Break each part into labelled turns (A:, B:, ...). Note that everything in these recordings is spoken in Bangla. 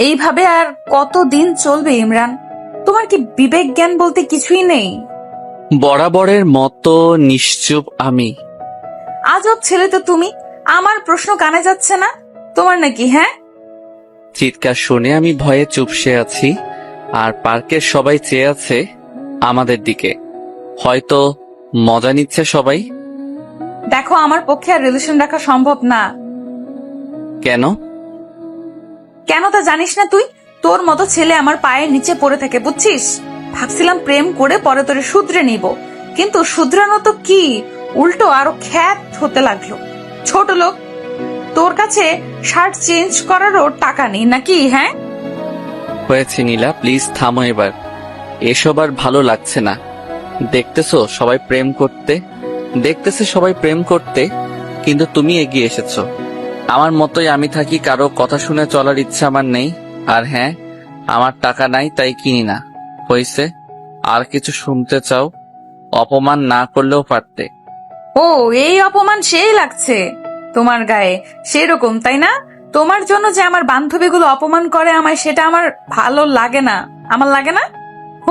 A: এইভাবে আর কতদিন চলবে ইমরান? তোমার কি বিবেক জ্ঞান বলতে কিছুই নেই?
B: বরাবরের মতো নিশ্চুপ আমি।
A: আজব ছেলে তো তুমি। আমার প্রশ্ন কানে যাচ্ছে না তোমার নাকি? হ্যাঁ,
B: চিৎকার শুনে আমি ভয়ে চুপসে আছি, আর পার্কের সবাই চেয়ে আছে আমাদের দিকে। হয়তো মজা নিচ্ছে সবাই।
A: দেখো আমার পক্ষে আর রিলেশন রাখা সম্ভব না।
B: কেন?
A: কেন তা জানিস না তুই? তোর মতো ছেলে আমার পায়ের নিচে পড়ে থাকে, বুঝছিস? ভাবছিলাম প্রেম করে পরে তোরে শুধরে নিব, কিন্তু শুধরানো তো কি, উল্টো আরো খ্যাত হতে লাগলো। ছোট লোক, তোর কাছে শার্ট চেঞ্জ করারও টাকা নেই নাকি? হ্যাঁ,
B: হয়েছে নীলা, প্লিজ থামো এবার। এসব আর ভালো লাগছে না। দেখতেছে সবাই প্রেম করতে, কিন্তু তুমি এগিয়ে এসেছো। আমার মতোই আমি থাকি, কারো কথা শুনে চলার ইচ্ছা আমার নেই। আর হ্যাঁ, আমার টাকা নাই তাই কিনি না। হয়েছে? আর কিছু শুনতে চাও? অপমান না করলেও পারতে।
A: ও এই অপমান সেই লাগছে তোমার গায়ে, সেরকম তাই না? তোমার জন্য যে আমার বান্ধবীগুলো অপমান করে আমায়, সেটা আমার ভালো লাগে না। আমার লাগে না?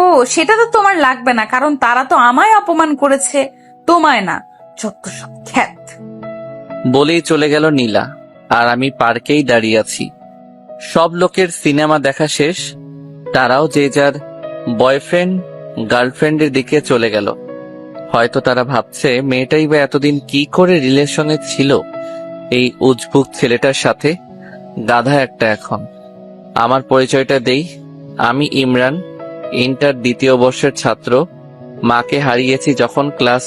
A: ও সেটা তো তোমার লাগবে না, কারণ তারা তো আমায় অপমান করেছে, তোমায় না। যত সব খ্যাত।
B: বলেই চলে গেল নীলা, আর আমি পার্কেই দাঁড়িয়ে আছি। সব লোকের সিনেমা দেখা শেষ, তারাও যে যার বয়ফ্রেন্ড গার্লফ্রেন্ডের দিকে চলে গেল। হয়তো তারা ভাবছে মেয়েটাই বা এতদিন কি করে রিলেশনে ছিল এই উজবুক ছেলেটার সাথে। গাধা একটা এখন। আমার পরিচয়টা দেই, আমি ইমরান, ইন্টার দ্বিতীয় বর্ষের ছাত্র। মাকে হারিয়েছি যখন ক্লাস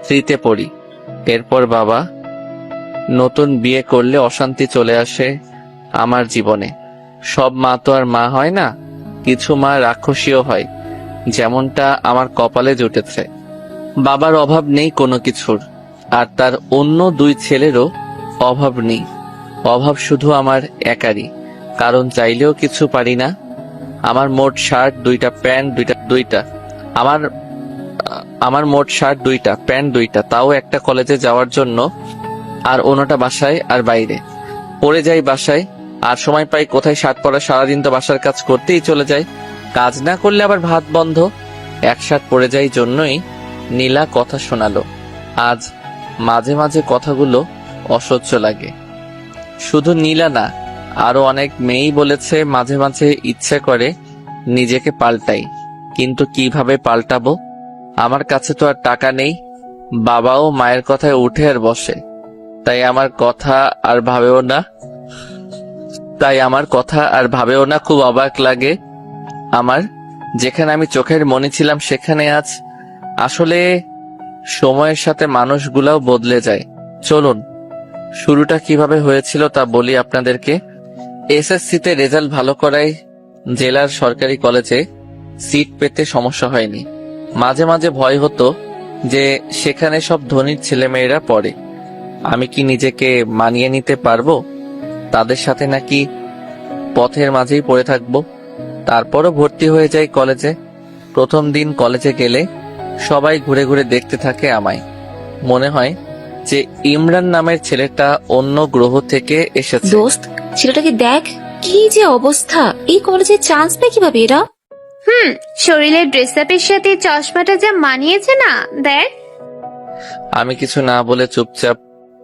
B: 3-তে পড়ি। এরপর বাবা, নতুন বিয়ে করলে অশান্তি চলে আসে আমার জীবনে। সব মা তো আর মা হয় না, কিছু মা রাক্ষসীও হয়, যেমনটা আমার কপালে জুটেছে। বাবার অভাব নেই কোনো কিছুর, আর তার অন্য 2 ছেলেরও অভাব নেই। অভাব শুধু আমার একারই, কারণ চাইলেও কিছু পারি না। আমার মোট শার্ট 2টা, প্যান্ট 2টা। আমার আমার মোট শার্ট 2টা, প্যান্ট 2টা, তাও একটা কলেজে যাওয়ার জন্য, আর অন্যটা বাসায় আর বাইরে। পরে যাই বাসায়, আর সময় পাই কোথায় শার্ট পরা? সারাদিন তো বাসার কাজ করতেই চলে যায়, কাজ না করলে আবার ভাত বন্ধ। এক শার্ট পরে যাই জন্যই নীলা কথা শোনালো। আজ মাঝে মাঝে কথাগুলো অসহ্য লাগে। শুধু নীলা না, আরো অনেক মেয়েই বলেছে মাঝে মাঝে ইচ্ছে করে নিজেকে পাল্টাই, কিন্তু কিভাবে পাল্টাবো? আমার কাছে তো আর টাকা নেই। বাবাও মায়ের কথায় উঠে আর বসে, তাই আমার কথা আর ভাবেও না। খুব অবাক লাগে আমার, যেখানে আমি চোখের মনি ছিলাম সেখানে আজ। আসলে সময়ের সাথে মানুষগুলাও বদলে যায়। চলুন, শুরুটা কিভাবে হয়েছিল তা বলি আপনাদেরকে। এসএসসিতে রেজাল্ট ভালো করায় জেলার সরকারি কলেজে সিট পেতে সমস্যা হয়নি। মাঝে মাঝে ভয় হতো যে সেখানে সব ধনীর ছেলেমেয়েরা পড়ে, আমি কি নিজেকে মানিয়ে নিতে পারবো তাদের সাথে, নাকি পথের মাঝেই পড়ে থাকবো। তারপরও ভর্তি হয়ে যাই কলেজে। প্রথম দিন কলেজে গেলে সবাই ঘুরে ঘুরে দেখতে থাকে আমায়। মনে হয় যে ইমরান নামের ছেলেটা অন্য গ্রহ থেকে এসেছে।
C: দোস্ত, ছেলেটাকে দেখ, কি যে অবস্থা! এই কলেজে চান্স পায় কিভাবে এরা?
D: শরীরের ড্রেস আপের সাথে চশমাটা যা মানিয়েছে না, দেখ।
B: আমি কিছু না বলে চুপচাপ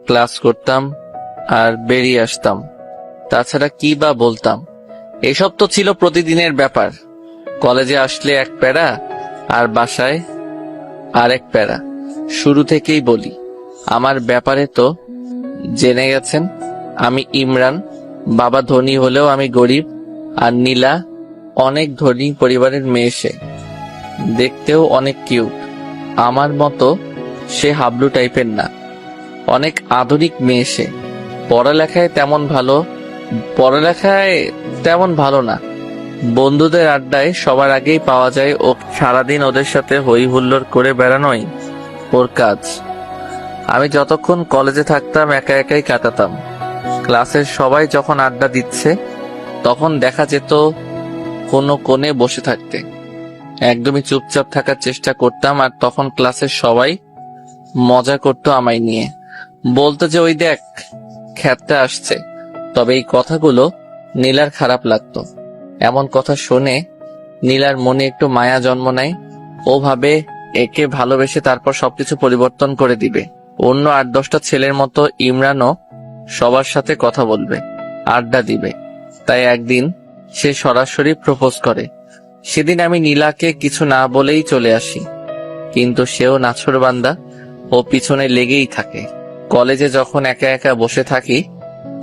B: ক্লাস করতাম আর বেরিয়ে আসতাম। তাছাড়া কি বা বলতাম? এসব তো ছিল প্রতিদিনের ব্যাপার। কলেজে আসলে এক প্যারা, আর বাসায় আরেক প্যারা। শুরু থেকেই বলি, আমার ব্যাপারে তো জেনে গেছেন। আমি ইমরান, বাবা ধনী হলেও আমি গরিব। আর নীলা অনেক ধনী পরিবারের মেয়ে, সে দেখতেও অনেক কিউট। আমার মতো সে হাবলু টাইপের না, অনেক আধুনিক মেয়ে সে। পড়ালেখায় তেমন ভালো না। বন্ধুদের আড্ডায় সবার আগেই পাওয়া যায় ও। সারাদিন ওদের সাথে হই হুল্লোড় করে বেড়ানোই ওর কাজ। আমি যতক্ষণ কলেজে থাকতাম একা একাই কাটাতাম। ক্লাসের সবাই যখন আড্ডা দিচ্ছে তখন দেখা যেত কোনো কোণে বসে থাকতে। একদমই চুপচাপ থাকার চেষ্টা করতাম, আর তখন ক্লাসের সবাই মজা করতো আমায় নিয়ে। বলতো যে ওই দেখ, খ্যাতটা আসছে। তবে এই কথাগুলো নীলার খারাপ লাগতো। এমন কথা শুনে নীলার মনে একটু মায়া জন্ম নেয়। ও ভাবে একে ভালোবেসে তারপর সবকিছু পরিবর্তন করে দিবে। অন্য 8-10টা ছেলের মতো ইমরানও সবার সাথে কথা বলবে, আড্ডা দিবে। তাই একদিন সে সরাসরি প্রপোজ করে। সেদিন আমি নীলাকে কিছু না বলেই চলে আসি, কিন্তু সেও নাছোড়বান্দা, ও পিছনে লেগেই থাকে। কলেজে যখন একা একা বসে থাকি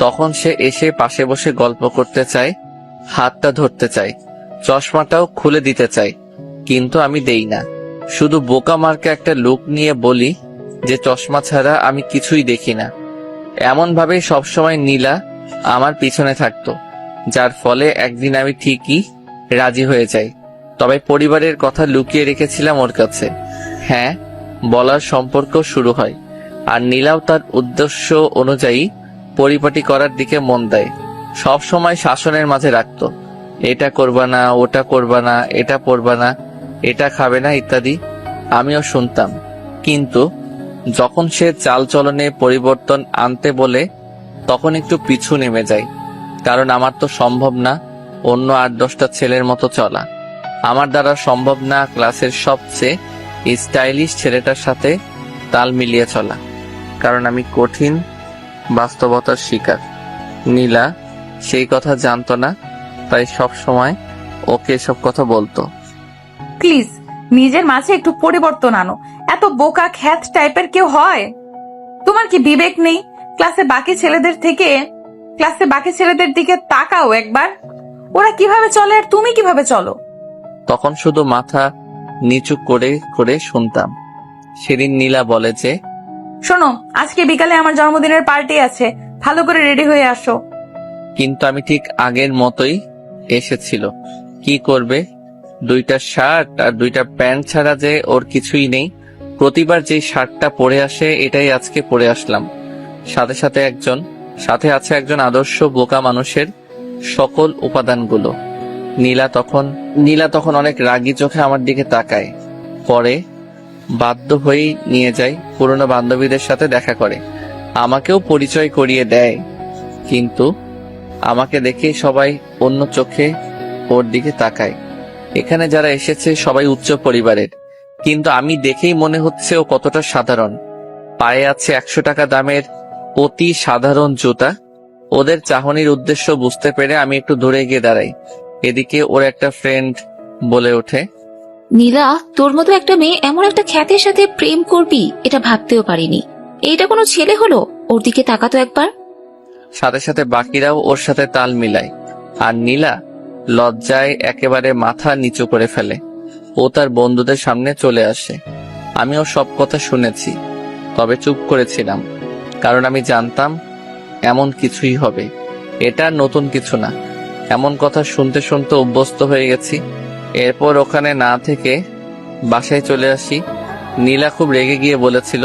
B: তখন সে এসে পাশে বসে গল্প করতে চায়, হাতটা ধরতে চায়, চশমাটাও খুলে দিতে চায়, কিন্তু আমি দেই না। শুধু বোকা মার্কা একটা লুক নিয়ে বলি যে চশমা ছাড়া আমি কিছুই দেখি না। এমন ভাবে সবসময় নীলা আমার পিছনে থাকতো, যার ফলে একদিন আমি ঠিকই রাজি হয়ে যাই। তবে পরিবারের কথা লুকিয়ে রেখেছিলাম ওর কাছে। হ্যাঁ, বলার সম্পর্ক শুরু হয়, আর নীলাও তার উদ্দেশ্য অনুযায়ী পরিপাটি করার দিকে মন দেয়। সব সময় শাসনের মাঝে রাখতো, এটা করবা না, ওটা করবা না, এটা পরবা না, এটা খাবে না ইত্যাদি। আমিও শুনতাম, কিন্তু যখন সে চালচলনে পরিবর্তন আনতে বলে তখন একটু পিছু নেমে যায়। কারণ আমার তো সম্ভব না অন্য 8-10টা ছেলের মতো চলা। আমার দ্বারা সম্ভব না ক্লাসের সবচেয়ে স্টাইলিশ ছেলেটার সাথে তাল মিলিয়ে চলা, কারণ আমি কঠিন বাস্তবতার শিকার। নীলা সেই কথা জানতো না, তাই সব সময় ওকে এসব কথা বলতো।
A: প্লিজ নিজের মাঝে একটু পরিবর্তন আনো। এত বোকা খ্যাত টাইপের কেউ হয়? তোমার কি বিবেক নেই? ক্লাসে বাকি ছেলেদের দিকে তাকাও একবার। ওরা কিভাবে চলে আর তুমি কিভাবে চলো?
B: তখন শুধু মাথা নিচু করে করে শুনতাম। সেদিন নীলা বলে যে,
A: শোনো, আজকে বিকালে আমার জন্মদিনের পার্টি আছে, ভালো করে রেডি হয়ে আসো।
B: কিন্তু আমি ঠিক আগের মতোই এসেছিল। কি করবে, 2টা শার্ট আর 2টা প্যান্ট ছাড়া যে ওর কিছুই নেই। প্রতিবার যে শার্টটা পরে আসে এটাই আজকে পরে আসলাম। সাথে আছে একজন আদর্শ বোকা মানুষের সকল উপাদানগুলো। নীলা তখন অনেক রাগী চোখে আমার দিকে তাকায়। পরে বাধ্য হয়েই নিয়ে যায়, পুরনো বান্ধবীদের সাথে দেখা করে, আমাকেও পরিচয় করিয়ে দেয়। কিন্তু আমাকে দেখে সবাই অন্য চোখে ওর দিকে তাকায়। এখানে যারা এসেছে সবাই উচ্চ পরিবারের, কিন্তু আমি দেখেই মনে হচ্ছে ও কতটা সাধারণ। পায়ে আছে 100 টাকা দামের অতি সাধারণ জুতা। ওদের চাহনির উদ্দেশ্য বুঝতে পেরে আমি একটু দূরে গিয়ে দাঁড়াই। এদিকে ওর একটা ফ্রেন্ড বলে ওঠে,
C: নীলা, তোর মতো একটা মেয়ে এমন একটা খ্যাতের সাথে প্রেম করবি এটা ভাবতেও পারিনি। এইটা কোনো ছেলে হলো? ওর দিকে তাকাতো একবার।
B: সাথে সাথে বাকিরাও ওর সাথে তাল মিলায়, আর নীলা লজ্জায় একেবারে মাথা নিচু করে ফেলে। ও তার বন্ধুদের সামনে চলে আসে। আমিও সব কথা শুনেছি, তবে চুপ করেছিলাম, কারণ আমি জানতাম এমন কিছুই হবে। এটা নতুন কিছু না, এমন কথা শুনতে শুনতে অভ্যস্ত হয়ে গেছি। এরপর ওখানে না থেকে বাসায় চলে আসি। নীলা খুব রেগে গিয়ে বলেছিল,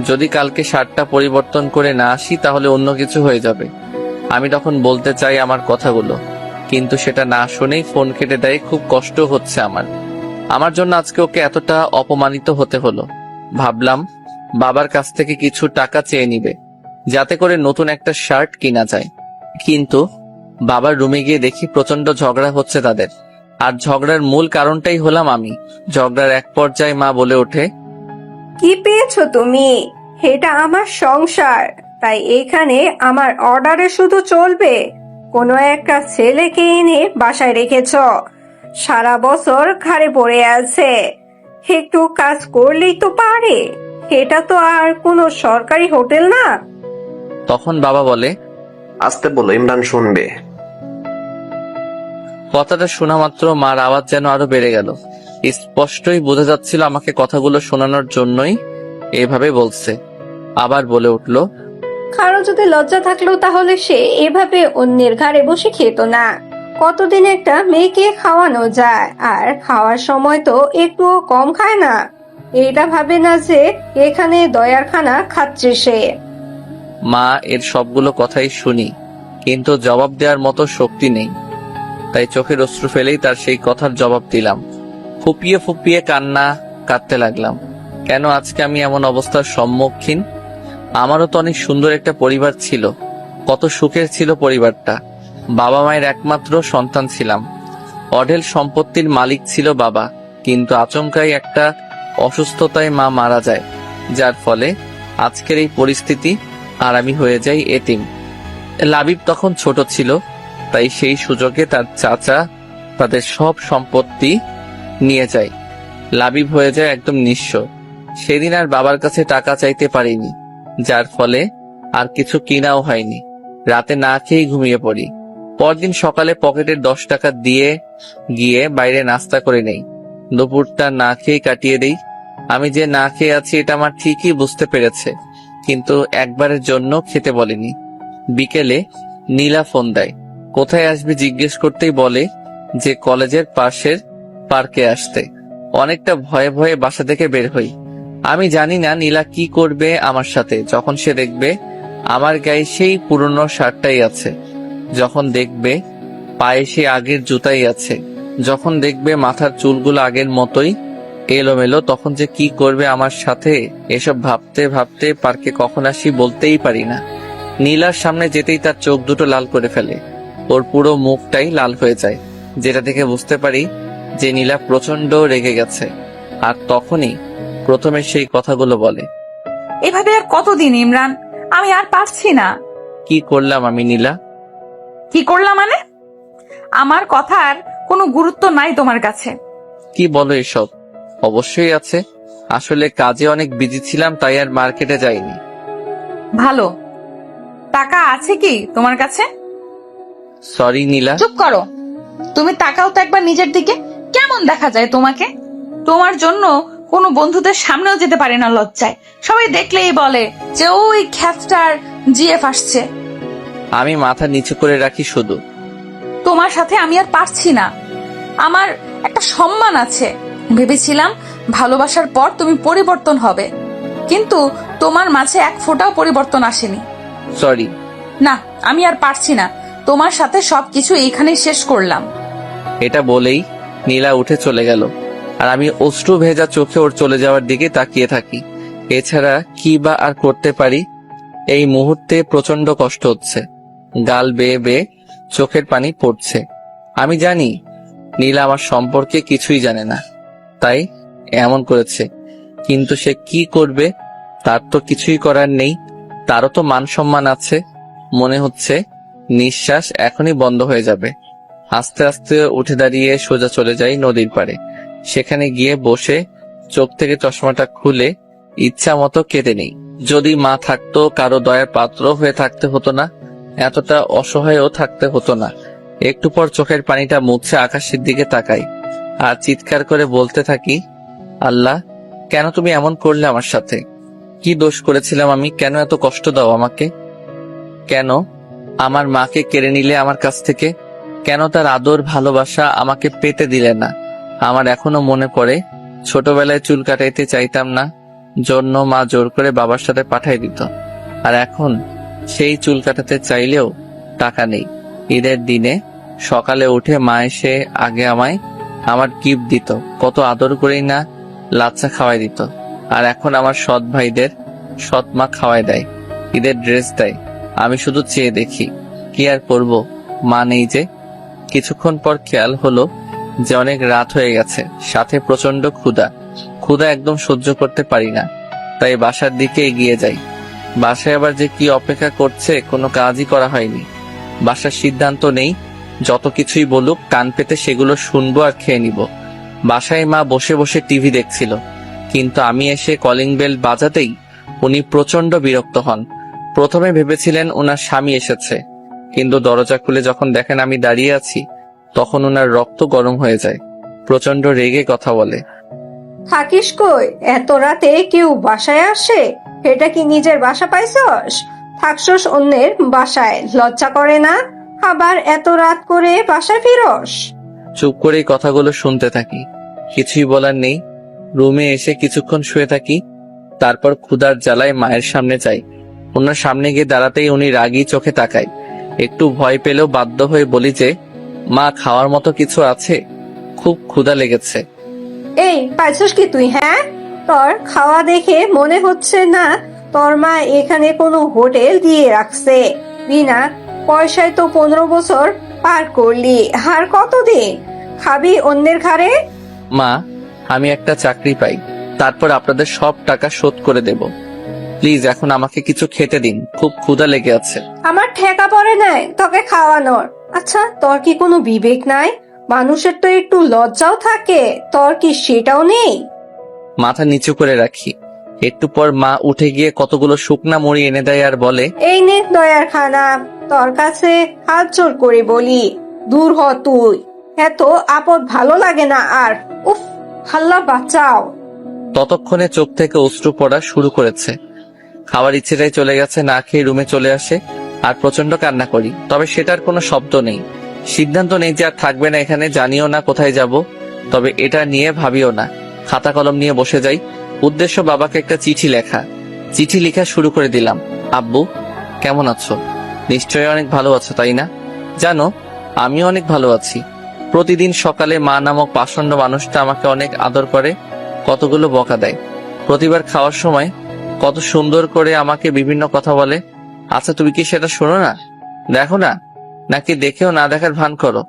B: যদি কালকে শার্টটা পরিবর্তন করে না আসি তাহলে অন্য কিছু হয়ে যাবে। আমি তখন বলতে চাই আমার কথাগুলো, কিন্তু সেটা না শুনেই ফোন কেটে দেয়। খুব কষ্ট হচ্ছে আমার জন্য আজকে ওকে এতটা অপমানিত হতে হলো। ভাবলাম বাবার কাছ থেকে কিছু টাকা চেয়ে নিবে, যাতে করে নতুন একটা শার্ট কিনা যায়। কিন্তু বাবার রুমে গিয়ে দেখি প্রচন্ড ঝগড়া হচ্ছে তাদের, আর ঝগড়ার মূল কারণটাই হলাম আমি। ঝগড়ার এক পর্যায়ে মা বলে ওঠে,
E: কি পেয়েছো তুমি? এটা আমার সংসার, তাই এখানে আমার অর্ডারে শুধু চলবে। কোনো একটা ছেলেকে এনে বাসায় রেখেছ, সারা বছর ঘাড়ে পড়ে আছে, একটু কাজ করলেই তো পারে। এটা তো আর কোনো সরকারি হোটেল না।
B: তখন বাবা বলে,
F: আসতে বলো, ইমরান শুনবে।
B: কথাটা শোনা মাত্র মার আওয়াজ যেন আরো বেড়ে গেল। স্পষ্টই বোঝা যাচ্ছিল আমাকে কথাগুলো শোনানোর জন্যই এভাবে বলছে। আবার বলে উঠল,
E: কারো যদি লজ্জা থাকলো তাহলে সে এভাবে অন্যের ঘাড়ে বসে খেত না। কতদিন একটা মেয়েকে খাওয়ানো যায়, আর খাওয়ার সময় তো একটুও কম খায় না। এটা ভাবে না যে এখানে দয়ার খানা খাচ্ছে সে।
B: মা এর সবগুলো কথাই শুনি, কিন্তু জবাব দেওয়ার মতো শক্তি নেই। তাই চোখের অশ্রু ফেলেই তার সেই কথার জবাব দিলাম। ফুপিয়ে ফুপিয়ে কাঁদতে লাগলাম। কেন আজকে আমি এমন অবস্থার সম্মুখীন? আমারও তো অনেক সুন্দর একটা পরিবার ছিল, কত সুখের ছিল পরিবারটা। বাবা মায়ের একমাত্র সন্তান ছিলাম। অঢেল সম্পত্তির মালিক ছিল বাবা, কিন্তু আচমকাই একটা অসুস্থতায় মা মারা যায়, যার ফলে আজকের এই পরিস্থিতি, আর আমি হয়ে যাই এতিম। লাবিব তখন ছোট ছিল, তাই সেই সুযোগে তার চাচা তাদের সব সম্পত্তি নিয়ে যায়। লাবিব হয়ে যায় একদম নিঃস্ব। সেদিন আর বাবার কাছে টাকা চাইতে পারিনি, যার ফলে আর কিছু কিনাও হয়নি। রাতে না খেয়েই ঘুমিয়ে পড়ি। পরদিন সকালে পকেটের 10 টাকা দিয়ে গিয়ে বাইরে নাস্তা করে নেই। দুপুরটা না খেয়ে কাটিয়ে দেই। আমি যে না খেয়ে আছি এটা আমার ঠিকই বুঝতে পেরেছে, কিন্তু একবারের জন্য খেতে বলেনি। বিকেলে নীলা ফোন দেয়। কোথায় আসবে জিজ্ঞেস করতেই বলে যে কলেজের পাশের পার্কে আসতে। অনেকটা ভয়ে ভয়ে বাসা থেকে বের হই। আমি জানি না নীলা কি করবে আমার সাথে যখন সে দেখবে আমার গায়ে সেই পুরনো শার্টটাই আছে, যখন দেখবে পায়ে সে আগের জুতাই আছে, যখন দেখবে মাথার চুলগুলো আগের মতোই এলোমেলো, তখন যে কি করবে আমার সাথে। এসব ভাবতে ভাবতে পার্কে কখন আসি বলতেই পারি না। নীলার সামনে যেতেই তার চোখ দুটো লাল করে ফেলে। ওর পুরো মুখটাই লাল হয়ে যায়, যেটা দেখে বুঝতে পারি যে নীলা প্রচন্ড রেগে গেছে। আর তখনই প্রথমে সেই কথাগুলো বলে।
A: এভাবে আর কতদিন ইমরান? আমি আর পারছি না।
B: কি করলাম আমি নীলা?
A: কি করলাম মানে? আমার কথার কোনো গুরুত্ব নাই তোমার কাছে?
B: কি বলো এসব? অবশ্যই আছে। আসলে কাজে অনেক বিজি ছিলাম, তাই আর মার্কেটে যাইনি।
A: ভালো। টাকা আছে কি তোমার কাছে?
B: সরি নীলা।
A: চুপ করো। তুমি তাকাও তো একবার নিজের দিকে। কেমন দেখা যায় তোমাকে? তোমার জন্য কোনো বন্ধুদের সামনেও যেতে পারি না লজ্জায়। সবাই দেখলেই বলে যে ওই খ্যাতটার জিএফ আসছে।
B: আমি মাথা নিচু করে রাখি শুধু।
A: তোমার সাথে আমি আর পারছি না। আমার একটা সম্মান আছে। ভেবেছিলাম ভালোবাসার পর তুমি পরিবর্তন হবে, কিন্তু তোমার মাঝে এক ফোঁটাও পরিবর্তন আসেনি।
B: সরি।
A: না, আমি আর পারছি না। তোমার সাথে সবকিছু এইখানেই শেষ করলাম।
B: এটা বলেই নীলা উঠে চলে গেল, আর আমি অশ্রু ভেজা চোখে ওর চলে যাওয়ার দিকে তাকিয়ে থাকি। এছাড়া কি বা আর করতে পারি? এই মুহূর্তে প্রচন্ড কষ্ট হচ্ছে। গাল বেয়ে বেয়ে চোখের পানি পড়ছে। আমি জানি নীলা আমার সম্পর্কে কিছুই জানে না, তাই এমন করেছে। কিন্তু সে কি করবে? তার তো কিছুই করার নেই। তারও তো মান সম্মান আছে। মনে হচ্ছে নিঃশ্বাস এখনই বন্ধ হয়ে যাবে। আস্তে আস্তে উঠে দাঁড়িয়ে সোজা চলে যাই নদীর পাড়ে। সেখানে গিয়ে বসে চোখ থেকে চশমাটা খুলে ইচ্ছা মতো কেঁদে নেই। যদি মা থাকতো, কারো দয়ার পাত্র হয়ে থাকতে হতো না, এতটা অসহায়ও থাকতে হতো না। একটু পর চোখের পানিটা মুছে আকাশের দিকে তাকাই আর চিৎকার করে বলতে থাকি, আল্লাহ, কেন তুমি এমন করলে আমার সাথে? কি দোষ করেছিলাম আমি? কেন এত কষ্ট দাও আমাকে? কেন আমার মাকে কেড়ে নিলে আমার কাছ থেকে? কেন তার আদর ভালোবাসা আমাকে পেতে দিলে না? আমার এখনো মনে পড়ে ছোটবেলায় চুল কাটাইতে চাইতাম না, জন্য মা জোর করে বাবার সাথে পাঠাই দিত। আর এখন সেই চুল কাটাতে চাইলেও টাকা নেই। ঈদের দিনে সকালে উঠে মা এসে আগে আমায় আমার গিফট দিত, কত আদর করেই না লাচ্ছা খাওয়াই দিত। আর এখন আমার সৎ ভাইদের সৎ মা খাওয়াই দেয়, ঈদের ড্রেস দেয়। আমি শুধু চেয়ে দেখি, কি আর করব, মা নেই যে। কিছুক্ষণ পর খেয়াল হলো যে অনেক রাত হয়ে গেছে, সাথে প্রচন্ড ক্ষুধা একদম সহ্য করতে পারি না, তাই বাসার দিকে এগিয়ে যাই। বাসায় আবার যে কি অপেক্ষা করছে কোনো কাজই করা হয়নি। বাসার সিদ্ধান্ত নেই, যত কিছুই বলুক কান পেতে সেগুলো শুনবো আর খেয়ে নিব। বাসায় মা বসে বসে টিভি দেখছিল, কিন্তু আমি এসে কলিং বেল বাজাতেই উনি প্রচন্ড বিরক্ত হন। প্রথমে ভেবেছিলেন ওনার স্বামী এসেছে, কিন্তু দরজা খুলে যখন দেখেন আমি দাঁড়িয়ে আছি, তখন ওনার রক্ত গরম হয়ে যায়। প্রচন্ড রেগে কথা বলে,
E: থাকিস কই? এত রাতে কেউ বাসায় আসে? এটা কি নিজের বাসা পাইছস? থাকছস অন্যের বাসায়, লজ্জা করে না? আবার এত রাত করে বাসায় ফিরস?
B: চুপ করে এই কথাগুলো শুনতে থাকি। কিছুই বলার নেই। রুমে এসে কিছুক্ষণ শুয়ে থাকি, তারপর ক্ষুধার জ্বালায় মায়ের সামনে যাই। ওনার সামনে গিয়ে দাঁড়াতেই উনি রাগী চোখে তাকায়। একটু ভয় পেলেও বাধ্য হয়ে বলি যে, মা, খাওয়ার মতো কিছু আছে? খুব ক্ষুধা লেগেছে।
E: এই পাইছস কি তুই? হ্যাঁ, তোর খাওয়া দেখে মনে হচ্ছে না তোর মা এখানে কোনো হোটেল দিয়ে রাখছে। বিনা পয়সায় তো 15 বছর পার করলি, আর কতদিন খাবি অন্যের ঘাড়ে?
B: মা, আমি একটা চাকরি পাই, তারপর আপনাদের সব টাকা শোধ করে দেব। প্লিজ এখন আমাকে কিছু খেতে দিন, খুব ক্ষুধা লেগে আছে।
E: আমার ঠেকা পড়ে নাই তোকে খাওয়ানোর। আচ্ছা, তোর কি কোনো বিবেক নাই? মানুষের তো একটু লজ্জাও থাকে, তোর কি সেটাও নেই?
B: মাথা নিচু করে রাখি। একটু পর মা উঠে গিয়ে কতগুলো শুকনা মুড়ি এনে দেয় আর বলে,
E: এই নে দয়ার খানা, তোর কাছে হাত জোর করে বলি, দূর হ তুই। এত আপদ ভালো লাগে না আর। উফ, হাল্লা বাঁচাও।
B: ততক্ষণে চোখ থেকে অশ্রু পড়া শুরু করেছে। খাওয়ার ইচ্ছেটাই চলে গেছে, না খেয়ে রুমে চলে আসে আর প্রচন্ড কান্না করি। তবে সেটার কোনো শব্দ নেই, সিদ্ধান্ত নেই যে আর থাকবে না এখানে। জানিও না কোথায় যাব, তবে এটা নিয়ে ভাবিও না। খাতা কলম নিয়ে বসে যাই। উদ্দেশ্য বাবাকে একটা চিঠি লেখা। চিঠি লেখা শুরু করে দিলাম। আব্বু, কেমন আছো? নিশ্চয়ই অনেক ভালো আছো, তাই না? জানো, আমিও অনেক ভালো আছি। প্রতিদিন সকালে মা নামক পাষণ্ড মানুষটা আমাকে অনেক আদর করে, কতগুলো বকা দেয়। প্রতিবার খাওয়ার সময় কত সুন্দর করে আমাকে বিভিন্ন কথা বলে। আচ্ছা, তুমি কি সেটা শোনো না, দেখো না, নাকি দেখেও না দেখার ভান করো?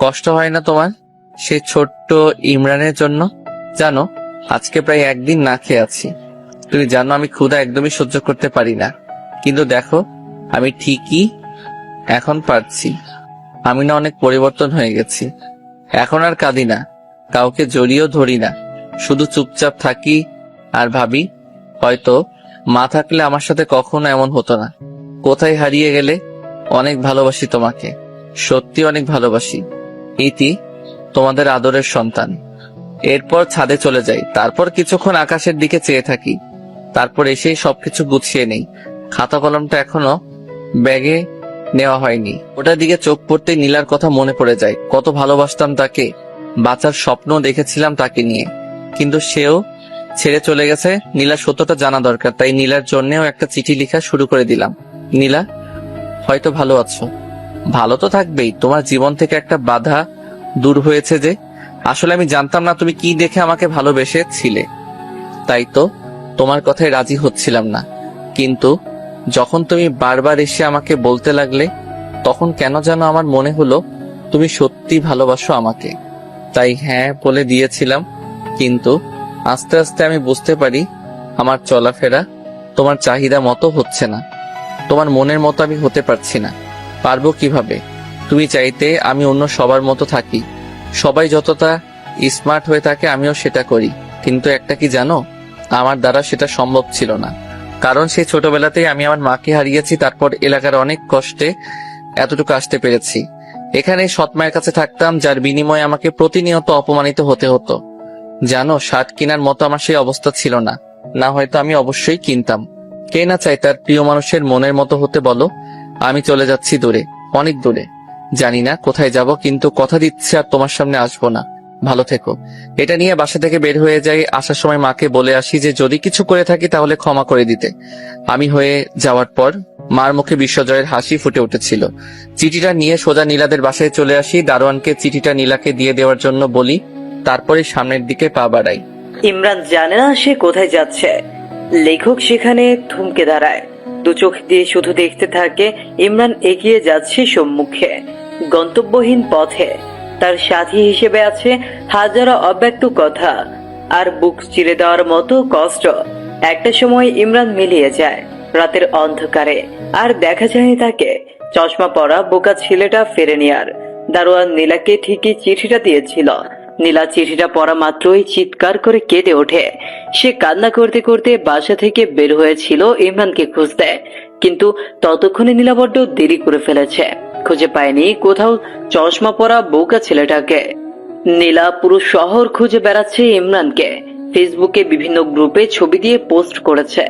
B: কষ্ট হয় না তোমার সে ছোট্ট ইমরানের জন্য? জানো, আজকে প্রায় একদিন না খেয়ে আছি। তুমি জানো আমি ক্ষুধা একদমই সহ্য করতে পারি না, কিন্তু দেখো আমি ঠিকই এখন পারছি। আমি না অনেক পরিবর্তন হয়ে গেছি। এখন আর কাঁদি না, কাউকে জড়িয়েও ধরি না, শুধু চুপচাপ থাকি আর ভাবি, হয়তো মা থাকলে আমার সাথে কখনো এমন হতো না। কোথায় হারিয়ে গেলে? অনেক ভালোবাসি তোমাকে, সত্যি অনেক ভালোবাসি। ইতি, তোমাদের আদরের সন্তান। এরপর ছাদে চলে যাই। তারপর কিছুক্ষণ আকাশের দিকে চেয়ে থাকি। তারপর এসেই সবকিছু গুছিয়ে নেই। খাতা কলমটা এখনো ব্যাগে নেওয়া হয়নি। ওটার দিকে চোখ পড়তেই নীলার কথা মনে পড়ে যায়। কত ভালোবাসতাম তাকে, বাঁচার স্বপ্ন দেখেছিলাম তাকে নিয়ে, কিন্তু সেও ছেড়ে চলে গেছে। নীলার সত্যটা জানা দরকার, তাই নীলার জন্যেও একটা চিঠি লেখা শুরু করে দিলাম। নীলা, হয়তো ভালো আছো, ভালো তো থাকবেই। তোমার জীবন থেকে একটা বাধা দূর হয়েছে যে। আসলে আমি জানতাম না তুমি কি দেখে আমাকে ভালোবেসেছিলে, তাই তো তোমার কথায় রাজি হচ্ছিলাম না। কিন্তু যখন তুমি বারবার এসে আমাকে বলতে লাগলে, তখন কেন যেন আমার মনে হলো তুমি সত্যি ভালোবাসো আমাকে। তাই হ্যাঁ বলে দিয়েছিলাম। কিন্তু আস্তে আস্তে আমি বুঝতে পারি আমার চলাফেরা তোমার চাহিদা মতো হচ্ছে না। তোমার মনের মতো আমি হতে পারছি না। পারবো কিভাবে? তুমি চাইতে আমি অন্য সবার মতো থাকি, সবাই যতটা স্মার্ট হয়ে থাকে আমিও সেটা করি। কিন্তু একটা কি জানো, আমার দ্বারা সেটা সম্ভব ছিল না। কারণ সেই ছোটবেলাতেই আমি আমার মাকে হারিয়েছি, তারপর এলাকার অনেক কষ্টে এতটুকু আসতে পেরেছি। এখানে সৎ মায়ের কাছে থাকতাম, যার বিনিময়ে আমাকে প্রতিনিয়ত অপমানিত হতে হতো। জানো, শার্ট কেনার মতো আমার সেই অবস্থা ছিল না, না হয়তো আমি অবশ্যই কিনতাম। কে না চাই তার প্রিয় মানুষের মনের মতো হতে বলো? আমি চলে যাচ্ছি দূরে, অনেক দূরে। জানি না কোথায় যাব, কিন্তু কথা দিচ্ছি আর তোমার সামনে আসবো না। ভালো থেকো। এটা নিয়ে বাসা থেকে বের হয়ে যাই। আসার সময় মাকে বলে আসি যে যদি কিছু করে থাকি তাহলে ক্ষমা করে দিতে। আমি হয়ে যাওয়ার পর মার মুখে বিশ্বজয়ের হাসি ফুটে উঠেছিল। চিঠিটা নিয়ে সোজা নীলাদের বাসায় চলে আসি। দারোয়ানকে চিঠিটা নীলাকে দিয়ে দেওয়ার জন্য বলি, তারপরে সামনের দিকে পা বাড়াই।
G: ইমরান জানে না সে কোথায় যাচ্ছে। লেখক সেখানে থমকে দাঁড়ায়, দু চোখ দিয়ে শুধু দেখতে থাকে ইমরান এগিয়ে যাচ্ছে সম্মুখে, গন্তব্যহীন পথে। তার সাথী হিসেবে আছে হাজারো অব্যক্ত কথা আর বুক চিরে দেওয়ার মতো কষ্ট। একটা সময় ইমরান মিলিয়ে যায় রাতের অন্ধকারে, আর দেখা যায় তাকে। চশমা পরা বোকা ছেলেটা ফেরেনি আর। দারোয়ান নীলাকে ঠিকই চিঠিটা দিয়েছিল। নীলা চিঠিটা পড়া মাত্রই চিৎকার করে কেঁদে ওঠে। সে কান্না করতে করতে বাসা থেকে বের হয়েছিল ইমরানকে খুঁজতে, কিন্তু ততক্ষণে নীলা বড্ড দেরি করে ফেলেছে। খুঁজে পায়নি কোথাও চশমা পরা বোকা ছেলেটাকে। নীলা পুরো শহর খুঁজে বেড়াচ্ছে ইমরানকে। ফেসবুকে বিভিন্ন গ্রুপে ছবি দিয়ে পোস্ট করেছে,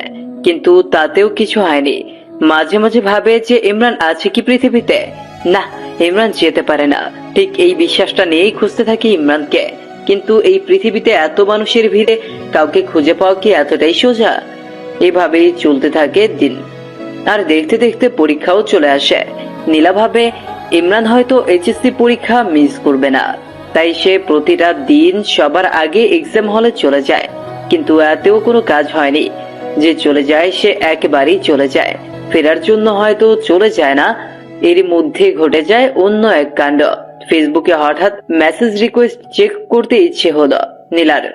G: কিন্তু তাতেও কিছু হয়নি। মাঝে মাঝে ভাবে যে ইমরান আছে কি পৃথিবীতে। না, ইমরান যেতে পারে না। ঠিক এই বিশ্বাসটা নিয়েই খুঁজতে থাকি ইমরানকে। কিন্তু এই পৃথিবীতে এত মানুষের ভিড়ে কাউকে খুঁজে পাওয়া কি এতটাই সোজা? এভাবেই চলতে থাকে দিন। আর দেখতে দেখতে পরীক্ষাও চলে আসে। নীলা ভাবে ইমরান হয়তো এইচএসসি পরীক্ষা মিস করবে না, তাই সে প্রতিটা দিন সবার আগে এক্সাম হলে চলে যায়। কিন্তু এতেও কোনো কাজ হয়নি। যে চলে যায় সে একেবারেই চলে যায়, ফেরার জন্য হয়তো চলে যায় না, এরই মধ্যে ঘটে যায় অন্য এক কাণ্ড। ফেসবুকে হঠাৎ মেসেজ রিকোয়েস্ট চেক করতে ইচ্ছে হলো নীলার।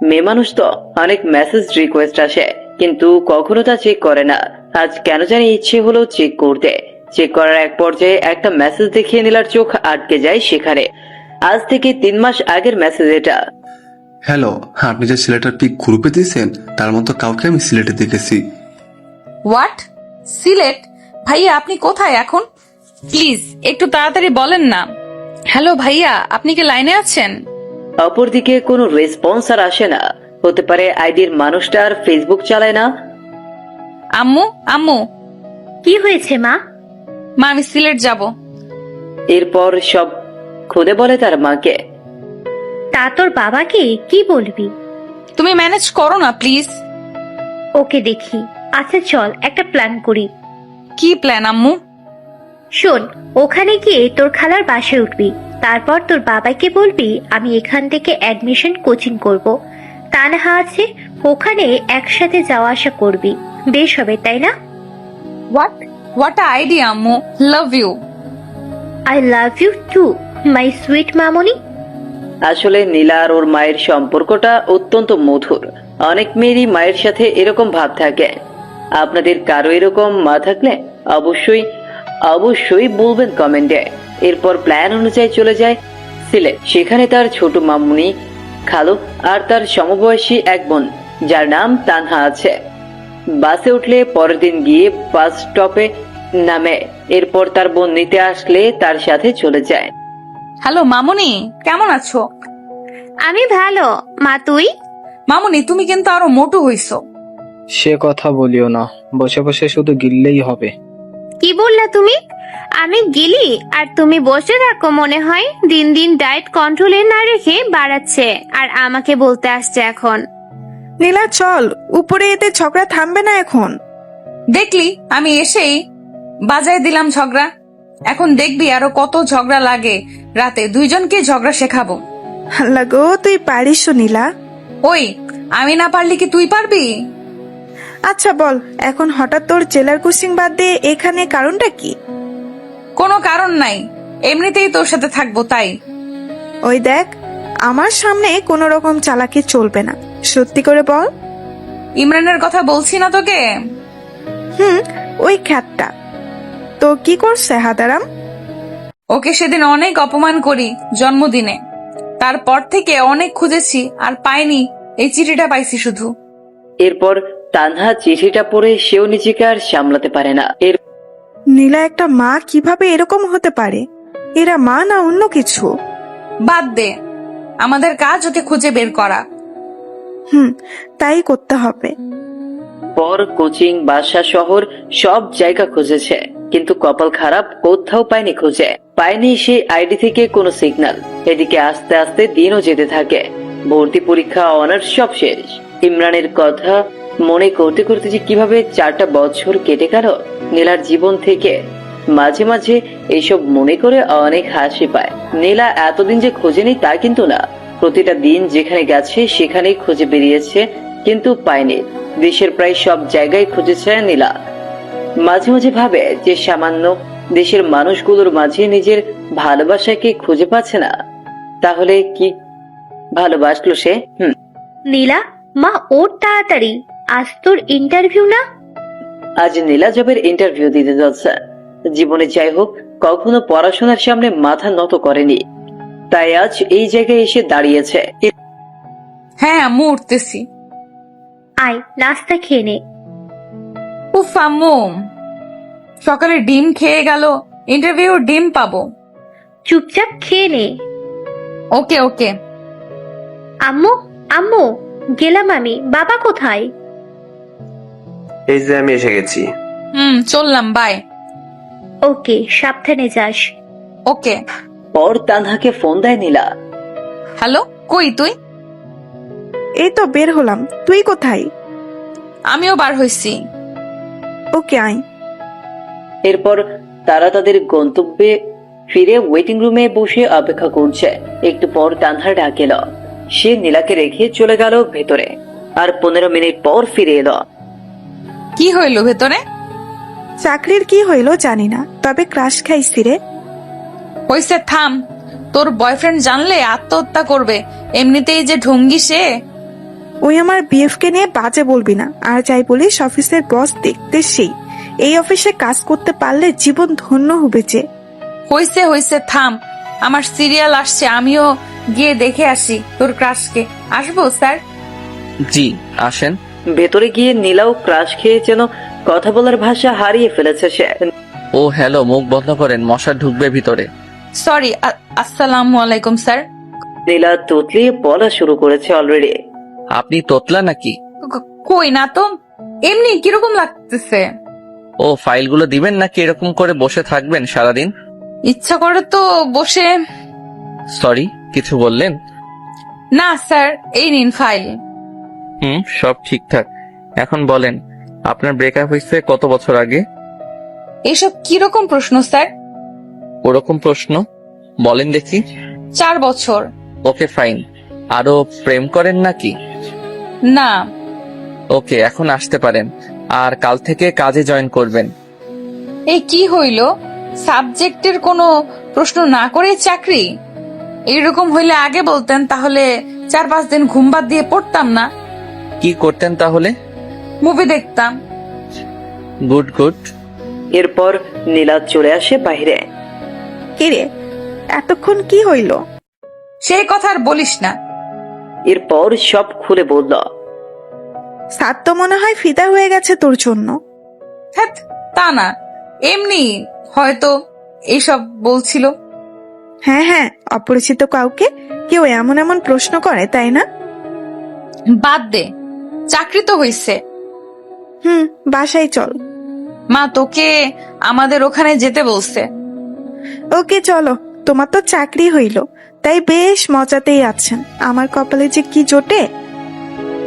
G: মেয়ে মানুষ তো অনেক মেসেজ রিকোয়েস্ট আসে, কিন্তু কখনো তা চেক করে না। আজ কেন জানি ইচ্ছে হলো চেক করতে। চেক করার এক পর্যায়ে একটা মেসেজ দেখিয়ে নীলার চোখ আটকে যায় সেখানে। আজ থেকে 3 মাস আগের মেসেজ এটা।
H: হ্যালো, আপনি যে ছেলেটার পিক গ্রুপে দিয়েছেন তার মতো কাউকে আমি সিলেটে দেখেছি।
A: হোয়াট? সিলেট? ভাইয়া আপনি কোথায় এখন? প্লিজ একটু তাড়াতাড়ি বলেন না। হ্যালো ভাইয়া, আপনি কি লাইনে আছেন?
G: অপরদিকে কোনো রেসপন্স আর আসে না। হতে পারে আইডির মানুষটা আর ফেসবুক চালায় না।
A: আম্মু, আম্মু।
D: কি হয়েছে মা?
A: মা, আমি সিলেট যাব।
G: এরপর সব খুলে বলে তার মাকে।
D: তা তোর বাবাকে কি বলবি?
A: তুমি ম্যানেজ করো না প্লিজ।
D: ওকে দেখি। আচ্ছা চল একটা প্ল্যান করি।
A: কি প্ল্যান আম্মু?
D: শোন, ওখানে গিয়ে তোর খালার বাসায় উঠবি। তারপর তোর বাবাকে বলবি আমি এখান থেকে অ্যাডমিশন কোচিং করব। তানহা আছে, ওখানে একসাথে যাওয়া আসা করবি। বেশ হবে, তাই না?
A: হোয়াট আইডিয়া আম্মু, love you.
D: I love you too my sweet মামনি।
G: আসলে নীলা আর ওর মায়ের সম্পর্কটা অত্যন্ত মধুর। অনেক মেয়েরই মায়ের সাথে এরকম ভাব থাকে। আপনাদের কারো এরকম মা থাকলে অবশ্যই বলবেন কমেন্টে। এরপর প্ল্যান অনুযায়ী চলে যায় সিলেট। সেখানে তার ছোট মামুনি, খালু আর তার সমবয়সী এক বোন যার নাম তানহা আছে। বাসে উঠলে পরের দিন গিয়ে বাস স্টপে নামে। এরপর তার বোন নিতে আসলে তার সাথে চলে যায়।
A: হ্যালো মামুনি, কেমন আছো?
D: আমি ভালো মা, তুই?
A: মামুনি, তুমি কিন্তু আরো মোটু হইছো।
I: সে কথা বলিও না, বসে বসে শুধু গিললেই হবে।
D: কি বললা তুমি? আমি গেলি আর তুমি বসে থাকো মনে হয়? দিন দিন ডায়েট কন্ট্রোলে না রেখে বাড়াচ্ছে, আর আমাকে বলতে আসছে এখন।
J: নীলা চল, উপরে এতে ঝগড়া থামবে না এখন।
A: দেখলি আমি এসেই বাজায় দিলাম ঝগড়া। এখন দেখবি আরো কত ঝগড়া লাগে। রাতে দুইজনকে ঝগড়া শেখাবো।
J: আল্লাহ গো, তুই পারিস নীলা।
A: ওই, আমি না পারলে কি তুই পারবি?
J: আচ্ছা বল, এখন হঠাৎ তোর জেলার কোচিং বাদ দিয়ে এখানে কারণটা কি?
A: কোনো কারণ নাই, এমনিতেই তোর সাথে থাকবো তাই।
J: ওই দেখ, আমার সামনে কোনো রকম চালাকি চলবে না, সত্যি করে বল।
A: ইমরানের কথা বলছি না তোকে?
J: ওই খ্যাতটা তো কি করছে হাদারাম?
A: ওকে সেদিন অনেক অপমান করি জন্মদিনে। তারপর থেকে অনেক খুঁজেছি আর পাইনি, এই চিঠিটা পাইছি শুধু।
G: এরপর তানহা চিঠিটা পড়ে সেও নিজেকে আর সামলাতে পারে না।
J: নীলা, একটা মা কিভাবে এরকম হতে পারে? এরা মা না অন্য কিছু?
A: বাদ দে, আমাদের কাজ ওকে খুঁজে বের করা।
J: তাই করতে হবে।
G: পর কোচিং, বাসা, শহর সব জায়গা খুঁজেছে, কিন্তু কপাল খারাপ, কোথাও পায়নি সেই আইডি থেকে কোনো সিগন্যাল। এদিকে আস্তে আস্তে দিনও যেতে থাকে। ভর্তি পরীক্ষা, অনার্স সব শেষ। ইমরানের কথা মনে করতে করতে যে কিভাবে 4টা বছর কেটে গেল নীলার জীবন থেকে। মাঝে মাঝে এইসব মনে করে অনেক হাসি পায়। নীলা এতদিন যে খোঁজেনি তা কিন্তু না। প্রতিটা দিন যেখানে গেছে সেখানেই খুঁজে বেরিয়েছে, কিন্তু পায়নি। দেশের প্রায় সব জায়গায় খুঁজেছে নীলা। মাঝে মাঝে ভাবে যে সামান্য দেশের মানুষগুলোর মাঝে নিজের ভালোবাসাকে খুঁজে পাচ্ছে না। তাহলে কি ভালোবাসলো সে?
D: নীলা, মা ওর তাড়াতাড়ি, আজ তোর ইন্টারভিউ না?
G: আজ নীলা জবের ইন্টারভিউ দিতে যাচ্ছে। জীবনে যাই হোক, কখনো পড়াশোনার সামনে মাথা নত করেনি, তাই আজ এই জায়গায় এসে দাঁড়িয়েছে।
A: হ্যাঁ আম্মু, উঠতেছি।
D: আয় নাস্তা খেয়ে নে।
A: উফ আম্মু, সকালে ডিম খেয়ে গেল, ইন্টারভিউ ডিম পাবো।
D: চুপচাপ খেয়ে নে।
A: ওকে ওকে।
D: আম্মু, আম্মু, গেলাম আমি। বাবা কোথায়?
F: এই যে আমি এসে গেছি।
A: চললাম, বাই।
D: ওকে, সাবধানে যাস।
A: ওকে।
G: পর তানহাকে ফোন দেয় নীলা।
A: হ্যালো, কই তুই?
J: এই তো বের হলাম, তুই কোথায়?
A: আমিও বার হইছি।
J: ওকে আয়।
G: এরপর তারা তাদের গন্তব্যে ফিরে ওয়েটিং রুমে বসে অপেক্ষা করছে। একটু পর তানহা ডাক এলো। সে নীলাকে রেখে চলে গেল ভেতরে, আর 15 মিনিট পর ফিরে এলো।
A: কি হইল ভেতরে?
J: চাকরির কি হইলো জানি না, তবে ক্রাশ খাইছি রে।
A: হইছে থাম, তোর বয়ফ্রেন্ড জানলে আত্মহত্যা করবে, এমনিতেই যে ঢঙ্গি সে।
J: ওই আমার বিএফ কে নিয়ে বাজে বলবি না, আর যাই বলিস অফিসের বস দেখতে সেই। এই অফিসে কাজ করতে পারলে জীবন ধন্য হবে যে।
A: হইছে হইছে থাম, আমার সিরিয়াল আসছে, আমিও গিয়ে দেখে আসি তোর ক্রাশকে। আসবো স্যার?
B: জি আসেন।
G: ভেতরে গিয়ে নীলাও ক্রাশ খেয়ে যেন কথা বলার ভাষা হারিয়ে ফেলেছে সে।
B: ও হ্যালো, মুখ বন্ধ করেন, মশা ঢুকবে ভিতরে।
A: সরি, আসসালামু আলাইকুম স্যার।
G: নীলা তোতলিয়ে বলা শুরু করেছে অলরেডি।
B: আপনি তোতলা নাকি?
A: কই না তো, এমনি কিরকম লাগতেছে?
B: ও ফাইলগুলো দিবেন নাকি এরকম করে বসে থাকবেন সারাদিন?
A: ইচ্ছা করে তো বসে।
B: সরি, কিছু বললেন?
A: না স্যার, এই নিন ফাইল।
B: সব ঠিকঠাক। এখন বলেন, আপনার ব্রেকআপ হয়েছে কত বছর আগে?
A: এসব কিরকম প্রশ্ন স্যার?
B: ওরকম প্রশ্ন বলেন দেখি।
A: 4 বছর।
B: Okay fine. আরো প্রেম করেন নাকি?
A: না।
B: ওকে, এখন আসতে পারেন, আর কাল থেকে কাজে জয়েন করবেন।
A: এই কি হইল, সাবজেক্টের কোনো প্রশ্ন না করে চাকরি? এইরকম হইলে আগে বলতেন, তাহলে 4-5 দিন ঘুম বাদ দিয়ে পড়তাম না।
B: কি করতেন তাহলে?
A: মুভি দেখতাম।
B: Good good.
G: এরপর নীলা চলে আসে বাইরে।
J: কিরে, এতক্ষণ কি হইল?
A: সেই কথা আর বলিস না।
G: এরপর সব খুলে বলল।
J: সাত তো মনে হয় ফিদা হয়ে গেছে তোর জন্য।
A: হ্যাঁ, তা না, এমনি হয়তো এইসব বলছিল।
J: হ্যাঁ হ্যাঁ, অপরিচিত কাউকে কেউ এমন এমন প্রশ্ন করে, তাই না?
A: বাদ দে, চাকরি তো হইছে।
J: বাসায় চল।
A: মা তোকে আমাদের ওখানে যেতে বলছে।
J: ওকে চলো, তোমার তো চাকরি হইল, তাই বেশ মজাতেই আছেন। আমার কপালে যে কি জোটে।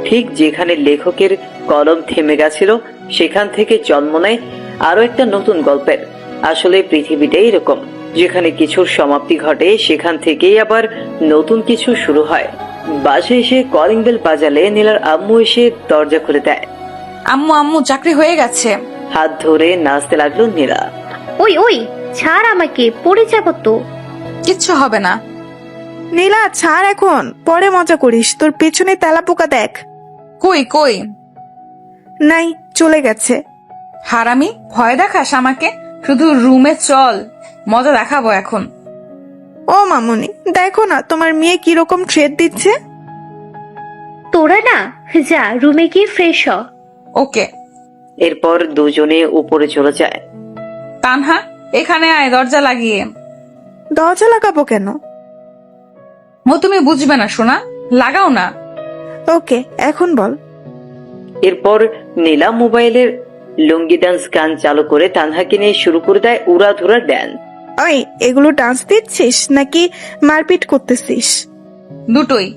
G: ঠিক যেখানে লেখকের কলম থেমে গেছিল, সেখান থেকে জন্ম নেয় আরো একটা নতুন গল্পের। আসলে পৃথিবীটা এরকম, যেখানে কিছুর সমাপ্তি ঘটে সেখান থেকেই আবার নতুন কিছু শুরু হয়। বাসায় এসে কলিং বেল বাজালে নীলার আম্মু এসে দরজা খুলে দেয়।
A: আম্মু আম্মু চাকরি হয়ে গেছে।
G: হাত ধরে নাচতে লাগলো নীলা।
D: ওই ওই, ছাড় আমাকে, পড়ে যাবো তো।
A: কিচ্ছু হবে না।
J: নীলা ছাড়, এখন পরে মজা করিস। তোর পেছনে তেলাপোকা দেখ।
A: কই কই?
J: নাই, চলে গেছে।
A: হারামি, ভয় দেখাস আমাকে? শুধু রুমে চল, মজা দেখাবো এখন।
J: ও মামুনি, দেখো না তোমার মেয়ে কিরকম ট্রেড দিচ্ছে।
D: তোরা না যা, রুমে গিয়ে ফ্রেশ হ।
A: ওকে।
G: এরপর দুজনে উপরে চলে যায়।
A: তানহা, এখানে আয়, দরজা লাগিয়ে।
J: দরজা লাগাবো কেন?
A: তুমি বুঝবে না সোনা, লাগাও না।
J: ওকে, এখন বল।
G: এরপর নীলা মোবাইলের লুঙ্গি ডান্স গান চালু করে তানহাকে নিয়ে শুরু করে দেয় উড়াধুরা ড্যান্স।
J: ওই, এগুলো ডান্স দিচ্ছিস নাকি মারপিট করতেছিস?
A: দুটোই।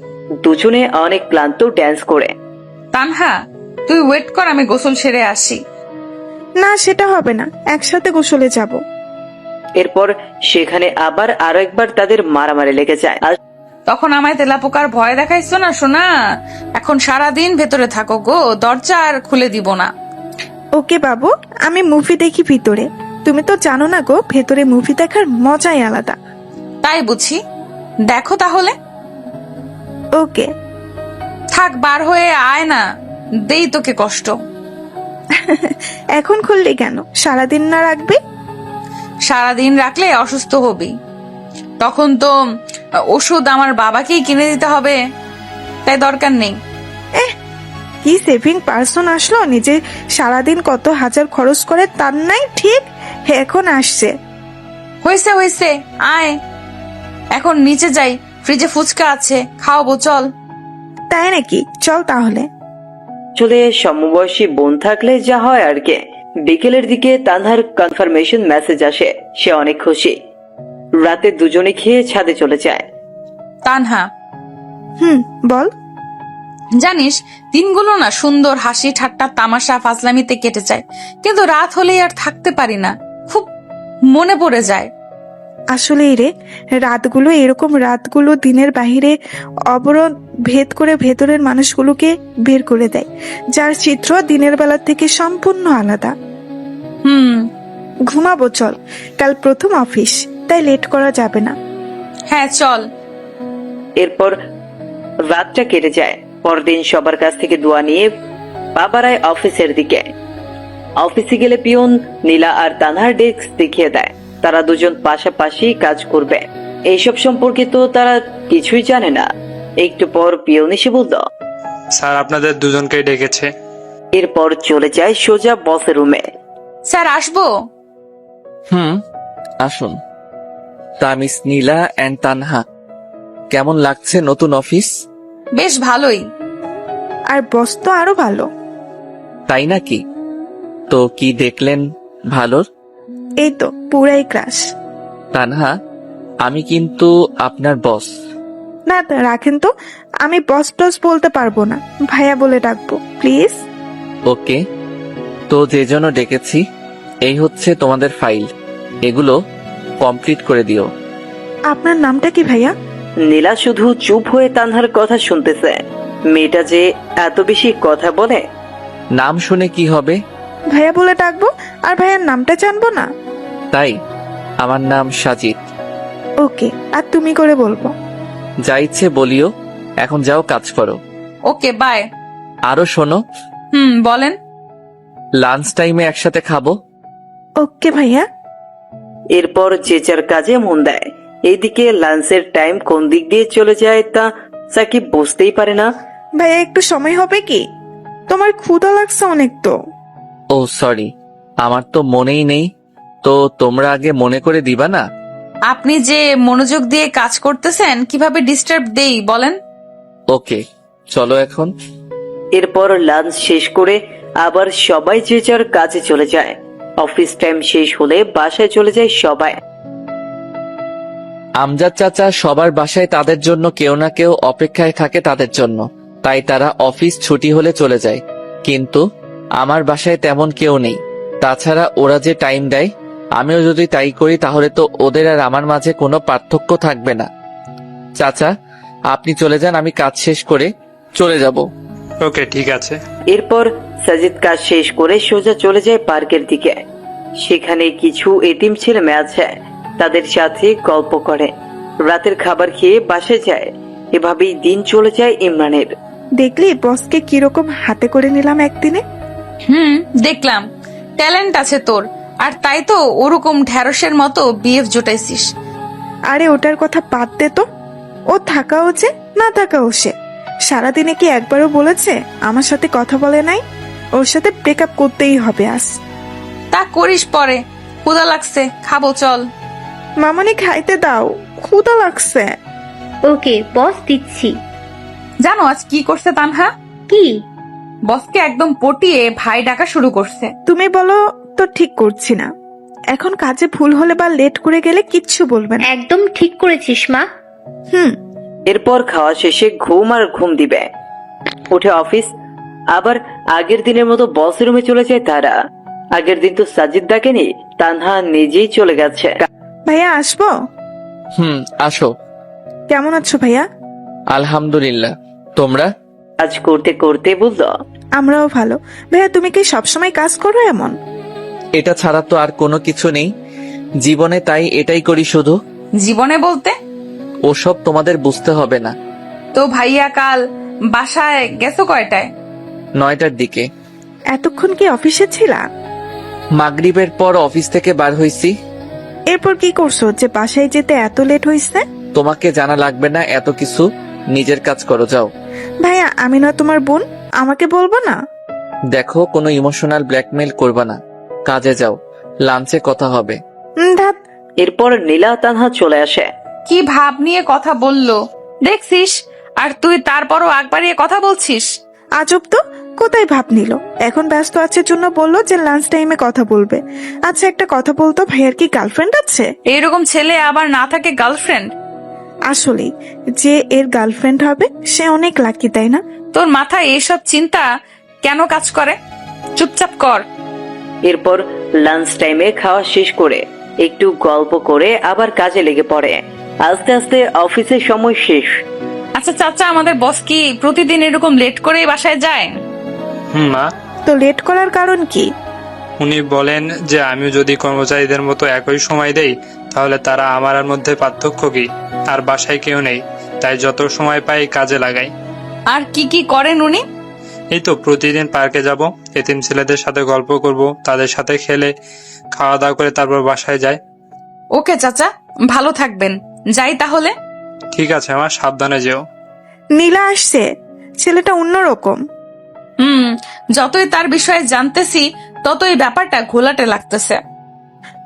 G: দুজনে অনেক ক্লান্ত ড্যান্স করে।
A: তানহা, তুই ওয়েট কর, আমি গোসল সেরে আসি।
J: না, সেটা হবে না, একসাথে গোসলে যাব।
G: এরপর সেখানে আবার আরো একবার তাদের মারামারি লেগে যায়। আর
A: তখন আমায় তেলাপোকার ভয় দেখাইছো না সোনা। এখন সারাদিন ভেতরে থাকো গো, দরজা আর খুলে দিব না।
J: ওকে বাবু, আমি মুভি দেখি ভিতরে। তুমি তো জানো না গো, ভেতরে মুভি দেখার মজাই আলাদা।
A: তাই বুঝি, দেখো তাহলে।
J: ওকে।
A: থাক, বার হয়ে আয় না, দেই তোকে কষ্ট।
J: এখন খুললি কেন? সারাদিন না রাখবি?
A: সারাদিন রাখলে অসুস্থ হবি, তখন তো ওষুধ আমার বাবাকেই কিনে দিতে হবে, তাই দরকার নেই।
J: কি সেভিং পার্সন আসলো, নিজে সারাদিন কত হাজার খরচ করে তার নাই ঠিক এখন আসছে।
A: হয়েছে হয়েছে, আয় এখন নিচে যাই, ফ্রিজে ফুচকা আছে, খাওয়াবো, চল।
J: তাই নাকি? চল তাহলে।
G: চলে সমবয়সী বোন থাকলে যা হয় আর কি। বিকেলের দিকে তানহার কনফার্মেশন মেসেজ আসে, সে অনেক খুশি। রাতে দুজনে খেয়ে ছাদে চলে যায়।
A: তানহা,
J: বল।
A: জানিস, দিনগুলো না সুন্দর হাসি ঠাট্টা তামাশা ফাজলামিতে কেটে যায়, কিন্তু রাত হলেই আর থাকতে পারি না, খুব মনে পড়ে যায়।
J: আসলেই রে, রাতগুলো এরকম, রাতগুলো দিনের বাহিরে অবরোধ ভেদ করে ভেতরের মানুষগুলোকে বের করে দেয়, যার চিত্র দিনের বেলা থেকে সম্পূর্ণ আলাদা।
A: হুম।
J: ঘুমাবো চল, কাল প্রথম অফিস, তাই লেট করা যাবে না।
A: হ্যাঁ চল।
G: এরপর রাতটা কেটে যায়। পরদিন সবার কাছ থেকে দোয়া নিয়ে পা বাড়ায় অফিসের দিকে। অফিসে গেলে পিয়ন নীলা আর তানহার ডেস্ক দেখিয়ে দেয়। তারা দুজন পাশাপাশি কাজ করবে, এইসব সম্পর্কে তো তারা কিছুই জানে না। একটু পর পিয়ন এসে বলল,
K: স্যার আপনাদের দুজনকেই ডেকেছে।
G: এরপর চলে যায় সোজা বসের রুমে।
A: স্যার আসবো?
B: আসুন। তা মিস নীলা অ্যান্ড তানহা, কেমন লাগছে নতুন অফিস?
A: বেশ ভালোই।
J: আর বস তো আরো ভালো।
B: তাই নাকি? তো কি দেখলেন ভালোর?
J: এই তো পুরাই ক্রাশ।
B: তানহা, আমি কিন্তু আপনার বস।
J: না রাখেন তো, আমি বস টস বলতে পারবো না, ভাইয়া বলে ডাকবো প্লিজ।
B: ওকে, তো যে জন্য ডেকেছি, এই হচ্ছে তোমাদের ফাইল, এগুলো কমপ্লিট করে দিও।
J: আপনার নামটা কি ভাইয়া?
G: নীলা শুধু চুপ হয়ে তানহার কথা শুনতেছে। মেয়েটা যে এত বেশি কথা বলে।
B: নাম শুনে কি হবে?
J: ভাইয়া বলে ডাকবো, আর ভাইয়ার নামটা জানবো না?
B: তাই, আমার নাম সাজিদ।
J: ওকে, আর তুমি করে বলবো।
B: যা ইচ্ছে বলিও, এখন যাও কাজ করো।
A: Okay bye.
B: আরো শোনো,
A: বলেন।
B: লাঞ্চ টাইমে একসাথে খাবো।
J: ওকে ভাইয়া।
G: এরপর যে যার কাজে মন দেয়। এইদিকে লাঞ্চের টাইম কোন দিক দিয়ে চলে যায় তা সাকিব বুঝতেই পারে না।
J: ভাইয়া একটু সময় হবে কি? তোমার ক্ষুধা লাগছে অনেক তো।
B: ও সরি, আমার তো মনেই নেই, তো তোমরা আগে মনে করে দিবা না?
A: আপনি যে মনোযোগ দিয়ে কাজ করতেছেন, কিভাবে ডিস্টার্ব দেই বলেন?
B: ওকে, চলো এখন।
G: এরপর লাঞ্চ শেষ করে আবার সবাই যে যার কাজে চলে যায়। অফিস টাইম শেষ হলে বাসায় চলে যায় সবাই।
B: আমজাদ চাচা সবার বাসায় তাদের জন্য কেউ না কেউ অপেক্ষায় থাকে তাদের জন্য, তাই তারা অফিস ছুটি হলে চলে যায়। কিন্তু আমার বাসায় তেমন কেউ নেই। তাছাড়া ওরা যে টাইম দেয়, আমিও যদি তাই করি তাহলে তো ওদের আর আমার মাঝে কোনো পার্থক্য থাকবে না। চাচা, আপনি চলে যান, আমি কাজ শেষ করে চলে যাব।
K: ওকে ঠিক আছে।
G: এরপর সাজিদ কাজ শেষ করে সোজা চলে যায় পার্কের দিকে। সেখানে কিছু এতিম ছেলে মেয়ে আছে, তাদের সাথে গল্প করে। রাতের খাবার খেয়ে বাসায় যায়। এভাবেই দিন চলে যায় ইমরানের।
J: দেখলি বসকে কিরকম হাতে করে নিলাম একদিনে।
A: দেখলাম, ট্যালেন্ট আছে তোর, আর তাই তো ওরকম ঢ্যাঁড়সের মতো বিএফ জোটাইছিস।
J: আরে ওটার কথা বাদ দে তো, ও থাকাও যে না থাকাও সে। সারাদিনে কি একবারও বলেছে আমার সাথে কথা বলে নাই? ওর সাথে ব্রেকআপ করতেই হবে আজ।
A: তা করিস পরে, ক্ষুধা লাগছে, খাবো চল।
J: মামনি খাইতে দাও, ক্ষুধা লাগছে।
D: ওকে বস, দিচ্ছি।
A: জানো আজ কি করছে তানহা?
D: কি?
A: বসকে একদম পটিয়ে ভাই ডাকা শুরু করছে।
J: তুমি বলো তো ঠিক করছি না? এখন কাজে ভুল হলে বা লেট করে গেলে কিচ্ছু বলবে না।
D: একদম ঠিক করেছিস মা।
G: এরপর খাওয়া শেষে ঘুম আর ঘুম দিবে। উঠে অফিস। আবার আগের দিনের মতো বস রুমে চলে যায় তারা। আগের দিন তো সাজিদ ডাকেনি, তানহা নিজেই চলে গেছে।
J: ভাইয়া আসবো?
B: আসো।
J: কেমন আছো ভাইয়া?
B: আলহামদুলিল্লাহ, তোমরা?
G: কাজ করতে করতে বলল,
J: আমরাও ভালো। ভাইয়া তুমি কি সবসময় কাজ করো এমন?
B: এটা ছাড়া তো আর কোনো কিছু নেই জীবনে, তাই এটাই করি শুধু।
A: জীবনে বলতে?
B: ওসব তোমাদের বুঝতে হবে না।
A: তো ভাইয়া কাল বাসায় গেছো কয়টায়?
B: 9টার দিকে।
J: এতক্ষণ কি অফিসে ছিলা?
B: মাগরিবের পর অফিস থেকে বার হইছি।
J: এরপর কি করছো যে বাসায় যেতে এত লেট হয়েছে?
B: তোমাকে জানা লাগবে না এত কিছু, নিজের কাজ করো, যাও।
J: ভাইয়া আমি না তোমার বোন, আমাকে বলবো না?
B: দেখো, কোনো ইমোশনাল ব্ল্যাকমেল করবা না, কাজে যাও, লাঞ্চে কথা হবে।
J: ধ্যাৎ।
G: এরপর নীলা তানহা চলে আসে।
A: কি ভাব নিয়ে কথা বললো দেখছিস, আর তুই তারপরও আগ বাড়িয়ে কথা বলছিস।
J: আজব তো, কোথায় ভাব নিল? এখন ব্যস্ত আছে জন্য বললো যে লাঞ্চ টাইমে কথা বলবে। আচ্ছা একটা কথা বলতো, ভাইয়ার কি গার্লফ্রেন্ড আছে?
A: এইরকম ছেলে আবার না থাকে গার্লফ্রেন্ড?
J: আসলে যে এর গার্লফ্রেন্ড হবে সে অনেক লাকি, তাই না?
A: তোর মাথায় এইসব চিন্তা কেন কাজ করে? চুপচাপ কর।
G: এরপর লাঞ্চ টাইমে খাওয়া শেষ করে একটু গল্প করে আবার কাজে লেগে পড়ে। আস্তে আস্তে অফিসের সময় শেষ।
A: আচ্ছা চাচা, আমাদের বস কি প্রতিদিন এরকম লেট করেই বাসায় যায়?
K: মা।
J: তো লেট করার কারণ কি?
K: উনি বলেন যে আমি যদি কর্মচারীদের মতো একই সময় দেই তাহলে তারা আমার আর মধ্যে পার্থক্য কি? আর বাসায় কেউ নেই, তাই যত সময় পাই কাজে লাগাই।
A: আর কি কি করেন উনি?
K: এই তো প্রতিদিন পার্কে যাব, এতিম ছেলেদের সাথে গল্প করব, তাদের সাথে খেলে খাওয়া দাওয়া করে তারপর বাসায় যাই।
A: ওকে চাচা, ভালো থাকবেন, যাই তাহলে।
K: ঠিক আছে, আমার সাবধানে যেও।
J: নীলা আসছে, ছেলেটা অন্যরকম।
A: যতই তার বিষয়ে জানতেছি ততই ব্যাপারটা ঘোলাটে লাগতেছে।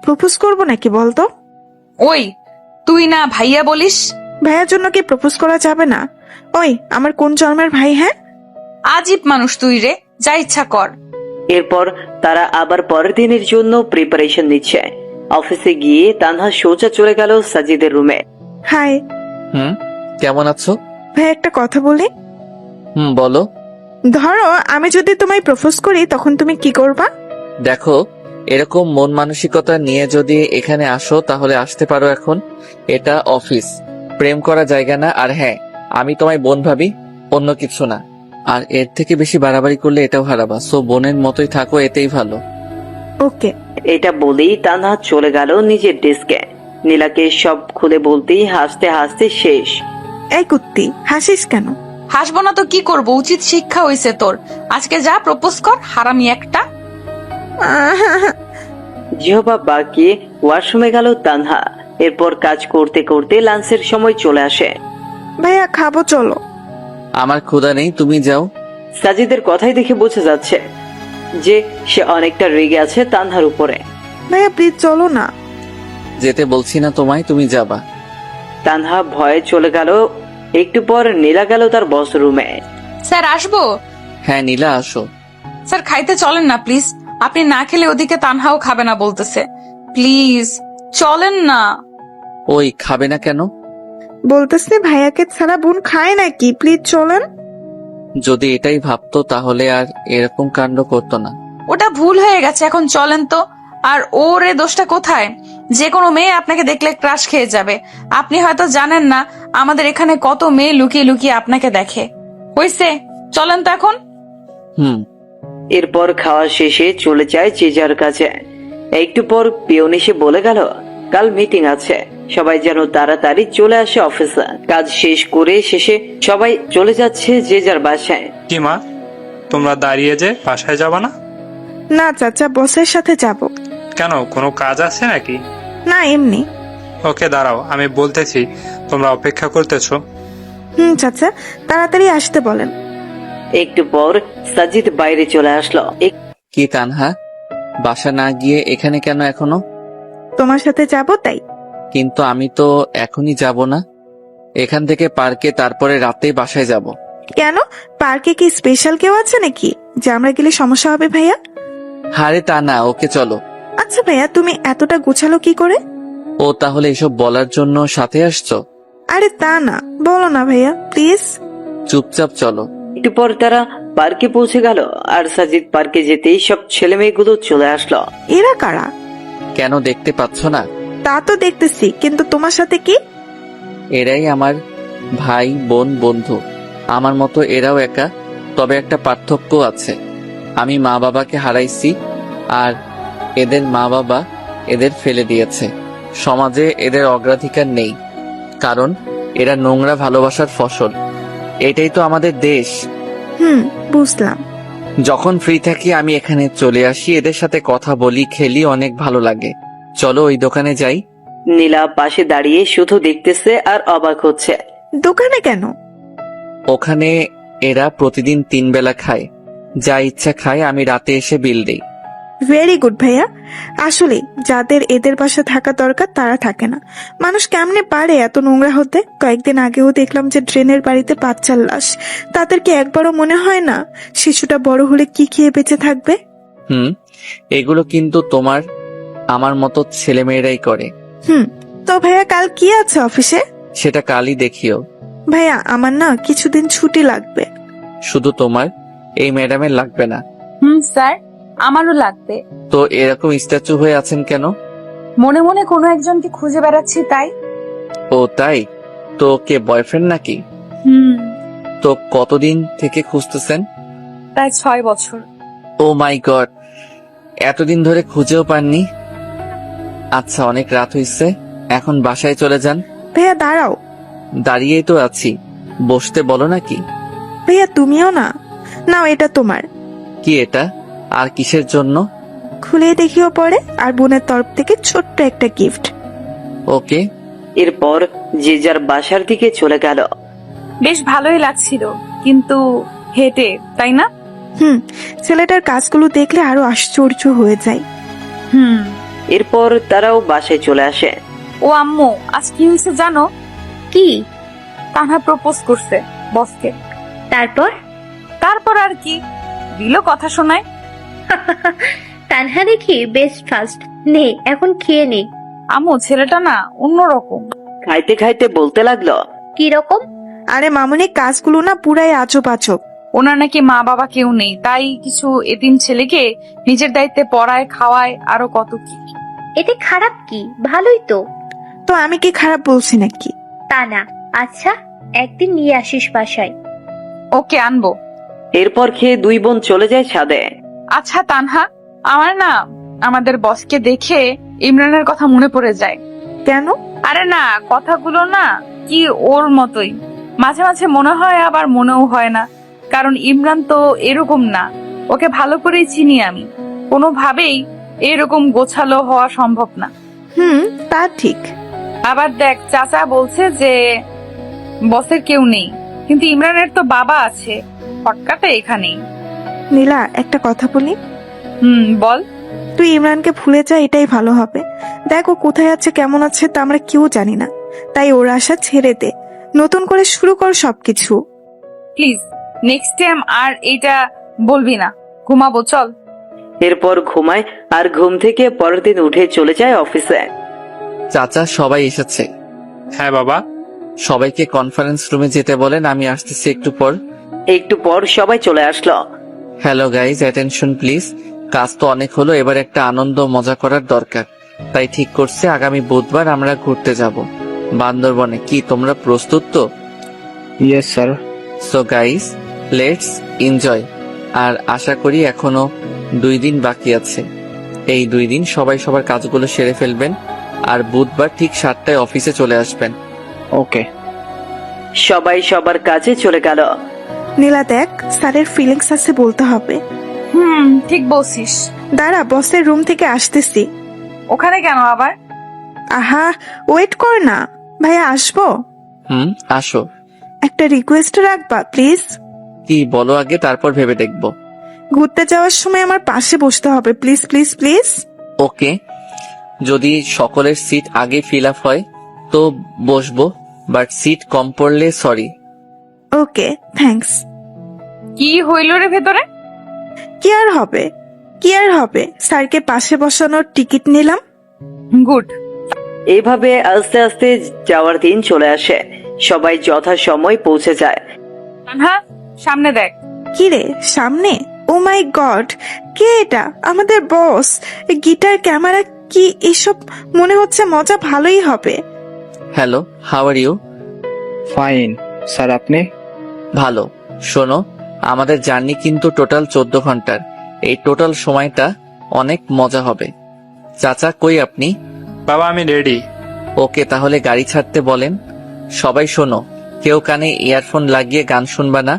J: প্রপোজ করবো নাকি বলতো?
A: ওই, তুই না ভাইয়া বলিস?
J: ভাইয়ার জন্য কি প্রপোজ করা যাবে না? ওই, আমার কোন জন্মের ভাই? হ্যাঁ,
A: আজীব মানুষ তুই রে, যা ইচ্ছা কর।
G: এরপর তারা আবার পরের দিনের জন্য প্রিপারেশন নিচ্ছে। অফিসে গিয়ে তানহা সোজা চলে গেল সাজিদের রুমে।
J: হাই
B: কেমন আছো?
J: ভাই, একটা কথা বলি।
B: বলো।
J: ধরো আমি যদি তোমায় প্রপোজ করি, তখন তুমি কি করবা?
B: দেখো, এরকম মন মানসিকতা নিয়ে যদি এখানে আসো তাহলে আসতে পারো। এখন এটা অফিস, প্রেম করা জায়গা না। আর হ্যাঁ, আমি তোমায় বোন ভাবি, অন্য কিছু না। আর এর থেকে বেশি বাড়াবাড়ি করলে এটাও হারাবা। সো বোনের মতোই থাকো, এতেই ভালো।
J: ওকে।
G: এটা বলেই তানহা চলে গেল নিজের ডেস্কে। নীলাকে সব খুলে বলতেই হাসতে হাসতে শেষ।
J: এই কুত্তি, হাসিস কেন?
A: হাসবো না তো কি করব? উচিত শিক্ষা হইছে তোর। আজকে যা প্রপোজ কর, হারামি একটা।
G: জিহবা বাকি ওয়াশরুমে গেল তানহা। এরপর কাজ করতে করতে লাঞ্চের সময় চলে আসে।
J: ভাইয়া, খাবো, চলো।
B: আমার ক্ষুধা নেই, তুমি যাও।
G: সাজিদের কথাই দেখে বোঝা যাচ্ছে যে সে অনেকটা রেগে আছে তানহার উপরে।
J: ভাইয়া প্লিজ চলো না।
B: যেতে বলছি না তোমায়, তুমি যাবা।
G: তানহা ভয়ে চলে গেল। একটু পর নীলা গেল তার বস রুমে।
A: স্যার আসবো?
B: হ্যাঁ নীলা, আসো।
A: স্যার খাইতে চলেন না প্লিজ, আপনি না খেলে ওদিকে তানহাও খাবে না বলতেছে। প্লিজ চলেন না।
B: ওই, খাবে না কেন?
J: বলতেছে ভাইয়াকে ছাড়া বোন খায় নাকি, প্লিজ চলেন।
B: যদি এটাই ভাবতো তাহলে আর এরকম কাণ্ড করতো না।
A: ওটা ভুল হয়ে গেছে, এখন চলেন তো। আর ওর এ দোষটা কোথায়? যে কোনো মেয়ে আপনাকে দেখলে ক্রাশ খেয়ে যাবে। আপনি হয়তো জানেন না আমাদের এখানে কত মেয়ে লুকিয়ে লুকিয়ে আপনাকে দেখে। হইছে, চলেন তো এখন।
G: এরপর খাওয়া শেষে চলে যায় যে যার কাছে। একটু পর পিয়ন এসে বলে গেল কাল মিটিং আছে, সবাই যেন তাড়াতাড়ি চলে আসে অফিসে। কাজ শেষ করে শেষে সবাই চলে যাচ্ছে যে যার বাসায়।
K: কি মা, তোমরা দাঁড়িয়ে যে বাসায় যাবা না?
J: না চাচা, বসের সাথে যাব।
K: কেন, কোনো কাজ আছে নাকি?
J: না, এমনি।
K: ওকে দাঁড়াও, আমি বলতেছি। তোমরা অপেক্ষা করতেছো?
J: চাচা, তাড়াতাড়ি আসতে বলেন।
G: একটু পর সাজিদ বাইরে চলে আসলো।
B: কি তানহা, বাসা না গিয়ে এখানে কেন এখনো?
J: তোমার সাথে যাব তাই।
B: কিন্তু আমি তো এখনই যাব না, এখান থেকে পার্কে, তারপরে রাতে বাসায় যাব।
J: কেন, পার্কে কি স্পেশাল কেউ আছে নাকি যে আমরা গেলে সমস্যা হবে ভাইয়া?
B: হারে তা না, ওকে চলো।
J: আচ্ছা ভাইয়া, তুমি এতটা গোছালো কি করে?
B: ও তাহলে এসব বলার জন্য সাথে আসছো?
J: আরে তা না, বলো না ভাইয়া প্লিজ।
B: চুপচাপ চলো।
G: একটু পর তারা পার্কে পৌঁছে গেল। আর সাজিদ পার্কে যেতেই সব ছেলে মেয়েগুলো চলে আসলো।
J: এরা কারা?
B: কেন, দেখতে পাচ্ছ না?
J: তা তো দেখতেছি, কিন্তু তোমার সাথে কি?
B: এরাই আমার ভাই, বোন, বন্ধু। আমার মতো এরাও একা, তবে একটা পার্থক্য আছে। আমি মা বাবাকে হারাইছি, আর এদের মা বাবা এদের ফেলে দিয়েছে। সমাজে এদের অগ্রাধিকার নেই, কারণ এরা নোংরা ভালোবাসার ফসল। এটাই তো আমাদের দেশ।
J: বুঝলাম।
B: যখন ফ্রি থাকি আমি এখানে চলে আসি, এদের সাথে কথা বলি, খেলি, অনেক ভালো লাগে। চলো ওই দোকানে যাই।
G: নীলা পাশে দাঁড়িয়ে শুধু দেখতেছে আর অবাক হচ্ছে।
J: দোকানে কেন?
B: ওখানে এরা প্রতিদিন 3 বেলা খায়, যা ইচ্ছা খায়। আমি রাতে এসে বিল দেই।
J: ভেরি গুড ভাইয়া। আসলে যাদের এদের পাশে থাকা দরকার তারা থাকে না। মানুষ কেমনে পারে এত নোংরা হতে? কয়েকদিন আগেও দেখলাম যে ড্রেনের বাড়িতে বাচ্চার লাশ। তাদেরকে একবারও মনে হয় না শিশুটা বড় হলে কি খেয়ে বেঁচে থাকবে?
B: এগুলো কিন্তু তোমার আমার মতো ছেলেমেয়েরাই করে।
J: তো ভাইয়া, কাল কি আছে অফিসে?
B: সেটা কালই দেখিও।
J: ভাইয়া, আমার না কিছুদিন ছুটি লাগবে।
B: শুধু তোমার, এই ম্যাডামের লাগবে না?
A: স্যার, আমারও লাগবে।
B: তো এরকম স্ট্যাচু হয়ে আছেন কেন?
A: মনে মনে কোনো একজনকে খুঁজে বেড়াচ্ছি তাই।
B: ও তাই? তো কে, বয়ফ্রেন্ড নাকি? তো কতদিন থেকে খুঁজতেছেন?
A: প্রায় 6 বছর।
B: ও মাই গড, এতদিন ধরে খুঁজেও পাননি। আচ্ছা, অনেক রাত হইছে, এখন বাসায় চলে যান।
J: ভাইয়া দাঁড়াও।
B: দাঁড়িয়েই তো আছি, বসতে বলো নাকি?
J: ভাইয়া তুমিও না। নাও এটা তোমার।
B: কি এটা? আর কিসের জন্য?
J: খুলে দেখিও পরে, আর বোনের তরফ থেকে ছোট্ট একটা গিফট।
B: ওকে।
G: এরপর যে যার বাসার দিকে চলে গেল।
A: বেশ ভালোই লাগছিল, কিন্তু হেঁটে, তাই না?
J: ছেলেটার কাজগুলো দেখলে আরো আশ্চর্য হয়ে যায়।
G: এরপর তারাও বাসায় চলে আসে।
A: ও আম্মু, আজ কি হয়েছে জানো?
D: কি?
A: তানহা প্রপোজ করছে বসকে।
D: তারপর?
A: তারপর আর কি, দিল কথা শোনায়।
D: তানহা দেখি বেস্ট ফার্স্ট। নে এখন খেয়ে নে।
A: আম্মু, ছেলেটা না অন্যরকম।
G: খাইতে খাইতে বলতে লাগলো,
D: কি রকম?
J: আরে মামুনি, কাজগুলো না পুরাই আজব আজব।
A: ওনার নাকি মা বাবা কেউ নেই, তাই কিছু এতিম ছেলেকে নিজের দায়িত্বে পড়ায়, খাওয়ায়, আরো কত কি।
D: এতে খারাপ কি? ভালোই তো।
J: তো আমি কি খারাপ বলছি নাকি?
D: তা না। আচ্ছা, একদিন নিয়ে আসিস বাসায়।
A: ওকে, আনবো।
G: এরপর খেয়ে দুই বোন চলে যায় ছাদে।
A: আচ্ছা তানহা, আমার না আমাদের বসকে দেখে ইমরানের কথা মনে পড়ে যায়।
J: কেন?
A: আরে না, কথাগুলো না কি ওর মতোই। মাঝে মাঝে মনে হয়, আবার মনেও হয় না, কারণ ইমরান তো এরকম না। ওকে ভালো করেই চিনি আমি, কোনোভাবেই এরকম গোছালো হওয়া সম্ভব না।
J: তা ঠিক।
A: আবার দেখ, চাচা বলছে যে বসের কেউ নেই, কিন্তু ইমরানের তো বাবা আছে। ফটকাটা এখানেই।
J: নীলা, একটা কথা বলি।
A: বল।
J: তুই ইমরানকে ভুলে যা, এটাই ভালো হবে। দেখ, ও কোথায় আছে, কেমন আছে তা আমরা কেউ জানি না। তাই ওর আশা ছেড়ে দে, নতুন করে শুরু কর সবকিছু।
A: প্লিজ, নেক্সট টাইম আর এইটা বলবি না। ঘুমাবো, চল।
G: এরপর ঘুমায়, আর ঘুম থেকে পরের দিন উঠে চলে যায় অফিসে।
B: চাচা, সবাই এসেছে।
K: হ্যাঁ বাবা।
B: সবাইকে কনফারেন্স রুমে যেতে বলেন, আমি আসতেছি একটু পর।
G: একটু পর সবাই চলে আসলো।
B: Hello guys, attention please. কাজ তো অনেক হলো, এবার একটা আনন্দ মজা করার দরকার। তাই ঠিক করছে, আগামী বুধবার আমরা ঘুরতে যাব বান্দরবনে। কি তোমরা প্রস্তুত তো?
I: Yes sir.
B: So guys, let's enjoy. আর আশা করি এখনো 2 দিন বাকি আছে। এই 2 দিন সবাই সবার কাজগুলো সেরে ফেলবেন, আর বুধবার ঠিক 7টায় অফিসে চলে আসবেন।
I: ওকে।
G: সবাই সবার কাজে চলে গেল।
J: নীলা দেখ, স্যারের ফিলিংস আছে, বলতে হবে।
A: ঠিক বলছিস।
J: দাঁড়া, বসের রুম থেকে আসতেছি।
A: ওখানে কেন আবার?
J: আহা, ওয়েট কর না। ভাইয়া, আসবো?
B: আসো।
J: একটা রিকোয়েস্ট রাখবা প্লিজ?
B: কি বলো আগে, তারপর ভেবে দেখবো।
J: ঘুরতে যাওয়ার সময় আমার পাশে বসতে হবে, প্লিজ প্লিজ প্লিজ।
B: ওকে, যদি সকলের সিট আগে ফিল আপ হয় তো বসবো, বাট সিট কম পড়লে সরি।
J: ওকে, থ্যাঙ্কস।
A: কি হইল রে ভেতরে?
J: কি আর হবে, স্যারকে পাশে বসানোর টিকিট নিলাম।
A: গুড।
G: এইভাবে আস্তে আস্তে যাওয়ার দিন চলে আসে। সবাই যথাসময় পৌঁছে যায়।
A: তানহা, সামনে দেখ।
J: কি রে, সামনে? ও মাই গড, কে এটা? আমাদের বস। গিটার, ক্যামেরা, কি এসব? মনে হচ্ছে মজা ভালোই হবে।
B: Hello, how are you?
I: Fine sir, আপনি?
B: ভালো। শোনো, আমাদের জার্নি কিন্তু টোটাল 14 ঘন্টার। এই টোটাল সময়টা অনেক মজা হবে। চাচা, কই আপনি?
K: বাবা, আমি রেডি।
B: ওকে, তাহলে গাড়ি ছাড়তে বলেন। সবাই শোনো, কেউ কানে ইয়ারফোন লাগিয়ে গান শুনবা না।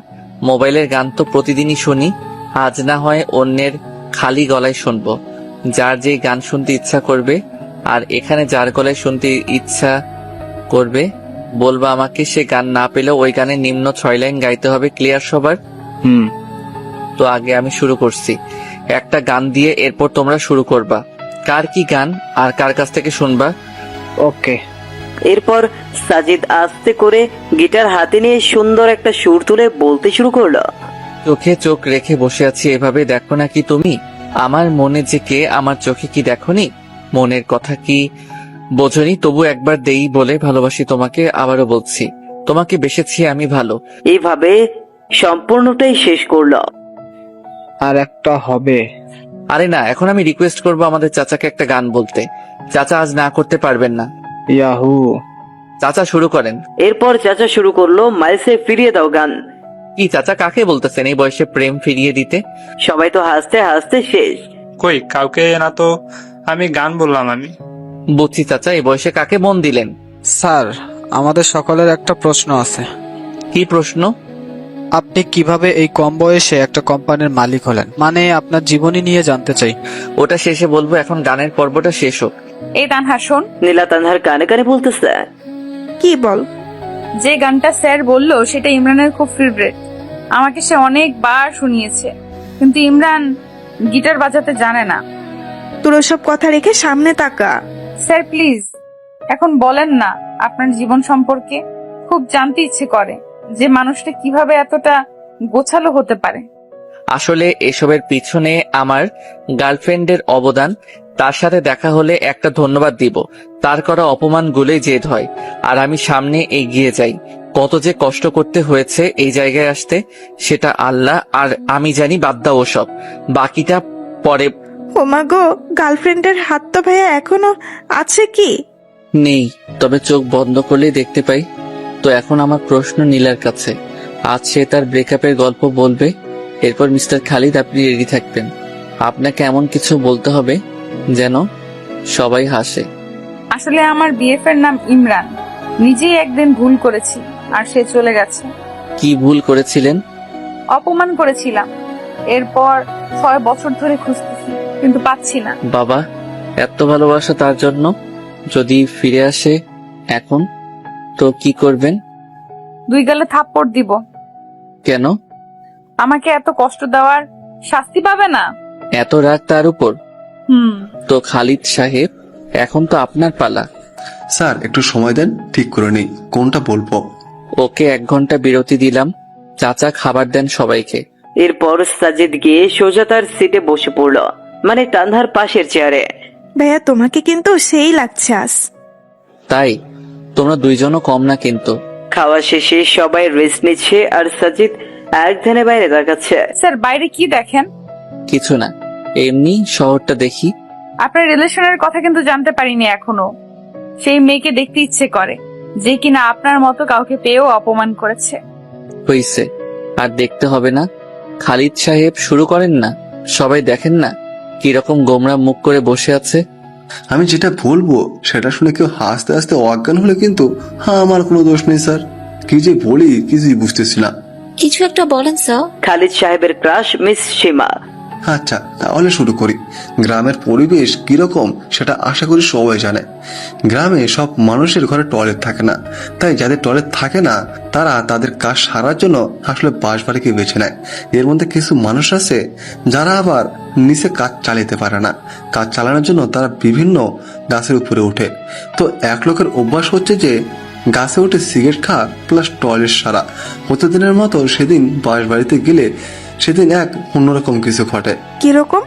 B: মোবাইলের গান তো প্রতিদিনই শুনি, আজ না হয় অন্যের খালি গলায় শুনবো। যার যে গান শুনতে ইচ্ছা করবে, আর এখানে যার গলায় শুনতে ইচ্ছা করবে বলবা আমাকে। সে গান না পেলেও ওই গানের নিম্ন 6 লাইন গাইতে হবে। ক্লিয়ার সবার? তো আগে আমি শুরু করছি একটা গান দিয়ে, এরপর তোমরা শুরু করবা। কার কি গান আর কার কাছ থেকে শুনবা?
I: ওকে।
G: এরপর সাজিদ আস্তে করে গিটার হাতে নিয়ে সুন্দর একটা সুর তুলে বলতে শুরু করলো।
B: চোখে চোখ রেখে বসে আছি এভাবে, দেখো না কি তুমি আমার মনে যে কে, আমার চোখে কি দেখোনি? মনের কথা কি বোঝনি? তবু একবার দেই বলে ভালোবাসি তোমাকে, আবারও বলছি তোমাকে বেসেছি আমি ভালো।
G: এইভাবে সম্পূর্ণটাই শেষ করলো।
I: আর একটা হবে।
B: আরে না, এখন আমি রিকোয়েস্ট করবো আমাদের চাচাকে একটা গান বলতে। চাচা আজ না করতে পারবেন না।
I: ইয়াহু।
B: চাচা শুরু করেন।
G: এরপর চাচা শুরু করলো মাইলসে ফিরিয়ে দাও গান।
B: কি চাচা, কাকে বলতেছেন এই বয়সে প্রেম ফিরিয়ে দিতে?
G: সবাই তো হাসতে হাসতে শেষ।
K: কই কাউকে না তো। আমি গান বললাম আমি।
B: বুঝছি চাচা, এই বয়সে কাকে মন দিলেন?
I: স্যার, আমাদের সকলের একটা প্রশ্ন আছে।
B: কি প্রশ্ন?
I: আপনি কিভাবে এই কম বয়সে একটা কোম্পানির মালিক হলেন? মানে আপনার জীবনী নিয়ে জানতে চাই।
B: ওটা শেষে বলবো, এখন গানের পর্বটা শেষ হোক।
A: এই তানহা শোন,
G: নীলা তানহার কানে কানে বলতেছে,
J: কি বল?
A: যে গানটা স্যার বললো সেটা ইমরানের খুব ফেভারিট। আমাকে সে অনেকবার শুনিয়েছে, কিন্তু ইমরান গিটার বাজাতে জানে না।
J: তোর ওসব কথা রেখে সামনে তাকা।
A: স্যার প্লিজ এখন বলেন না আপনার জীবন সম্পর্কে। খুব জানতে ইচ্ছে করে যে মানুষটা কিভাবে এতটা গোছালো হতে পারে।
B: আসলে এসবের পিছনে আমার গার্লফ্রেন্ডের অবদান। তার সাথে দেখা হলে একটা ধন্যবাদ দিব, তার করা অপমানগুলোই জেদ হয়, আর আমি সামনে এগিয়ে যাই। কত যে কষ্ট করতে হয়েছে এই জায়গায় আসতে, সেটা আল্লাহ আর আমি জানি। বাদ দাও ওসব, বাকিটা পরে।
J: ওমা গো, গার্লফ্রেন্ডের হাত তো ভাইয়া এখনো আছে কি?
B: নেই, তবে চোখ বন্ধ করলেই দেখতে পাই। তো এখন আমার প্রশ্ন নীলার কাছে। আজ সে তার ব্রেকআপের গল্প বলবে, এরপর মিস্টার খালিদ আপনি রেডি থাকবেন। আপনাকে এমন কিছু বলতে হবে যেন সবাই হাসে।
A: আসলে আমার বিএফের নাম ইমরান। নিজেই একদিন ভুল করেছি আর সে চলে গেছে।
B: কি ভুল করেছিলেন?
A: অপমান করেছিলাম। এরপর 6 বছর ধরে খুঁজতেছি, কিন্তু পাচ্ছি না।
B: বাবা, এত ভালোবাসা তার জন্য? যদি ফিরে আসে এখন, তো কি করবেন?
A: 2 গালে থাপ্পড় দিব।
B: কেন?
A: আমাকে এত কষ্ট দেওয়ার শাস্তি পাবে না।
B: এত রাগ তার উপর? তো খালিদ সাহেব, এখন তো আপনার পালা।
H: স্যার একটু সময় দেন, ঠিক করে নেই কোনটা বলবো।
B: ওকে 1 ঘন্টা বিরতি দিলাম। চাচা খাবার দেন সবাইকে।
G: এরপর সাজিদ গিয়ে সোজা তার সিটে বসে পড়ল, মানে তানহার পাশের চেয়ারে।
J: ভাইয়া তোমাকে কিন্তু সেই লাগছে আজ।
B: তাই? তোমরা 2 জনও কম না কিন্তু।
G: খাওয়া শেষে সবাই রেস্ট নিচ্ছে আর সাজিদ এক ধ্যানে বাইরে তাকাচ্ছে।
A: স্যার বাইরে কি দেখেন?
B: কিছু না, এমনি শহরটা দেখি।
A: আপনার রিলেশনের কথা কিন্তু জানতে পারিনি এখনো। সেই মেয়েকে দেখতে ইচ্ছে করে যে কিনা আপনার মতো কাউকে পেয়েও অপমান করেছে।
B: হইছে, আর দেখতে হবে না। খালিদ সাহেব শুরু করেন না। সবাই দেখেন না কিরকম গোমরা মুখ করে বসে আছে।
H: আমি যেটা বলবো সেটা শুনে কেউ হাসতে হাসতে অজ্ঞান হলে কিন্তু আমার কোনো দোষ নেই স্যার। কি যে বলি কিছুই বুঝতেছি না।
C: কিছু একটা বলেন স্যার।
G: খালিদ সাহেবের ক্রাশ মিস সীমা।
H: আচ্ছা তাহলে শুরু করি। গ্রামের পরিবেশ কিরকম সেটা আশা করি সবাই জানে। গ্রামে সব মানুষের ঘরে টয়লেট থাকে না, তাই যাদের টয়লেট থাকে না তারা তাদের কাজ সারার জন্য আসলে বাসবাড়িকে বেছে নেয়। এর মধ্যে কিছু মানুষ আছে যারা আবার নিচে কাজ চালাতে পারে না। কাজ চালানোর জন্য তারা বিভিন্ন গাছের উপরে ওঠে। তো এক লোকের অভ্যাস হচ্ছে যে গাছে উঠে সিগারেট খাওয়া প্লাস টয়লেট সারা। প্রতিদিনের মতো সেদিন বাসবাড়িতে গেলে সেদিন এক অন্যরকম কিছু ঘটে।
J: কিরকম?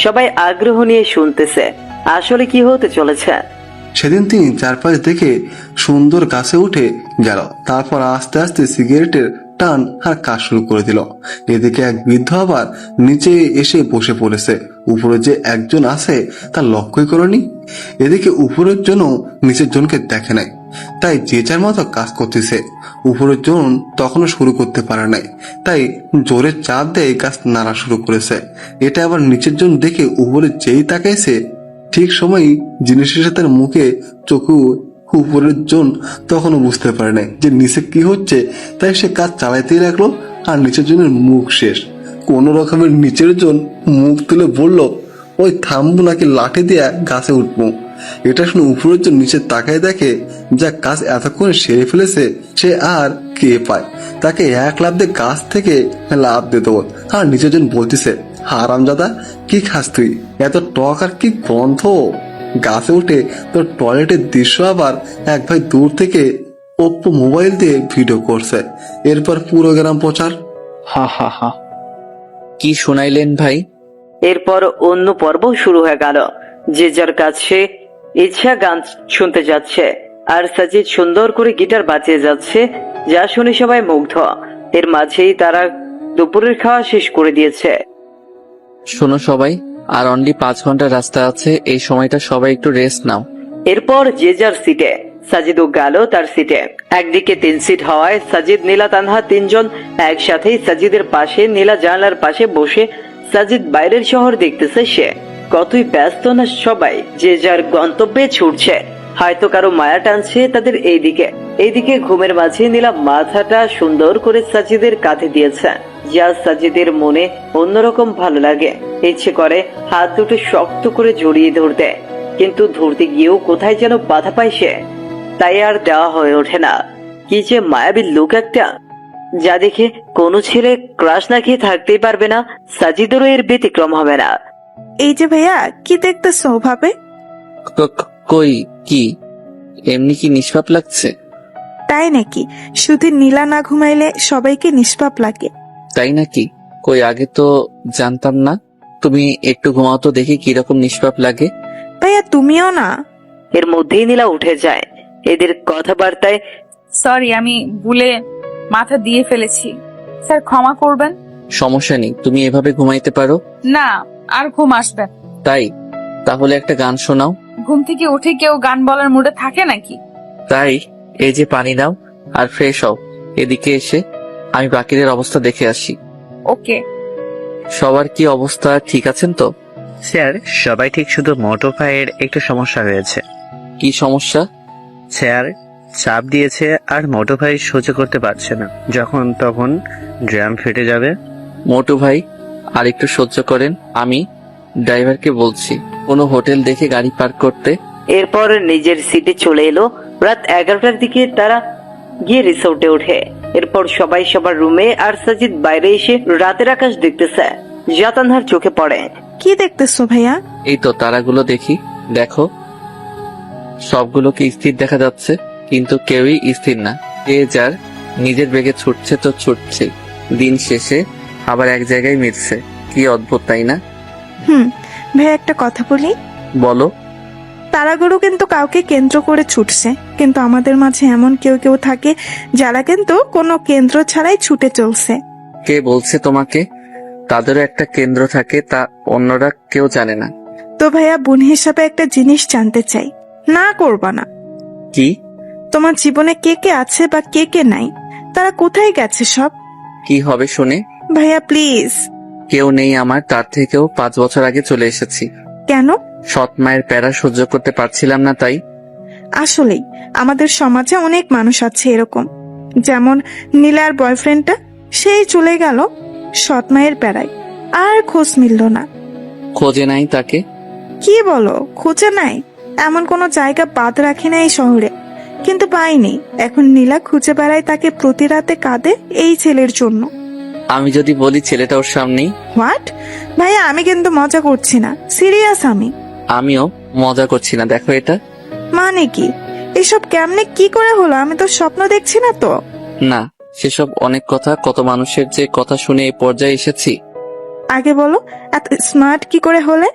G: সবাই আগ্রহ নিয়ে শুনতেছে আসলে কি হতে চলেছে।
H: সেদিন তিনি চারপাশ দেখে সুন্দর গাছে উঠে গেল, তারপর আস্তে আস্তে সিগারেটের টান আর কাজ শুরু করে দিল। এদিকে এক বৃদ্ধ আবার নিচে এসে বসে পড়েছে। উপরে যে একজন আছে তার লক্ষ্যই করেনি। এদিকে উপরের জন্য নিচের জনকে দেখে নাই, তাই যে যার মতো কাজ করতেছে। উপরের জন তখনও শুরু করতে পারে নাই, তাই জোরে চাপ দিয়ে গাছ নাড়া শুরু করেছে। এটা আবার নিচের জন দেখে উপরে যেই তাকাইছে ঠিক সময়ই জিনিসের সাথে তার মুখে চোখু। উপরের জন তখনও বুঝতে পারে নাই যে নিচে কি হচ্ছে, তাই সে কাজ চালাইতেই লাগলো। আর নিচের জনের মুখ শেষ। কোন রকমের নিচের জন মুখ তুলে বলল, ওই থামবো নাকি লাঠি দিয়ে গাছে উঠবো। এটা শুনে উপরের জন নিচে তাকায় দেখে যা কাজ এতক্ষণ সেরে ফেলেছে সে আর কে পায়। তাকে 1 লাফ দিয়ে গাছ থেকে লাফ দিয়ে দেবো। আর নিচের জন বলতেছে, হারামজাদা কি খাস তুই, এত টক আর কি গন্ধ। গাছে উঠে তোর টয়লেটের দৃশ্য আবার এক ভাই দূর থেকে ওপ্পো মোবাইল দিয়ে ভিডিও করছে। এরপর পুরো গ্রাম প্রচার।
I: হা হা হা।
B: কি শুনাইলেন ভাই?
G: এরপর অন্য পর্ব শুরু হয়ে গেল। যে যার কাছে ইচ্ছা গান শুনতে যাচ্ছে আর সাজিদ সুন্দর করে গিটার বাজিয়ে যাচ্ছে, যা শুনে সবাই মুগ্ধ। এর মাঝেই তারা দুপুরের খাওয়া শেষ করে দিয়েছে।
B: শোনো সবাই, আর অনলি 5 ঘন্টা রাস্তা আছে। এই সময়টা সবাই একটু রেস্ট নাও।
G: এরপর যে যার সিটে। সাজিদও গেল তার সিটে। একদিকে 3 সিট হওয়ায় সাজিদ, নীলা, তানহা 3 জন একসাথেই সাজিদের পাশে নীলা জানলার পাশে বসে সাজিদ বাইরের শহর দেখতেছে সে। কতই ব্যস্ত না সবাই, যে যার গন্তব্যে ছুটছে। হয়তো কারো মায়া টানছে তাদের এইদিকে ঘুমের মাঝে নীলা মাথাটা সুন্দর করে সাজিদের কাঁধে দিয়েছে, যা সাজিদের মনে অন্যরকম ভালো লাগে। ইচ্ছে করে হাত দুটো শক্ত করে জড়িয়ে ধরতে, কিন্তু ধরতে গিয়েও কোথায় যেন বাধা পায় সে, তাই আর দেওয়া হয়ে ওঠে না। কি যে মায়াবী লুক একটা, যা দেখে কোনো ছেলে ক্রাশ না খেয়ে থাকতেই পারবে না। সাজিদেরও এর ব্যতিক্রম হবে না।
J: এই যে ভাইয়া, কি দেখতেছো ওভাবে?
B: কই কি এমনি কি নিষ্পাপ লাগছে?
J: তাই নাকি? শুধু নীলা না ঘুমাইলে সবাইকে নিষ্পাপ লাগে।
B: তাই নাকি? কই আগে তো জানতাম না। তুমি একটু ঘুমাও তো দেখি কিরকম নিষ্পাপ লাগে।
J: ভাইয়া তুমিও না?
G: এর মধ্যেই নীলা উঠে যায়। এদের কথাবার্তায়
A: সরি, আমি ভুলে মাথা দিয়ে ফেলেছি, স্যার ক্ষমা করবেন।
B: সমস্যা নেই, তুমি এভাবে ঘুমাইতে পারো?
A: না, আর ঘুম আসবে না।
B: তাই? তাহলে একটা গান শোনাও।
A: ঘুম থেকে উঠে কেউ গান বলার মুডে থাকে নাকি?
B: তাই এই যে পানি নাও আর ফ্রেশ হও। এদিকে এসে আমি বাকিদের অবস্থা দেখে আসি।
A: ওকে।
B: সবার কি অবস্থা, ঠিক আছেন তো?
L: স্যার সবাই ঠিক, শুধু মোটো ভাইয়ের একটু সমস্যা হয়েছে।
B: কি সমস্যা?
L: স্যার চাপ দিয়েছে আর মোটো ভাই সহ্য করতে পারছে না, যখন তখন ড্রাম ফেটে যাবে।
B: মোটু ভাই আর একটু সহ্য করেন, আমি ড্রাইভারকে বলছি কোনো হোটেল দেখে গাড়ি পার্ক করতে।
G: এরপর নিজের সিটে চলে এলো। রাত 11টার দিকে তারা গিয়ে রিসোর্টে ওঠে। এরপর সবাই সবার রুমে, আর সাজিদ বাইরে এসে রাতের আকাশ দেখতেছে, যা তানহার চোখে পড়ে।
J: কি দেখতেছো ভাইয়া?
B: এই তো তারাগুলো দেখি। দেখো, সবগুলোকে স্থির দেখা যাচ্ছে, কিন্তু কেউই স্থির না। যে যার নিজের বেগে ছুটছে তো ছুটছে, দিন শেষে আবার এক জায়গায় মিটছে। কি অদ্ভুত, তাই না?
J: ভাইয়া একটা কথা বলি।
B: বলো।
J: তারাগুলো কিন্তু কাউকে কেন্দ্র করে ছুটছে, কিন্তু আমাদের মাঝে এমন কেউ কেউ থাকে যারা কিন্তু কোনো কেন্দ্র ছাড়াই ছুটে চলছে।
B: কে বলছে তোমাকে? তাদেরও একটা কেন্দ্র থাকে, তা অন্যরা কেউ জানে না।
J: তো ভাইয়া বোন হিসাবে একটা জিনিস জানতে চাই, না করবা না।
B: কি?
J: তোমার জীবনে কে কে আছে বা কে কে নাই, তারা কোথায় গেছে সব?
B: কি হবে শুনে?
J: ভাইয়া প্লিজ।
B: কেউ নেই আমার, তার থেকেও 5 বছর আগে চলে এসেছি।
J: কেন?
B: সৎ মায়ের প্যারা সহ্য করতে পারছিলাম না, তাই।
J: আসলেই আমাদের সমাজে অনেক মানুষ আছে এরকম, যেমন নীলার বয়ফ্রেন্ডটা, সেই চলে গেল সৎ মায়ের প্যারায়, আর খোঁজ মিলল না।
B: খোঁজে নাই তাকে?
J: কি বলো, খুঁজে নাই? এমন কোনো জায়গা বাদ রাখে না এই শহরে, কিন্তু পাইনি। এখন নীলা খুঁজে বেড়ায় তাকে, প্রতি রাতে কাঁদে এই ছেলের জন্য।
B: আমি যদি বলি ছেলেটা ওর সামনেই?
J: হোয়াট? ভাইয়া আমি কিন্তু মজা করছি না, সিরিয়াস আমি।
B: আমিও মজা করছি না, দেখো এটা।
J: মানে কি এসব? কেমনে কি করে হলো? আমি তো স্বপ্ন দেখছি না তো।
B: না, সেসব অনেক কথা, কত মানুষের যে কথা শুনে এই পর্যায়ে এসেছি।
J: আগে বলো, এত স্মার্ট কি করে হলে?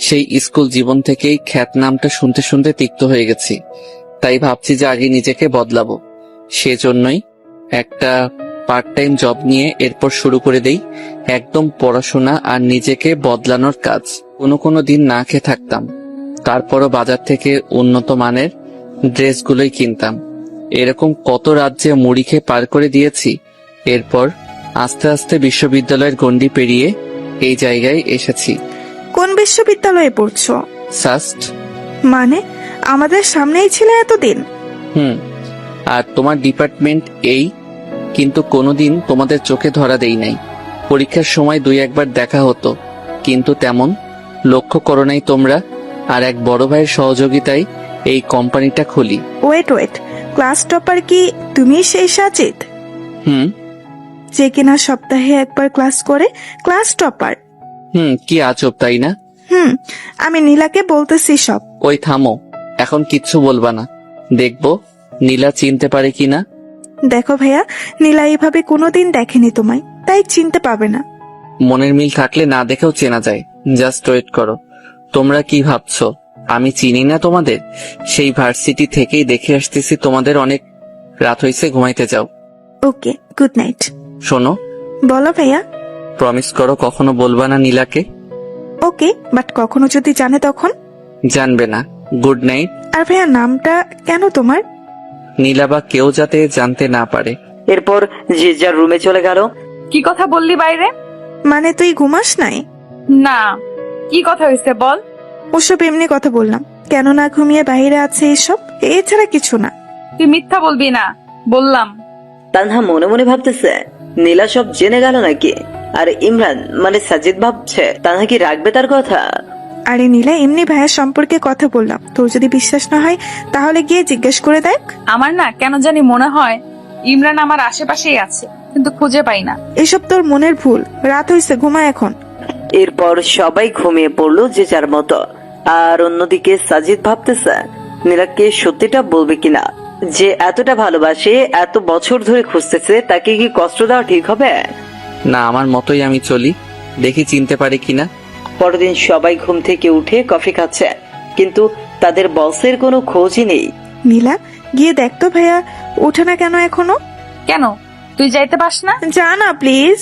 B: সেই স্কুল জীবন থেকেই খ্যাত নামটা শুনতে শুনতে তিক্ত হয়ে গেছি, তাই ভাবছি যে আগে নিজেকে বদলাবো। সেজন্যই একটা পার্ট টাইম জব নিয়ে এরপর শুরু করে দেই একদম পড়াশোনা আর নিজেকে বদলানোর কাজ। কোনো দিন না খেয়ে থাকতাম, তারপরও বাজার থেকে উন্নত মানের ড্রেসগুলোই কিনতাম। এরকম কত রাজ্যে মুড়ি খেয়ে পার করে দিয়েছি। এরপর আস্তে আস্তে বিশ্ববিদ্যালয়ের গণ্ডি পেরিয়ে এই জায়গায় এসেছি।
J: কোন বিশ্ববিদ্যালয়ে পড়ছো?
B: সাস্ট।
J: মানে আমাদের সামনেই ছিল এতদিন?
B: আর তোমার ডিপার্টমেন্ট এই, কিন্তু কোনোদিন তোমাদের চোখে ধরা দেই নাই। পরীক্ষার সময় 2-1 দেখা হতো, কিন্তু তেমন লক্ষ্য করো নাই তোমরা। আর এক বড় ভাইয়ের সহযোগিতায় এই কোম্পানিটা খুলি।
J: ওয়েট, ক্লাস টপার কি তুমি সেই সাজিদ? যে কিনা সপ্তাহে একবার ক্লাস করে, ক্লাস টপার?
B: কি আজব, তাই না?
J: আমি নীলাকে বলতেছি সব।
B: ওই থামো, এখন কিচ্ছু বলবা না, দেখবো নীলা চিনতে পারে কিনা।
J: দেখো ভাইয়া, নীলা এইভাবে কোনোদিন দেখেনি তোমায়, তাই চিনতে পাবে না।
B: মনের মিল থাকলে না দেখেও চেনা যায়। জাস্ট ওয়েট করো। তোমরা কি ভাবছো আমি চিনি না তোমাদের? সেই ভার্সিটি থেকেই দেখে আসতেছি তোমাদের। অনেক রাত হয়েছে, ঘুমাইতে যাও।
J: ওকে, গুড নাইট।
B: শোনো।
J: বলো ভাইয়া।
B: প্রমিস করো কখনো বলবা না নীলাকে।
J: ওকে, বাট কখনো যদি জানে তখন?
B: জানবে না। Good night.
J: আর ভাইয়া নামটা কেন তোমার?
B: নীলা বা কেউ যাতে জানতে না পারে।
G: এরপর যে যার রুমে চলে গেল।
A: কি কথা বললি বাইরে?
J: মানে তুই ঘুমাস নাই?
A: না, কি কথা হয়েছে বল।
J: ওসব এমনি কথা বললাম, কেন না ঘুমিয়ে বাইরে আছে এসব, এছাড়া কিছু না।
A: তুই মিথ্যা বলবি না, বললাম।
G: তানহা মনে মনে ভাবতেছে নীলা সব জেনে গেল নাকি। আর ইমরান মানে সাজিদ ভাবছে তানহা কি রাখবে তার কথা।
J: আরে নীলা, এমনি ভাইয়ের সম্পর্কে কথা বললাম, তোর যদি বিশ্বাস না হয় তাহলে গিয়ে জিজ্ঞেস করে দেখ।
A: আমার না কেন জানি মনে হয় ইমরান আমার আশেপাশেই আছে, কিন্তু খুঁজে পাই না।
J: এসব তোর মনের ভুল, রাত হইছে, ঘুমা এখন।
G: এরপর সবাই ঘুমিয়ে পড়লো যে যার মতো। আর অন্যদিকে সাজিদ ভাবতেছে নীলাকে সত্যিটা বলবে কিনা। যে এতটা ভালোবাসে, এত বছর ধরে খুঁজতেছে, তাকে কি কষ্ট দেওয়া ঠিক হবে?
B: না, আমার মতোই আমি চলি, দেখি চিনতে পারি কিনা।
G: পরদিন সবাই ঘুম থেকে উঠে কফি খাচ্ছে, কিন্তু তাদের বসের কোনো খোঁজই নেই।
J: নীলা, গিয়ে দেখ তো ভাইয়া ওঠে না কেন এখনো।
A: কেন, তুই যাইতে পাস না?
J: যা না প্লিজ।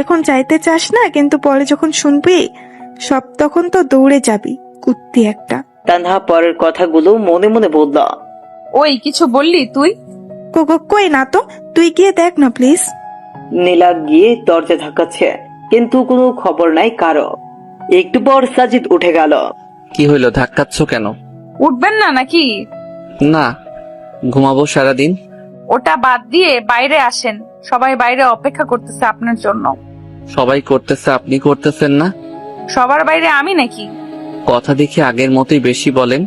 J: এখন যাইতে চাস না, কিন্তু পরে যখন শুনবি সব তখন তো দৌড়ে যাবি, কুত্তি একটা।
G: তানহা পরের কথাগুলো মনে মনে বলল।
A: ওই কিছু বললি তুই?
J: কই না তো, তুই গিয়ে দেখ না প্লিজ।
G: নীলা গিয়ে দরজা ধাক্কাচ্ছে, কিন্তু কোনো খবর নাই কারো। একটু পর সাজিদ উঠে গেল।
B: কি হইলো, ধাক্কাচ্ছ কেন?
A: উঠবেন না নাকি?
B: না, ঘুমাবো সারাদিন।
A: ওটা বাদ দিয়ে বাইরে আসেন, সবাই বাইরে অপেক্ষা করতেছে আপনার জন্য।
B: সবাই করতেছে, আপনি করতেছেন না?
A: সবার বাইরে আমি নাকি?
B: কথা দেখি আগের মতোই বেশি বলেন।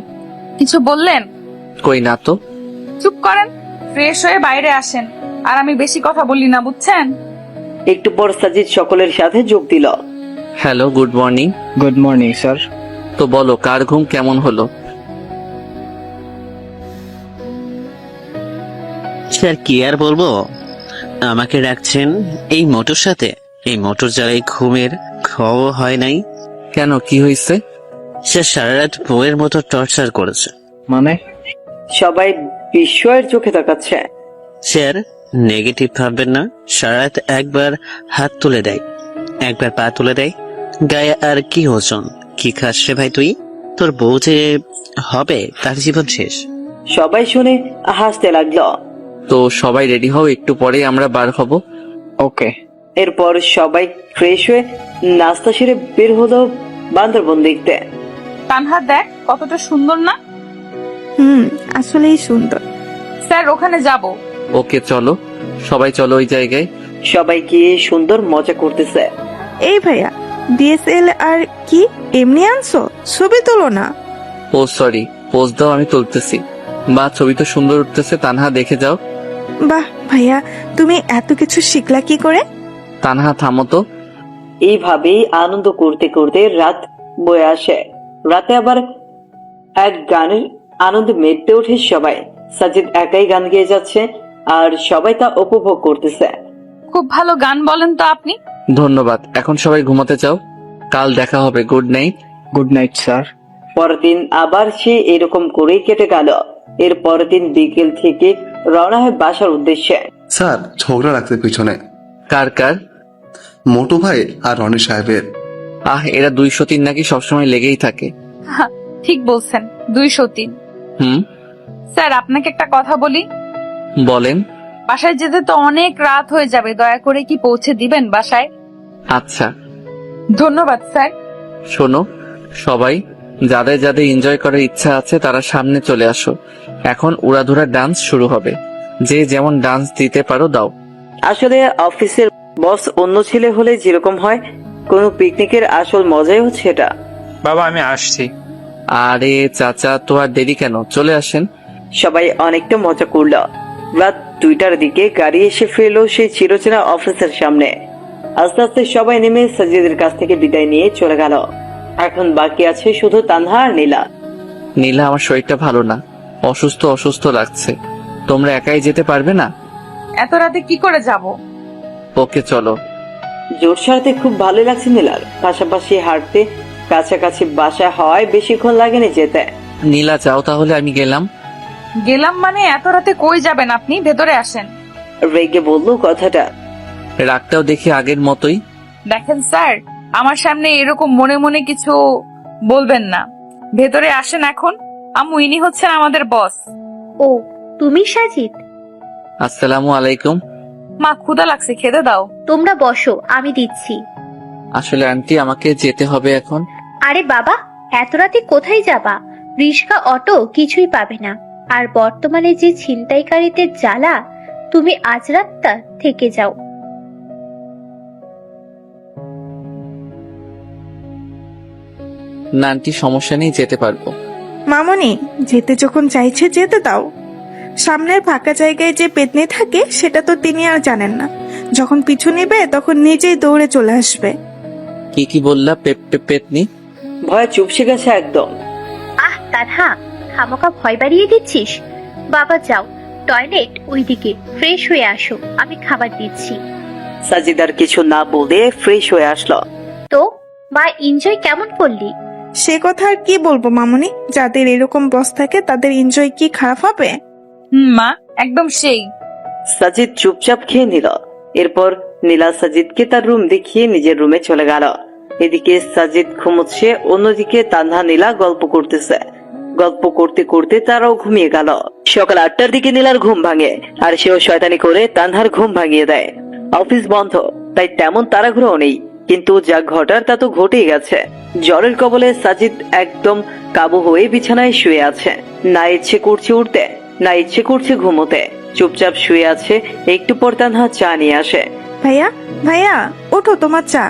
A: কিছু বললেন?
B: কই না তো।
A: চুপ করেন, ফ্রেশ হয়ে বাইরে আসেন, আর আমি বেশি কথা বলি না, বুঝছেন?
G: একটু পর সাজিদ সকলের সাথে যোগ দিল।
B: Hello, good morning.
I: Good morning sir.
B: তো বলো, কার ঘুম কেমন হলো?
L: স্যার কি আর বলবো, আমাকে রাখছেন এই মোটর সাথে। এই মোটর জ্বালায় ঘুমের খাওয়া হয় নাই।
B: কেন, কি হয়েছে?
L: সে সারা রাত বউয়ের মতো টর্চার করেছে।
I: মানে?
G: সবাই বিস্ময়ের চোখে তাকাচ্ছে।
L: স্যার নেগেটিভ ভাববেন না, সারা রাত একবার হাত তুলে দেয়, একবার পা তুলে দেয়, গায়ে আর কি ওজন। কি খাস রে ভাই তুই? তোর বউ যে হবে তার জীবন শেষ।
G: সবাই শুনে হাসতে লাগলো।
B: তো সবাই রেডি হও, একটু পরেই আমরা বার হব।
I: ওকে।
G: এরপর সবাই ফ্রেশ হয়ে নাস্তা সেরে বের হলো বান্দরবন দেখতে।
A: তানহা দেখ কতটা সুন্দর না?
J: আসলেই সুন্দর।
A: স্যার ওখানে যাব।
B: ওকে চলো, সবাই চলো ওই জায়গায়।
G: সবাই গিয়ে সুন্দর মজা করতেছে।
J: এই ভাইয়া, ডিএসএল আর কি এমনি আনছো? ছবি তুলো না।
B: ও সরি, পোজ দাও, আমি তুলতেছি। বা ছবি তো সুন্দর উঠতেছে, তানহা দেখে যাও।
J: বাহ ভাইয়া, তুমি এত কিছু শিখলা কি করে?
B: তানহা থামো তো।
G: এইভাবেই আনন্দ করতে করতে রাত বয়ে আসে। রাতে আবার এক গানের আনন্দে মেতে ওঠে সবাই। সাজিদ একাই গান গেয়ে যাচ্ছে, আর সবাই তা উপভোগ করতেছে।
A: খুব ভালো গান বলেন তো আপনি।
B: ধন্যবাদ, এখন সবাই ঘুমাতে চাও, কাল দেখা হবে। Good night.
I: Good night sir.
G: পরের দিন আবার সে এরকম করেই কেটে গেল। এর পরের দিন বিকেল থেকে রওনা হয় বাসার উদ্দেশ্যে।
H: স্যার ঝগড়া রাখতে পিছনে।
B: কার কার?
H: মোটু ভাই আর রনি সাহেবের।
B: এরা 203 নাকি সবসময় লেগেই থাকে।
A: ঠিক বলছেন, 203। স্যার আপনাকে একটা কথা বলি।
B: বলেন।
A: বাসায় যেতে তো অনেক রাত হয়ে যাবে, দয়া করে কি পৌঁছে দিবেন বাসায়?
B: আচ্ছা।
A: ধন্যবাদ স্যার।
B: শোনো সবাই, যাদের যাদের এনজয় করার ইচ্ছা আছে তারা সামনে চলে আসো। এখন উড়াধুরা ডান্স শুরু হবে, যে যেমন ডান্স দিতে পারো দাও।
G: আসলে অফিসের বস অন্য ছেলে হলে যেরকম হয়, কোনো পিকনিকের আসল মজাই হচ্ছে এটা।
K: বাবা আমি আসছি।
B: আরে চাচা, তো আর দেরি কেন, চলে আসেন।
G: সবাই অনেকটা মজা করলো। রাত 2টার দিকে গাড়ি এসে ফেললো সেই চিরচেনা অফিসের সামনে। আস্তে আস্তে সবাই নেমে সাজিদের কাছ থেকে বিদায় নিয়ে চলে গেল। এখন বাকি আছে শুধু তানহা আর নীলা।
B: নীলা, আমার শরীরটা ভালো না, অসুস্থ অসুস্থ লাগছে, তোমরা একাই যেতে পারবে না?
A: এত রাতে কি করে যাব?
B: ওকে চলো।
G: জোর সারাতে খুব ভালো লাগছে নীলার, পাশাপাশি হাঁটতে, কাছাকাছি বাসা হয় বেশিক্ষণ লাগেনি যেতে।
B: নীলা যাও তাহলে, আমি গেলাম।
A: গেলাম মানে এত রাতে কই যাবেন আপনি? ভেতরে আসেন।
G: রেগে বললো কথাটা।
B: রাগটাও দেখি আগের মতোই।
A: দেখেন স্যার, আমার সামনে এরকম মনে মনে কিছু বলবেন না। ভেতরে আসেন এখন। আম্মু, ইনি হচ্ছেন আমাদের বস।
D: ও তুমি সাজিদ?
B: আসসালামু আলাইকুম।
A: মা ক্ষুধা লাগছে, খেতে দাও।
D: তোমরা বসো, আমি দিচ্ছি।
B: আসলে আন্টি আমাকে যেতে হবে এখন।
D: আরে বাবা, এত রাতে কোথায় যাবা? রিক্সা অটো কিছুই পাবে না। আর বর্তমানে যে ছিনতাইকারীদের জ্বালা, তুমি আজ রাতটা থেকে যাও।
B: না আন্টি, সমস্যা নেই, যেতে পারবো।
J: মামনি, যেতে যখন চাইছে যেতে দাও। সামনের ফাঁকা জায়গায় যে পেতনি থাকে সেটা তো তিনি আর জানেন না। যখন পিছু নেবে তখন নিজেই দৌড়ে চলে আসবে।
B: কি বললা? পেতনি?
G: ভয় চুপসে গেছে একদম।
D: আহ তানহা, খামোকা ভয় বাড়িয়ে দিচ্ছিস। বাবা যাও, টয়লেট ওইদিকে, ফ্রেশ হয়ে আসো, আমি খাবার দিচ্ছি।
G: সাজিদার কিছু না বলে ফ্রেশ হয়ে আসলো।
D: তো মা, এনজয় কেমন করলি?
J: সে কথা আর কি বলবো মামনি, যাদের এরকম বস থাকে তাদের এনজয় কি খারাপ হবে?
A: মা, একদম সেই।
G: সাজিদ চুপচাপ খেয়ে নিল। এরপর নীলা সাজিদকে তার রুম দেখিয়ে নিজের রুমে চলে গেল। এদিকে সাজিদ ঘুমোচ্ছে, অন্যদিকে তানহা নীলা গল্প করতেছে। গল্প করতে করতে তারাও ঘুমিয়ে গেল। সকাল 8টার দিকে নীলার ঘুম ভাঙে, আর সেও শয়তানি করে তানহার ঘুম ভাঙিয়ে দেয়। অফিস বন্ধ, তাই তেমন তাড়াহুড়ো নেই, কিন্তু যা ঘটার তা তো ঘটেই গেছে। জ্বরের কবলে সাজিদ একদম কাবু হয়ে বিছানায় শুয়ে আছে। না ইচ্ছে করছে উঠতে, না ইচ্ছে করছে ঘুমোতে। চুপচাপ শুয়ে আছে। একটু পর তানহা চা নিয়ে আসে।
J: ভাইয়া, ভাইয়া ওঠো, তোমার চা।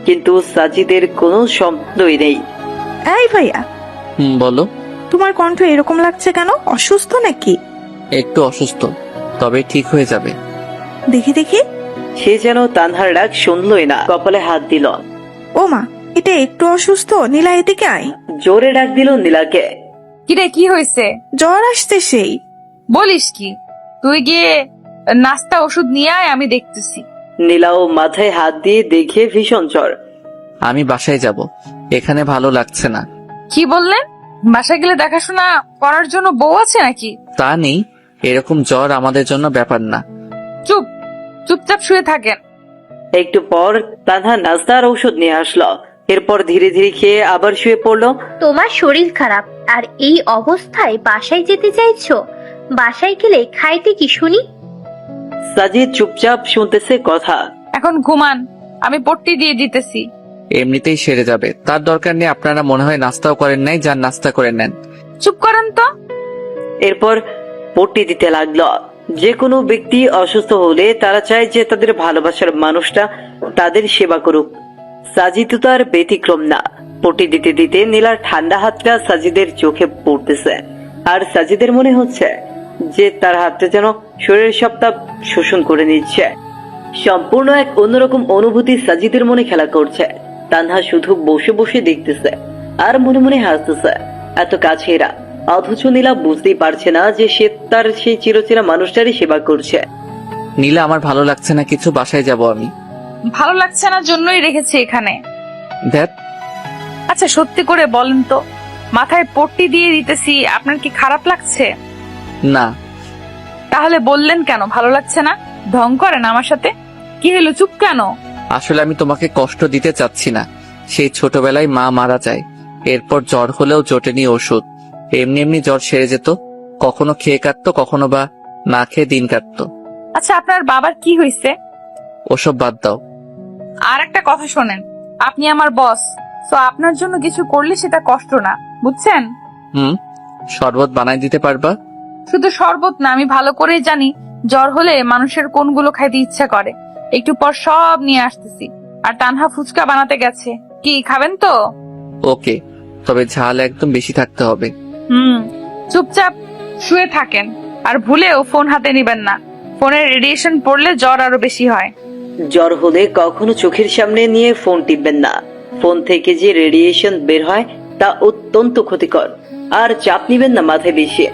G: কিন্তু সাজিদের কোনো শব্দই নেই।
J: এই ভাইয়া,
B: বলো।
J: তোমার কণ্ঠ এরকম লাগছে কেন? অসুস্থ নাকি?
B: একটু অসুস্থ, তবে ঠিক হয়ে যাবে।
J: দেখি দেখি।
G: সে যেন তানহার ডাক শুনলই না, কপালে হাত দিল।
J: ও মা, এটা একটু অসুস্থ। নীলা এদিকে আয়।
G: জোরে ডাক দিল নীলাকে।
A: কিরে, কি হয়েছে?
J: জ্বর আসছে সেই।
A: বলিস কি? তুই গিয়ে নাস্তা ওষুধ নিয়ে আয়, আমি দেখতেছি।
G: নীলাও মাথায় হাত দিয়ে দেখে ভীষণ জ্বর।
B: আমি বাসায় যাব, এখানে ভালো লাগছে না।
A: কি বললেন? বাসায় গেলে দেখাশোনা করার জন্য বউ আছে নাকি?
B: তা নেই, এরকম জ্বর আমাদের জন্য ব্যাপার না।
A: চুপচাপ শুয়ে থাকেন।
G: একটু পর তানহা নাস্তা আর ঔষধ নিয়ে আসলো। এরপর ধীরে ধীরে খেয়ে আবার শুয়ে পড়লো।
D: তোমার শরীর খারাপ, আর এই অবস্থায় বাসায় যেতে চাইছো? বাসায় গেলে খাইতে কি শুনি?
G: সাজিদ চুপচাপ শুনতেছে কথা।
A: এখন ঘুমান, আমি পট্টি দিয়ে দিতেছি।
B: এমনিতেই সেরে যাবে, তার দরকার নেই। আপনারা মনে হয় নাস্তাও করেন নাই, যান নাস্তা করে নেন।
A: চুপ করেন তো।
G: এরপর পট্টি দিতে লাগলো। যে কোনো ব্যক্তি অসুস্থ হলে তারা চায় যে তাদের ভালোবাসার মানুষটা তাদের সেবা করুক। সাজিদ তো আর ব্যতিক্রম না। পট্টি দিতে দিতে নীলার ঠান্ডা হাতটা সাজিদের চোখে পড়তেছে, আর সাজিদের মনে হচ্ছে যে তার হাতটা যেন শরীরের সব তাপ শোষণ করে নিচ্ছে। সম্পূর্ণ এক অন্যরকম অনুভূতি সাজিদের মনে খেলা করছে। তানহা শুধু বসে বসে দেখতেছে আর মনে মনে হাসতেছে। এত কাছে এরা, অথচ নীলা বুঝতেই পারছে না যে সে তার সেই চিরচেনা মানুষটারই সেবা করছে।
B: নীলা, আমার ভালো লাগছে না কিছু, বাসায় যাব আমি।
A: ভালো লাগছে না জন্যই রেখেছি এখানে।
B: ধ্যাত।
A: আচ্ছা সত্যি করে বলেন তো, মাথায় পট্টি দিয়ে দিতেছি, আপনার কি খারাপ লাগছে?
B: না।
A: তাহলে বললেন কেন ভালো লাগছে না? ঢং করেন আমার সাথে? কি হলো, চুপ কেন?
B: আসলে আমি তোমাকে কষ্ট দিতে চাচ্ছি না। সেই ছোটবেলায় মা মারা যায়, এরপর জ্বর হলেও জোটেনি ওষুধ। এমনি এমনি জ্বর সেরে যেত, কখনো খেয়ে কাটতো, কখনো বা না খেয়ে দিন কাটতো।
A: আচ্ছা আপনার বাবার কি হয়েছে?
B: ওসব বাদ দাও।
A: আর একটা কথা শোনেন, আপনি আমার বস, তো আপনার জন্য কিছু করলে সেটা কষ্ট না, বুঝছেন?
B: শরবত বানাই দিতে পারবা?
A: শুধু শরবত না, আমি ভালো করেই জানি জ্বর হলে মানুষের কোনগুলো খাইতে ইচ্ছা করে। একটু পর সব নিয়ে আসতেছি। আর তানহা ফুচকা বানাতে গেছে, কি খাবেন তো?
B: ওকে, তবে ঝাল একদম বেশি থাকতে হবে।
A: চুপচাপ শুয়ে থাকেন, আর ভুলেও ফোন হাতে নিবেন না। ফোনের রেডিয়েশন পড়লে জ্বর আরো বেশি হয়।
G: জ্বর হলে কখনো চোখের সামনে নিয়ে ফোন টিপবেন না। ফোন থেকে যে রেডিয়েশন বের হয় তা অত্যন্ত ক্ষতিকর। আর চাপ নিবেন না মাথায় বেশি।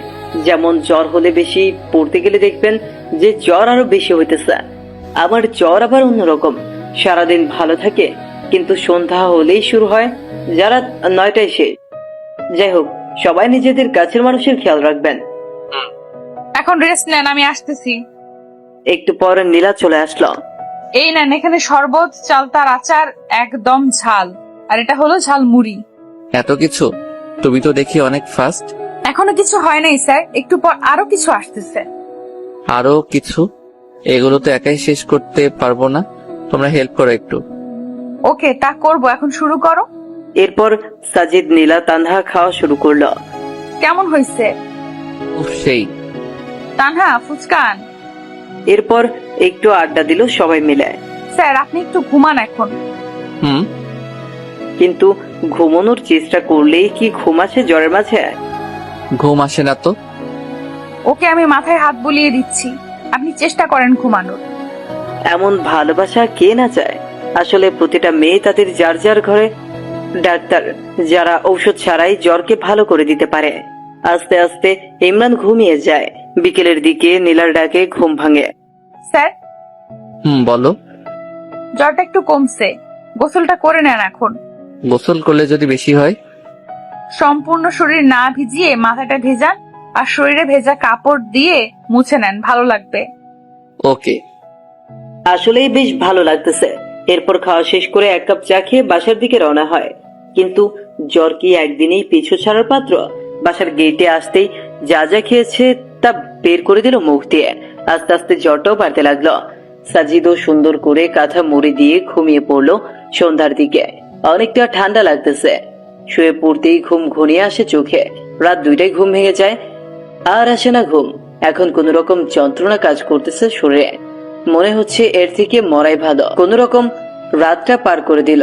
G: যেমন জ্বর হলে বেশি পড়তে গেলে দেখবেন যে জ্বর আরো বেশি হইতেছে। আমার জ্বর আবার অন্যরকম, সারাদিন ভালো থাকে, কিন্তু সন্ধ্যা হলেই শুরু হয়, যারা 9টায় শেষ। যাই হোক, সবাই নিজেদের কাছের মানুষের খেয়াল রাখবেন।
A: এখন রেস্ট নেন, আমি আসতেছি।
G: একটু পর নীলা চলে আসলো।
A: এই নেন, এখানে শরবত, চালতার আচার, একদম ঝাল, আর এটা হলো ঝাল মুড়ি।
B: এত কিছু? তুমি তো দেখি অনেক ফাস্ট।
A: এখনো কিছু হয় নাই স্যার, একটু পর আরো কিছু আসতেছে।
B: আরো কিছু? এগুলো তো একাই শেষ করতে পারবো না, তোমরা হেল্প করো একটু।
A: ওকে, তা করবো। এখন শুরু করো।
G: এরপর সাজিদ নীলা তানহা খাওয়া শুরু করলো।
A: কেমন হয়েছে?
B: উফ, সেই।
A: তানহা, ফুচকান।
G: এরপর একটু আড্ডা দিল সবাই মিলে।
A: স্যার, আপনি একটু ঘুমান এখন।
B: হুম।
G: কিন্তু ঘুমানোর চেষ্টা করলেই কি ঘুম আসে জ্বরের মাঝে?
B: ঘুম আসে না তো।
A: ওকে, আমি মাথায় হাত বুলিয়ে দিচ্ছি, আপনি চেষ্টা করেন ঘুমানোর।
G: এমন ভালোবাসা কে না চায়? আসলে প্রতিটা মেয়ে তাদের যার যার ঘরে ডাক্তার, যারা ঔষধ ছাড়াই জ্বরকে ভালো করে দিতে পারে। আস্তে আস্তে ইমরান ঘুমিয়ে যায়। বিকেলের দিকে নীলার ডাকে ঘুম ভাঙে।
A: স্যার,
B: বলো।
A: জ্বরটা একটু কমছে, গোসলটা করে নেন এখন।
B: গোসল করলে যদি বেশি হয়?
A: সম্পূর্ণ শরীর না ভিজিয়ে মাথাটা ভেজান, আর শরীরে ভেজা কাপড় দিয়ে মুছে নেন, ভালো লাগবে।
B: ওকে।
G: আসলেই বেশ ভালো লাগতেছে। এরপর খাওয়া শেষ করে 1 কাপ চা খেয়ে বাসার দিকে রওনা হয়। কিন্তু জ্বর কি একদিনেই পিছু ছাড়ার পাত্র? বাসার গেটে আসতেই যা যা খেয়েছে তা বের করে দিল মুখ দিয়ে। আস্তে আস্তে জ্বরটাও বাড়তে লাগলো। সাজিদও সুন্দর করে কাঁথা মুড়ি দিয়ে ঘুমিয়ে পড়লো। সন্ধ্যার দিকে অনেকটা ঠান্ডা লাগতেছে। শুয়ে পড়তেই ঘুম ঘনিয়ে আসে চোখে। রাত 2টায় ঘুম ভেঙে যায়। আর আসে না ঘুম। এখন কোন রকম যন্ত্রণা কাজ করতেছে শরীরে। মনে হচ্ছে এর থেকে মরাই ভালো। কোন রকম রাতটা পার করে দিল।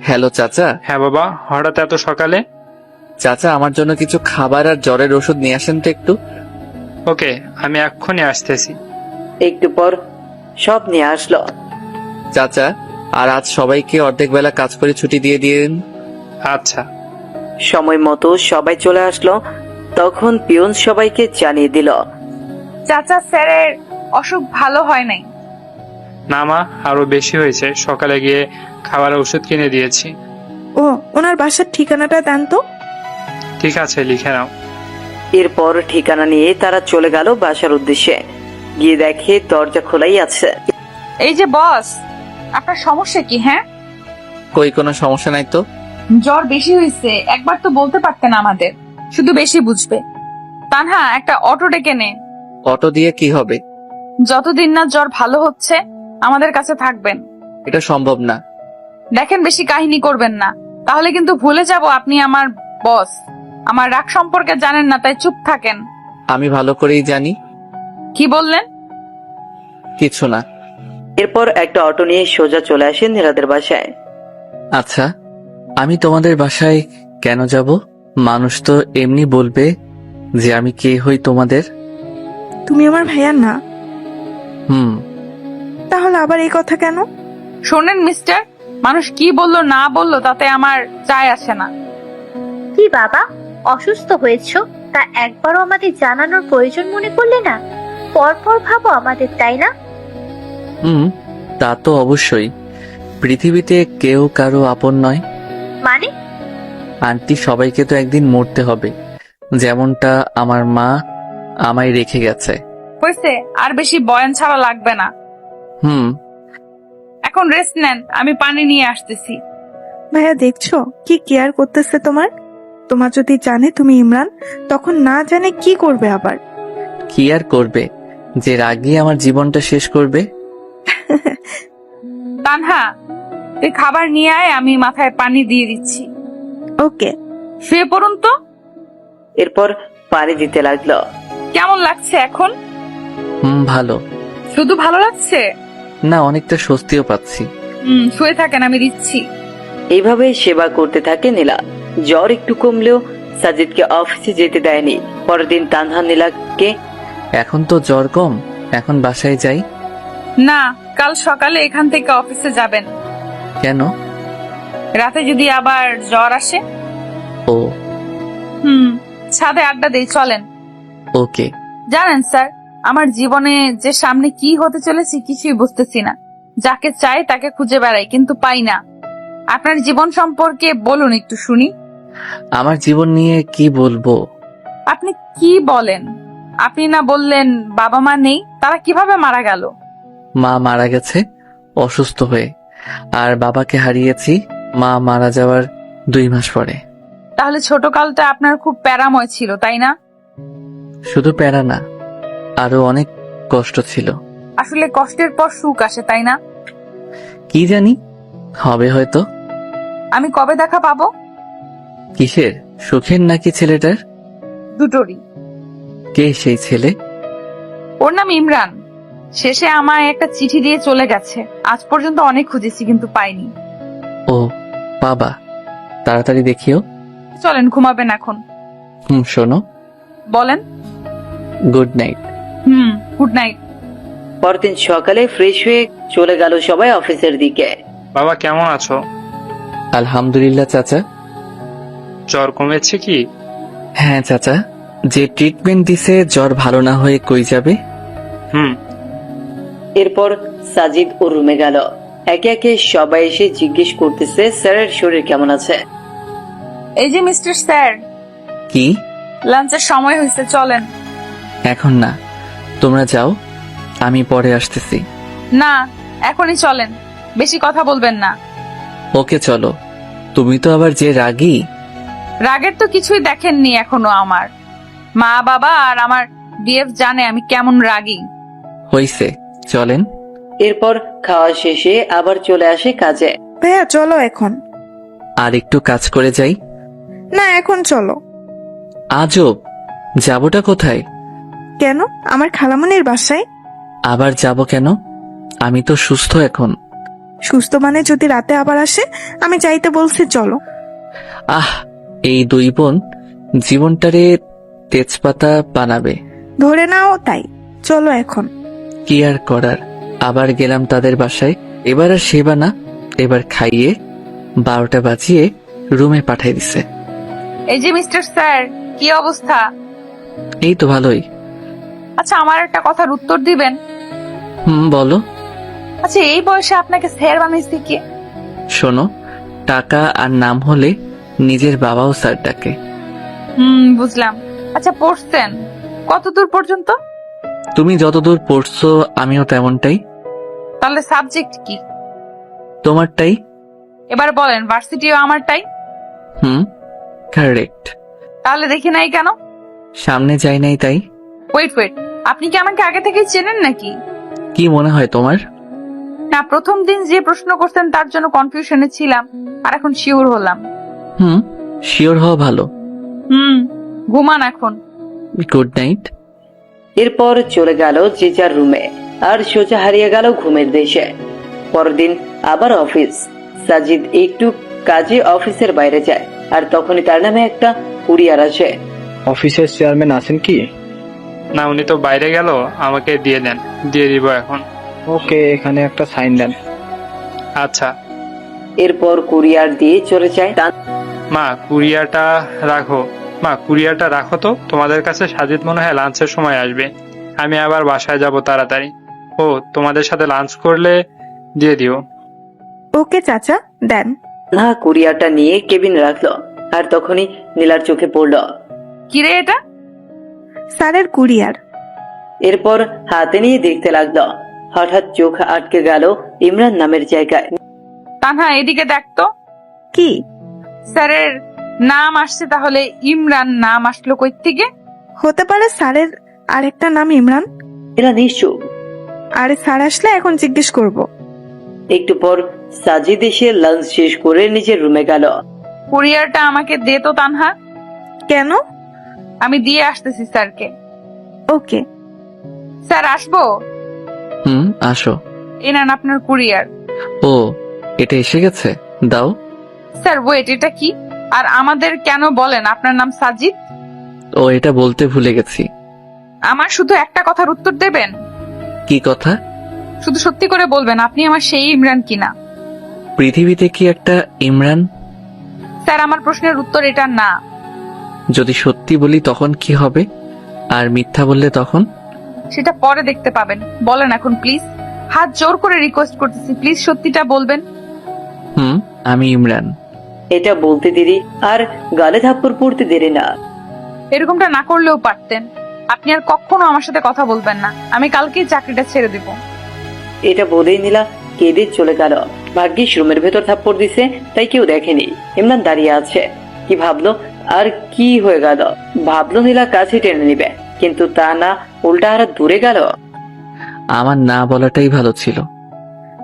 B: হ্যালো চাচা।
K: হ্যাঁ বাবা, হঠাৎ এত সকালে?
B: চাচা, আমার জন্য কিছু খাবার আর জ্বরের ওষুধ নিয়ে আসেন তো একটু।
K: ওকে, আমি এক্ষুনি আসতেছি।
G: একটু পর সব নিয়ে আসলো।
B: চাচা, আর আজ সবাইকে অর্ধেক বেলা কাজ করে ছুটি দিয়ে দিন।
K: আচ্ছা।
G: সময় মতো সবাই চলে আসলো। তখন পিয়ন সবাইকে জানিয়ে দিল।
A: চাচা, স্যারের অসুখ ভালো হয় নাই।
K: না মা, আরো বেশি হয়েছে। সকালে গিয়ে খাবার ওষুধ কিনে দিয়েছি।
J: ও, ওনার বাসার ঠিকানাটা দেন তো।
K: ঠিক আছে, লিখে নাও।
G: এরপর ঠিকানা নিয়ে তারা চলে গেল বাসার উদ্দেশ্যে। গিয়ে দেখে দরজা খোলাই আছে।
A: এই যে বস, আপনার সমস্যা কি? হ্যাঁ,
B: কই, কোনো সমস্যা নাই তো।
A: জ্বর বেশি হয়েছে, একবার তো বলতে পারতেন আমাদের, শুধু বেশি বুঝবে। তানহা, একটা অটো ডেকে নে।
B: অটো দিয়ে কি হবে?
A: যতদিন না জ্বর ভালো হচ্ছে আমাদের কাছে থাকবেন।
B: এটা সম্ভব না।
A: দেখেন, বেশি কাহিনী করবেন না, তাহলে কিন্তু ভুলে যাব আপনি আমার বস। আমার রাগ সম্পর্কে জানেন না, তাই চুপ থাকেন।
B: আমি ভালো করেই জানি।
A: কি বললেন?
B: কিছু না।
G: এরপর একটা অটো নিয়ে সোজা চলে আসেন নীলাদের বাসায়।
B: আচ্ছা, আমি তোমাদের বাসায় কেন যাব? মানুষ তো এমনি বলবে যে আমি কে হই তোমাদের।
J: তুমি আমার ভাইয়া না,
B: হুম।
J: তাহলে আবার এই কথা কেন?
A: শোনেন মিস্টার, মানুষ কি বললো না বললো তাতে আমার যায় আসে না।
D: কি বাবা, অসুস্থ হয়েছো? তা একবারও আমাদের জানানোর প্রয়োজন মনে করলে না? পরপর ভাবো আমাদের, তাই না?
B: হুম, তা তো অবশ্যই। পৃথিবীতে কেউ কারো আপন নয়।
D: মানে?
B: আন্টি, সবাইকে তো একদিন মরতে হবে, যেমনটা আমার মা আমায় রেখে গেছে।
A: হয়েছে, আর বেশি বয়ান ছাড়া লাগবে না।
B: হুম।
A: এখন রেস্ট নেন, আমি পানি নিয়ে আসতেছি।
J: ভাইয়া, দেখছো কি কেয়ার করতেছে তোমার? তোমার যদি জানে তুমি ইমরান, তখন না জানে কি করবে আবার?
B: কি আর করবে, যে রাগী আমার জীবনটা শেষ করবে।
A: তানহা, তুই খাবার নিয়ে আয়, আমি মাথায় পানি দিয়ে দিচ্ছি।
J: ওকে।
A: শুয়ে পড়ুন তো।
G: এরপর পানি দিতে লাগলো।
A: কেমন লাগছে এখন?
B: ভালো।
A: শুধু ভালো লাগছে
B: না, অনেকটা স্বস্তিও পাচ্ছি।
A: শুয়ে থাকেন, আমি দিচ্ছি।
G: এইভাবে সেবা করতে থাকে নীলা। জ্বর একটু কমলেও সাজিদকে অফিসে যেতে দেয়নি। পরের দিন তানহা নীলাকে,
B: এখন তো জ্বর কম, এখন বাসায় যাই।
A: না, কাল সকালে এখান থেকে অফিসে যাবেন।
B: কেন?
A: রাতে যদি আবার জ্বর আসে।
B: ও।
A: ছাদে আড্ডা দেই, চলেন।
B: ওকে।
A: জানেন স্যার, আমার জীবনে যে সামনে কি হতে চলেছে কিছুই বুঝতেছি না। যাকে চাই তাকে খুঁজে বেড়াই, কিন্তু পাই না। আপনার জীবন সম্পর্কে বলুন একটু শুনি।
B: আমার জীবন নিয়ে কি বলবো?
A: আপনি কি বলেন? আপনি না বললেন বাবা মা নেই, তারা কিভাবে মারা গেল?
B: মা মারা গেছে অসুস্থ হয়ে, আর বাবাকে হারিয়েছি মা মারা যাওয়ার 2 মাস পরে।
A: তাহলে ছোটকালটা আপনার খুব প্যারাময় ছিল, তাই না?
B: শুধু প্যারা না, আরো অনেক কষ্ট ছিল।
A: আসলে কষ্টের পর সুখ আসে, তাই না?
B: কি জানি, হবে হয়তো।
A: আমি কবে দেখা পাবো?
B: কিসের, সুখের নাকি ছেলেটার?
A: দুটোরই।
B: কে সেই ছেলে?
A: ওর নাম ইমরান। শেষে আমায় একটা চিঠি দিয়ে চলে গেছে। আজ পর্যন্ত অনেক খুঁজেছি কিন্তু পাইনি।
B: ও বাবা, তাড়াতাড়ি দেখিও।
A: চলেন, ঘুমাবেন এখন।
B: শোনো।
A: বলেন।
B: Good night.
A: Good night.
G: পরদিন সকালে ফ্রেশ হয়ে চলে গেল সবাই অফিসের দিকে।
K: বাবা কেমন আছো?
B: আলহামদুলিল্লাহ চাচা।
K: জ্বর কমেছে কি?
B: হ্যাঁ চাচা, যে ট্রিটমেন্ট দিছে জ্বর ভালো না হয়ে কই যাবে।
K: হুম।
G: এরপর সাজিদ ওর রুমে গেল। একে একে সবাই এসে জিজ্ঞেস করতেছে স্যারের শরীর কেমন আছে।
A: এই যে মিস্টার স্যার,
B: কি?
A: লাঞ্চের সময় হয়েছে, চলেন।
B: এখন না, তোমরা যাও, আমি পরে আসতেছি।
A: না, এখনই চলেন, বেশি কথা বলবেন না।
B: ওকে চলো। তুমি তো আবার যে রাগী।
A: রাগের তো কিছুই দেখেননি এখনো। আমার মা বাবা আর আমার বিএফ জানে আমি কেমন রাগী।
B: হইছে, চলেন।
G: এরপর খাওয়া শেষে আবার চলে আসে কাজে।
J: ভাইয়া চলো এখন।
B: আর একটু কাজ করে যাই।
J: না, এখন চলো।
B: আজব, যাবোটা কোথায়?
J: কেন? আমার খালামনির বাসায়।
B: আবার যাব কেন? আমি তো সুস্থ এখন।
J: সুস্থ মানে যদি রাতে আবার আসে? আমি যাইতে বলছি, চলো।
B: আহ, এই দুই বোন জীবনটারে তেজপাতা বানাবে।
J: ধরে নাও তাই, চলো এখন।
B: কি আর করার, আবার গেলাম তাদের বাসায়। এবার আর সেবা না, এবার খাইয়ে 12টা বাজিয়ে রুমে পাঠাই দিছে।
A: এই যে মিস্টার স্যার, কি অবস্থা?
B: এই তো ভালোই।
A: আচ্ছা, আমার একটা কথার উত্তর দিবেন?
B: বলো।
A: আচ্ছা, এই বয়সে আপনাকে স্যার বানাইছে কে?
B: শোনো, টাকা আর নাম হলে নিজের বাবাও স্যার ডাকে।
A: বুঝলাম। আচ্ছা, পড়ছেন কতদূর পর্যন্ত?
B: তুমি যতদূর পড়ছো আমিও তেমনটাই।
A: তাহলে সাবজেক্ট কি?
B: তোমারটাই।
A: এবার বলেন, ভার্সিটিও আমারটাই।
B: কারেক্ট।
A: তাহলে দেখি নাই কেন?
B: সামনে যাই নাই তাই।
A: ওয়েট, আপনি কি আমাকে আগে থেকেই চেনেন নাকি?
B: কি মনে হয় তোমার?
A: না, প্রথম দিন যে প্রশ্ন করতেন তার জন্য কনফিউশনে ছিলাম, আর এখন শিওর হলাম।
B: শিওর হওয়া ভালো।
A: ঘুমান এখন।
B: Good night.
G: এরপর চলে গেল যে যার রুমে আর সোজা হারিয়ে গেল ঘুমের দেশে। পরদিন আবার অফিস। সাজিদ একটু কাজে অফিসের বাইরে যায়, আর তখনই তার নামে একটা কুরিয়ার আসে।
I: অফিসের চেয়ারম্যান আছেন কি?
K: না, উনি তো বাইরে গেল, আমাকে দিয়ে দেন। দিয়ে দিব এখন।
I: ওকে, এখানে একটা সাইন দেন।
K: আচ্ছা।
G: এরপর কুরিয়ার দিয়ে চলে যায়।
K: মা, কুরিয়ারটা রাখো। মা, কুরিয়ারটা রাখো তো, তোমাদের কাছে সাজিদ মনে হয় লাঞ্চের সময় আসবে। আমি আবার বাসায় যাব তাড়াতাড়ি। ও, তোমাদের সাথে লাঞ্চ করলে দিয়ে দিও।
J: ওকে চাচা, দেন।
G: না, কুরিয়ারটা নিয়ে কেবিন রাখলো, আর তখনই নীলার চোখে পড়লো।
A: কিরে এটা?
J: স্যারের কুরিয়ার।
G: এরপর হাতে নিয়ে দেখতে লাগলো। হঠাৎ চোখ আটকে গেল ইমরান নামের জায়গায়।
A: তানহা, এদিকে দেখতো।
J: কি?
A: স্যারের নাম আসছে, তাহলে ইমরান নাম আসলো কই থেকে?
J: হতে পারে স্যারের আরেকটা নাম ইমরান।
G: এরা নিশ্চুপ।
J: আরে স্যার আসলে এখন জিজ্ঞেস করব।
G: একটু পর সাজিদ এসে লাঞ্চ শেষ করে নিজের রুমে গেল।
A: কুরিয়ারটা আমাকে দে তো তানহা।
J: কেন?
A: আমি দিয়ে আসতেছি স্যারকে।
J: ওকে।
A: স্যার, আসবো?
B: আসো।
A: এই নেন আপনার কুরিয়ার।
B: ও, এটা এসে গেছে, দাও।
A: স্যার ওয়েট, এটা কি? আর আমাদের কেন বলেন আপনার নাম সাজিদ?
B: ও, এটা বলতে ভুলে গেছি।
A: আমার শুধু একটা কথার উত্তর দেবেন।
B: কি কথা?
A: শুধু সত্যি করে বলবেন আপনি আমার সেই ইমরান কিনা।
B: পৃথিবীতে কি একটা ইমরান?
A: স্যার, আমার প্রশ্নের উত্তর এটা না।
B: যদি সত্যি বলি তখন কি হবে, আর মিথ্যা বললে তখন?
A: সেটা পরে দেখতে পাবেন। বলেন এখন প্লিজ, হাত জোর করে রিকোয়েস্ট করতেছি, প্লিজ সত্যিটা বলবেন।
B: আমি ইমরান।
G: এটা বলতে দেরি আর গালে থাপ্পড় পড়তে দেরি না।
A: এরকমটা না করলেও পারতেন। আপনি আর কখনো আমার সাথে কথা বলবেন না। আমি কালকেই চাকরিটা ছেড়ে দিব।
G: এটা বলেই নীলা কেঁদে চলে গেল। ভাগ্যিস রুমের ভেতর থাপ্পড় দিছে, তাই কেউ দেখেনি। ইমরান দাঁড়িয়ে আছে। কি ভাবলো আর কি হয়ে গেল? ভাবলো নীলা কাছে টেনে নিবে, কিন্তু তা না, উল্টা আর দূরে গেল।
B: আমার না বলাটাই ভালো ছিল।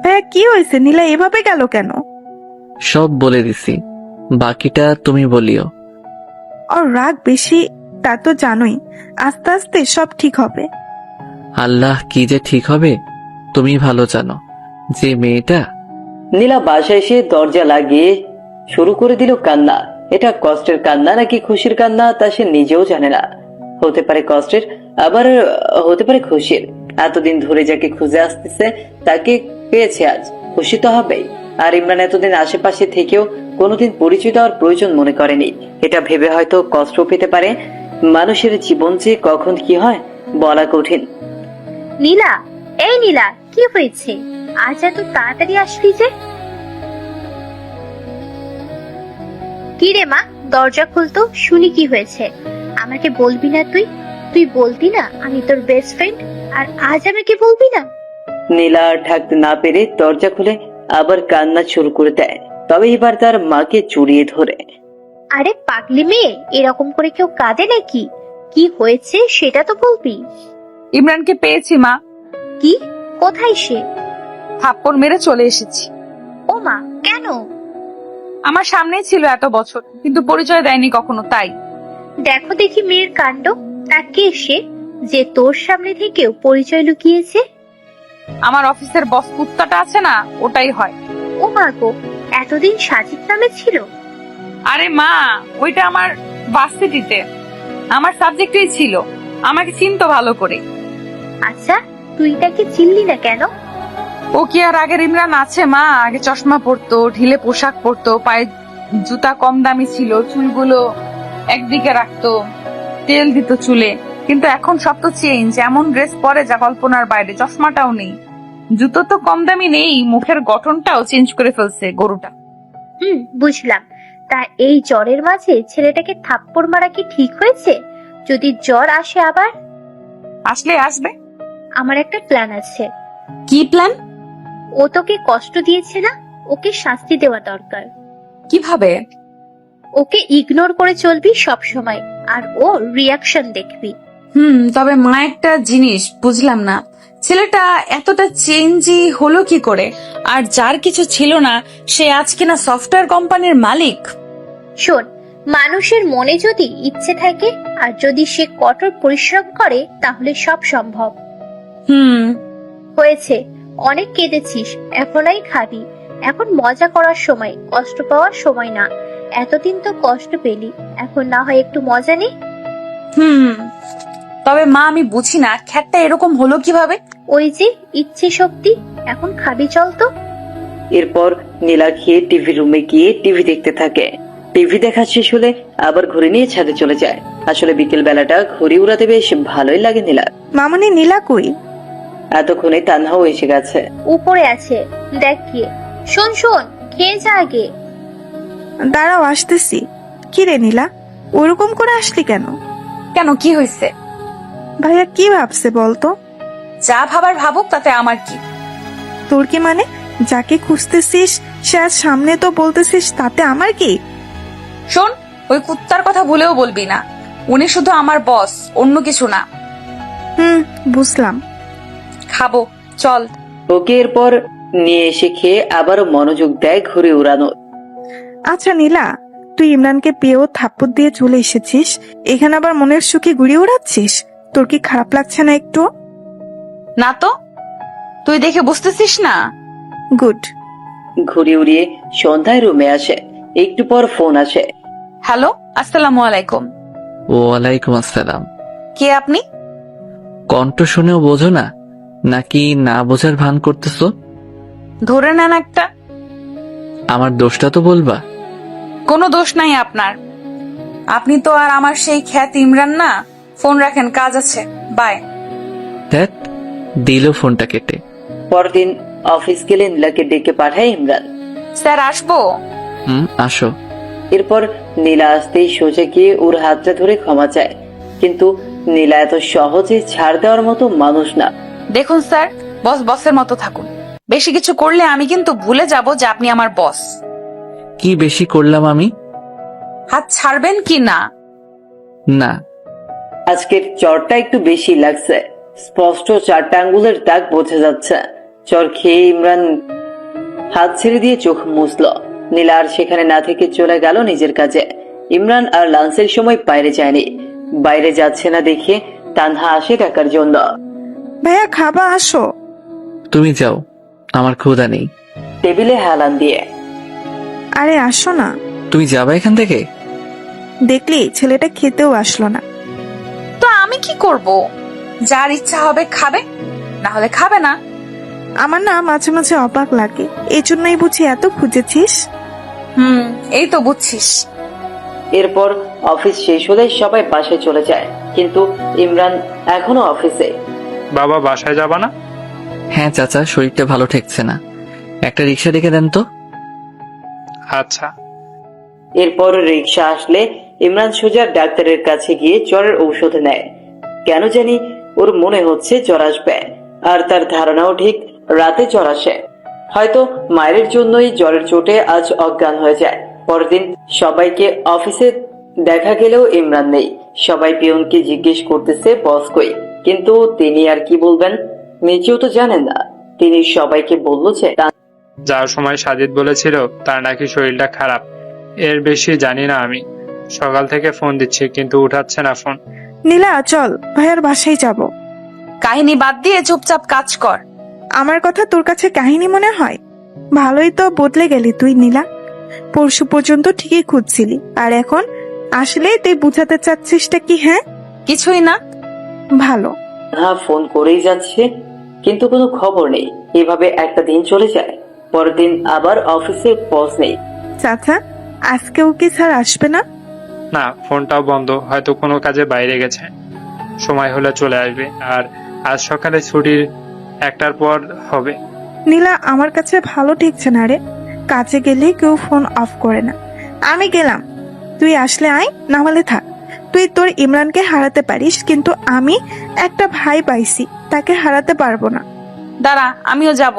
J: ভাইয়া কি হয়েছে? নীলা এভাবে গেল কেন?
B: সব বলে দিছি, বাকিটা তুমি বলিও।
J: ওর রাগ বেশি, তা তো জানোই। আস্তে আস্তে সব ঠিক হবে।
B: আল্লাহ, কি যে ঠিক হবে তুমি ভালো জানো। যে মেয়েটা
G: নীলা বাসায় এসে দরজা লাগিয়ে শুরু করে দিল কান্না। এটা কষ্টের কান্না নাকি খুশির কান্না তা সে নিজেও জানে না। হতে পারে কষ্টের, আবার হতে পারে খুশির। এতদিন ধরে যাকে খুঁজে আসতেছে তাকে পেয়েছে আজ, খুশি তো হবেই। আর ইমরান এতদিন আশেপাশে থেকেও কোনোদিন পরিচয় দেওয়ার প্রয়োজন মনে করেনি। এটা ভেবে হয়তো কষ্ট পেতে পারে। মানুষের জীবন যে কখন কি হয় বলা কঠিন।
D: নীলা, এই নীলা, কি হয়েছে? আজ এত তাড়াতাড়ি আসলি যে? কি রে মা, দরজা খুলতো, শুনি কি হয়েছে। আমাকে বলবি না তুই? তুই বলতি না আমি তোর বেস্ট ফ্রেন্ড, আর আজ আমাকে বলবি না?
G: নীলা আর থাকতে না পেরে দরজা খুলে আবার কান্না শুরু করে দেয়। তবে এবার তার মাকে জড়িয়ে ধরে।
D: আরে পাগলি মেয়ে, এরকম করে কেউ কাঁদে নাকি? কি হয়েছে সেটা তো বলবি।
A: ইমরানকে পেয়েছি মা।
D: কি? কোথায় সে?
A: থাপ্পড় মেরে চলে এসেছি।
D: ও মা, কেন?
A: আমার সামনেই ছিল এত বছর, কিন্তু পরিচয় দেয়নি কখনো, তাই।
D: দেখো দেখি মেয়ের কাণ্ড। তা কে সে যে তোর সামনে থেকেও পরিচয় লুকিয়েছে?
A: আমার অফিসের বস কুত্তাটা আছে না, ওটাই হয়।
D: ও মা গো, এতদিন সাজিদ নামে ছিল?
A: আরে মা, ওইটা আমার ভার্সিটিতে আমার সাবজেক্টই ছিল, আমাকে চিনতো ভালো করে।
D: আচ্ছা, তুই তাকে চিনলি না কেন?
A: ও কি আর আগের ইমরান আছে মা? আগে চশমা পরতো, ঢিলে পোশাক পরতো, পায়ে জুতা কম দামি ছিল, চুলগুলো একদিকে রাখতো, তেল দিত চুলে। কিন্তু এখন সব তো চেঞ্জ, এমন ড্রেস পরে যা কল্পনার বাইরে। চশমাটাও নেই, জুতো তো কম দামি নেই, মুখের গঠনটাও চেঞ্জ করে ফেলছে গরুটা।
D: বুঝলাম। তা এই জ্বরের মাঝে ছেলেটাকে থাপ্পড় মারা কি ঠিক হয়েছে? যদি জ্বর আসে আবার?
A: আসলে আসবে।
D: আমার একটা প্ল্যান আছে।
A: কি প্ল্যান?
D: ও তোকে কষ্ট দিয়েছে না, ওকে শাস্তি দেওয়া দরকার।
A: কিভাবে?
D: ওকে ইগনোর করে চলবি সব সময়, আর ও রিয়াকশন দেখবি।
A: তবে মা, একটা জিনিস বুঝলাম না, ছেলেটা এতটা চেঞ্জই হলো কি করে? আর যার কিছু ছিল না সে আজ কিনা সফটওয়্যার কোম্পানির মালিক।
D: শোন, মানুষের মনে যদি ইচ্ছে থাকে আর যদি সে কঠোর পরিশ্রম করে তাহলে সব সম্ভব। হয়েছে, অনেক কেঁদেছিস, এখনই খাবি। এখন মজা করার সময়, কষ্ট পাওয়ার সময় না। এতদিন তো কষ্ট পেলি, এখন না হয় একটু মজা নে।
A: তবে মা, আমি বুঝি না খ্যাটটা এরকম হলো কিভাবে।
D: ওই যে ইচ্ছে শক্তি। এখন খাবি, চল তো।
G: এরপর নীলা খেয়ে টিভি রুমে গিয়ে টিভি দেখতে থাকে। টিভি দেখা শেষ হলে আবার ঘুরে নিয়ে ছাদে চলে যায়। আসলে বিকেল বেলাটা ঘুরে উড়াতে বেশ ভালোই লাগে নীলা।
J: মামনি, নীলা কই?
G: এতক্ষণে তানহাও এসে গেছে।
D: উপরে আছে, দেখ গিয়ে। শোন শোন, খেয়ে যা আগে।
J: দাঁড়াও, আসতেছি। কি রে নীলা, ওরকম করে আসলি কেন?
A: কেন, কি হয়েছে?
J: ভাইয়া কি ভাবছে বলতো?
A: যা ভাবার ভাবুক, তাতে আমার কি?
J: তোর কি মানে? যাকে খুঁজতেছিস সে আজ সামনে তো বলতেছিস, তাতে আমার কি?
A: শোন, ওই কুত্তার কথা ভুলেও বলবি না। উনি শুধু আমার বস, অন্য কিছু না।
J: বুঝলাম।
A: খাবো, চল।
G: ওকে এরপর নিয়ে এসে খেয়ে আবারও মনোযোগ দেয় ঘুরে উড়ানো।
J: আচ্ছা নীলা, তুই ইমরানকে পেয়েও থাপ্পড় দিয়ে চলে এসেছিস, এখানে আবার মনের সুখে ঘুরে উড়াচ্ছিস। তোর কি খারাপ লাগছে না একটু?
A: না তো, তুই দেখে বুঝতেছিস না?
J: গুড।
G: ঘুরে উড়িয়ে সন্ধ্যায় রুমে আসে। একটু পর ফোন আসে।
A: হ্যালো, আসসালামু আলাইকুম।
B: ওয়ালাইকুম আসসালাম।
A: কে আপনি?
B: কণ্ঠ শুনেও বোঝো না, নাকি না বোঝার ভান করতেছো?
A: ধরে নেন একটা।
B: আমার দোষটা তো বলবা।
A: কোনো দোষ নাই আপনার। আপনি তো আর আমার সেই খ্যাত ইমরান না। ফোন রাখেন, কাজ আছে, বাই।
B: ধ্যাত, দিল ফোনটা কেটে।
G: পরদিন অফিস গেলে নীলাকে ডেকে পাঠায় ইমরান।
A: স্যার, আসবো?
B: আসো।
G: এরপর নীলা আসতেই সোজা গিয়ে ওর হাতটা ধরে ক্ষমা চায়। কিন্তু নীলা এত সহজে ছাড় দেওয়ার মতো মানুষ না।
A: দেখুন স্যার, বস বসের মতো থাকুন। বেশি কিছু করলে আমি কিন্তু ভুলে যাব যে আপনি আমার বস।
B: কি বেশি করলাম আমি?
A: হাত ছাড়বেন কি না?
B: না।
G: আজকের চরটা একটু বেশি লাগছে। স্পষ্ট 4টা আঙ্গুলের দাগ বোঝা যাচ্ছে। চর খেয়ে ইমরান হাত ছেড়ে দিয়ে চোখ মুছল। নীলা আর সেখানে না থেকে চলে গেল নিজের কাজে। ইমরান আর লাঞ্চের সময় বাইরে যায়নি। বাইরে যাচ্ছে না দেখে তানহা আসে ডাকার জন্য।
J: ভাইয়া খাবা আসো।
B: তুমি যাও, আমার ক্ষুধা নেই।
G: টেবিলে হেলান দিয়ে।
J: আরে আসো না।
B: তুমি যাবে এখান থেকে?
J: দেখলি ছেলেটা খেতেও আসলো না।
A: তো আমি কি করব? যার ইচ্ছা হবে খাবে, না হলে খাবে না।
J: আমার না মাঝে মাঝে অবাক লাগে, এই জন্যই বুঝি এত খুঁজেছিস।
A: এই তো বুঝছিস।
G: এরপর অফিস শেষ হলে সবাই বাসায় চলে যায়, কিন্তু ইমরান এখনো অফিসে।
K: বাবা বাসায় যাবা না?
B: হ্যাঁ চাচা, শরীরটা ভালো ঠেকছে না, একটা রিক্সা ডেকে দেন তো।
K: আচ্ছা।
G: এরপর রিক্সা আসলে ইমরান সোজা ডাক্তারের কাছে গিয়ে জ্বরের ঔষধ নেয়। কেন জানি ওর মনে হচ্ছে জ্বর আসবে, আর তার ধারণাও ঠিক রাতে জ্বর আসে। হয়তো মায়ের জন্যই জ্বরের চোটে আজ অজ্ঞান হয়ে যায়। পরদিন সবাইকে অফিসে দেখা গেলেও ইমরান নেই। সবাই পিয়নকে জিজ্ঞেস করতেছে বস কই, কিন্তু তিনি আর কি বলবেন, নিজেও তো জানেন না। তিনি সবাইকে বলল যে
K: যাওয়ার সময় সাজিদ বলেছিল তার নাকি শরীরটা খারাপ। এর বেশি জানি না আমি। সকাল থেকে ফোন দিচ্ছি কিন্তু উঠাচ্ছে না ফোন।
J: নীলা চল, ভাইয়ার বাসায় যাব।
A: কাহিনী বাদ দিয়ে চুপচাপ কাজ কর।
J: আমার কথা তোর কাছে কাহিনী মনে হয়? ভালোই তো বদলে গেলি তুই নীলা। পরশু পর্যন্ত ঠিকই খুঁজছিলি, আর এখন আসলেই তুই বুঝাতে চাচ্ছিসটা কি? হ্যাঁ
A: কিছুই না।
J: ভালো।
G: হ্যাঁ, ফোন করেই যাচ্ছে কিন্তু কোনো খবর নেই। এভাবে একটা দিন চলে যায়। পরের দিন আবার অফিসে বস নেই।
J: চাচা আজকেও কি স্যার আসবে না?
K: না, ফোনটাও বন্ধ, হয়তো কোনো কাজে বাইরে গেছে। সময় হলে চলে আসবে। আর আজ সকালে ছুটির 1টার পর হবে।
J: নীলা আমার কাছে ভালো ঠেকছে না রে, কাজে গেলে কেউ ফোন অফ করে না। আমি গেলাম, তুই আসলে আয়, না হলে থাক। তুই তোর ইমরানকে হারাতে পারিস, কিন্তু আমি একটা ভাই পাইছি, তাকে হারাতে পারবো না।
A: দাঁড়া, আমিও যাব,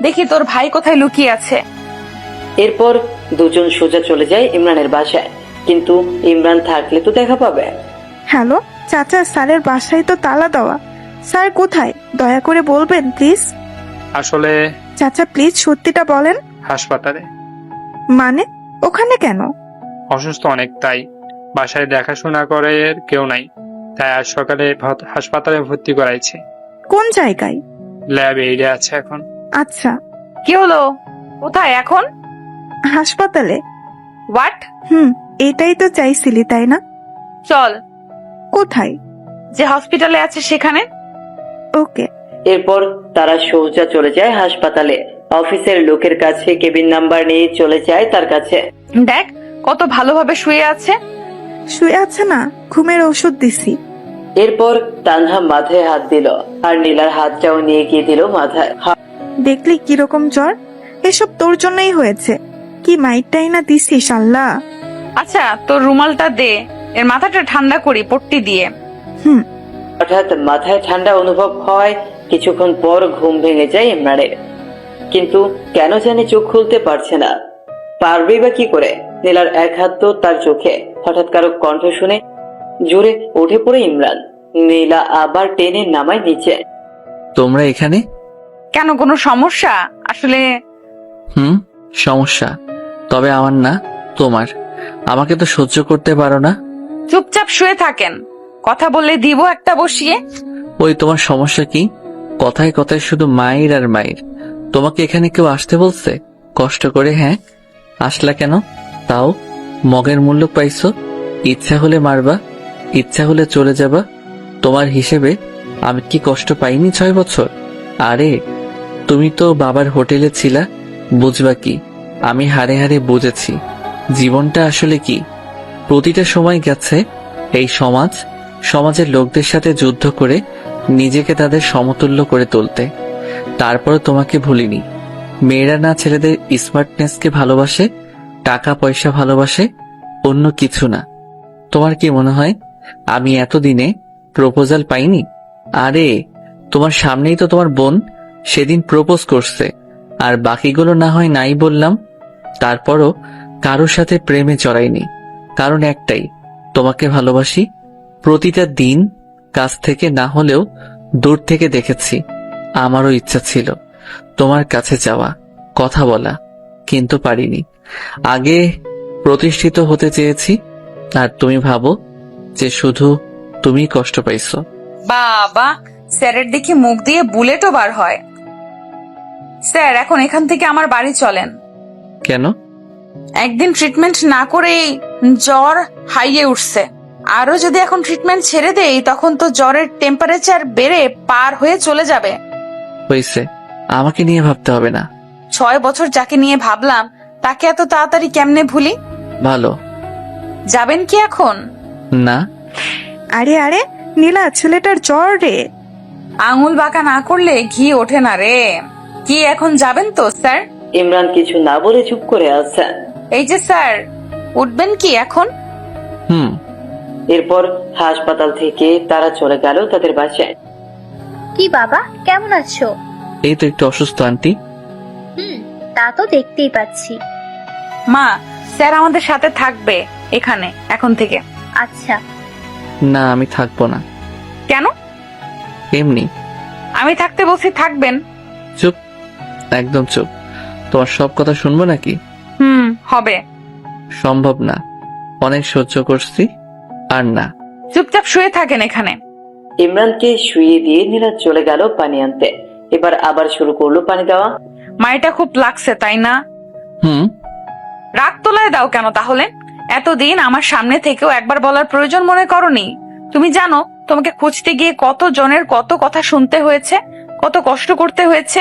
A: দেখি তোর ভাই কোথায় লুকিয়ে আছে।
G: এরপর দুজন সোজা চলে যায় ইমরানের বাসায়, কিন্তু ইমরান থাকলে তো দেখা পাবে।
J: হ্যালো চাচা, স্যারের বাসায় তো তালা দেওয়া। স্যার কোথায় দয়া করে বলবেন প্লিজ?
K: আসলে
J: চাচা প্লিজ সত্যিটা বলেন।
K: হাসপাতালে।
J: মানে ওখানে কেন?
K: অসুস্থ অনেক, তাই বাসায় দেখাশোনা করে কেউ নাই, তাই আজ সকালে হাসপাতালে ভর্তি করাইছে।
J: কোন জায়গায়?
K: ল্যাব এইডে আছে এখন।
J: আচ্ছা।
A: কি হলো, কোথায় এখন?
J: হাসপাতালে।
A: হোয়াট?
J: এটাই তো চাইছিলি তাই না?
A: চল।
J: কোথায়?
A: যে হসপিটালে আছে সেখানে।
J: ওকে।
G: এরপর তারা সোজা চলে যায় হাসপাতালে। অফিসের লোকের কাছে কেবিন নাম্বার নিয়ে চলে যায় তার কাছে।
A: দেখ কত ভালোভাবে শুয়ে আছে।
J: শুয়ে আছে না, ঘুমের ওষুধ দিছি।
G: এরপর তানহা মাথায় হাত দিল, আর নীলার হাতটাও নিয়ে গিয়ে দিল মাথায়।
J: দেখলি কিরকম জ্বর? এসব তোর জন্যই হয়েছে। কি মাইটটাই না দিছিস আল্লাহ।
A: আচ্ছা তোর রুমালটা দে, এর মাথাটা ঠান্ডা করি পট্টি দিয়ে।
G: হঠাৎ মাথায় ঠান্ডা অনুভব হয়। কিছুক্ষণ পর ঘুম ভেঙে যায় ইমরানের, কিন্তু কেন জানি চোখ খুলতে পারছে না। পারবেই বা কি করে? নীলার এক হাত তো তার চোখে। হঠাৎ কারো কণ্ঠ শুনে জোরে উঠে পড়ে ইমরান। নীলা আবার টেনে নামায় নিচে।
B: তোমরা এখানে
A: কেন, কোনো সমস্যা? আসলে
B: সমস্যা, তবে আমার না তোমার। আমাকে তো সহ্য করতে পারো না।
A: চুপচাপ শুয়ে থাকেন, কথা বললে দিব একটা বসিয়ে।
B: ওই তোমার সমস্যা কি? কথায় কথায় শুধু মায়ের আর মায়ের। তোমাকে এখানে কেউ আসতে বলছে কষ্ট করে? হ্যাঁ, আসলা কেন? তাও মগের মূল্য পাইছো। ইচ্ছা হলে মারবা, ইচ্ছা হলে চলে যাবা। তোমার হিসেবে আমি কি কষ্ট পাইনি 6 বছর? আরে তুমি তো বাবার হোটেলে ছিলা, বুঝবা কি? আমি হারে হারে বুঝেছি জীবনটা আসলে কি। প্রতিটা সময় গেছে এই সমাজের লোকদের সাথে যুদ্ধ করে নিজেকে তাদের সমতুল্য করে তুলতে। তারপর তোমাকে ভুলিনি। মেয়েরা না ছেলেদের স্মার্টনেসকে ভালোবাসে, টাকা পয়সা ভালোবাসে, অন্য কিছু না। তোমার কি মনে হয় আমি এতদিনে প্রপোজাল পাইনি? আরে তোমার সামনেই তো তোমার বোন সেদিন প্রপোজ করছে, আর বাকিগুলো না হয় নাই বললাম। তারপরও কারোর সাথে প্রেমে জড়াইনি, কারণ একটাই, তোমাকে ভালোবাসি। প্রতিটা দিন কাছ থেকে না হলেও দূর থেকে দেখেছি। আমারও ইচ্ছা ছিল তোমার কাছে যাওয়া, কথা বলা, কিন্তু পারিনি। আগে প্রতিষ্ঠিত হতে চেয়েছি, আর তুমি ভাবো যে শুধু তুমি কষ্ট পাইছো।
A: বাবা, স্যারের দিকে মুখ দিয়ে বুলেটও বার হয়। স্যার, এখন এখান থেকে আমার বাড়ি চলেন।
B: কেন?
A: একদিন ট্রিটমেন্ট না করেই জ্বর হাইয়ে উঠছে। আরো যদি এখন ট্রিটমেন্ট ছেড়ে দেই তখন তো জ্বরের টেম্পারেচার বেড়ে পার হয়ে চলে যাবে।
B: হয়েছে, আমাকে নিয়ে ভাবতে হবে না।
A: 6 বছর যাকে নিয়ে ভাবলাম তাকে এত তাড়াতাড়ি কেমনে ভুলি?
B: ভালো।
A: যাবেন কি এখন?
B: না।
J: আরে আরে নীলা, ছেলেটার জ্বর রে।
A: আঙুল বাঁকা না করলে ঘি ওঠে না রে। কি এখন যাবেন তো স্যার?
G: ইমরান কিছু না বলে চুপ করে আছে।
A: এই যে স্যার, উঠবেন কি এখন?
B: হুম।
G: এরপর হাসপাতাল থেকে তারা চলে গেল তাদের বাসায়।
D: কি বাবা, কেমন আছো?
B: এই তো একটু অসুস্থ আন্টি।
D: তা তো দেখতেই পাচ্ছি।
A: মা, স্যার আমাদের সাথে থাকবে এখানে এখন থেকে।
D: আচ্ছা।
B: না, আমি থাকবো না।
A: কেন?
B: এমনি।
A: আমি থাকতে বলছি, থাকবেন।
B: চুপ, একদম চুপ। তোমার সব কথা শুনবো নাকি?
A: হবে।
B: সম্ভব না, অনেক সহ্য করছি, আর না।
A: চুপচাপ শুয়ে থাকেন এখানে।
G: ইমরানকে শুয়ে দিয়ে নীলা চলে গেল পানি আনতে। এবার আবার শুরু করলো পানি দেওয়া।
A: মাইটা খুব লাগছে তাই না?
B: হুম।
A: রাগ তোলায় দাও কেন তাহলে? এতদিন আমার সামনে থেকেও একবার বলার প্রয়োজন মনে করনি? তুমি জানো তোমাকে খুঁজতে গিয়ে কত জনের কত কথা শুনতে হয়েছে, কত কষ্ট করতে হয়েছে।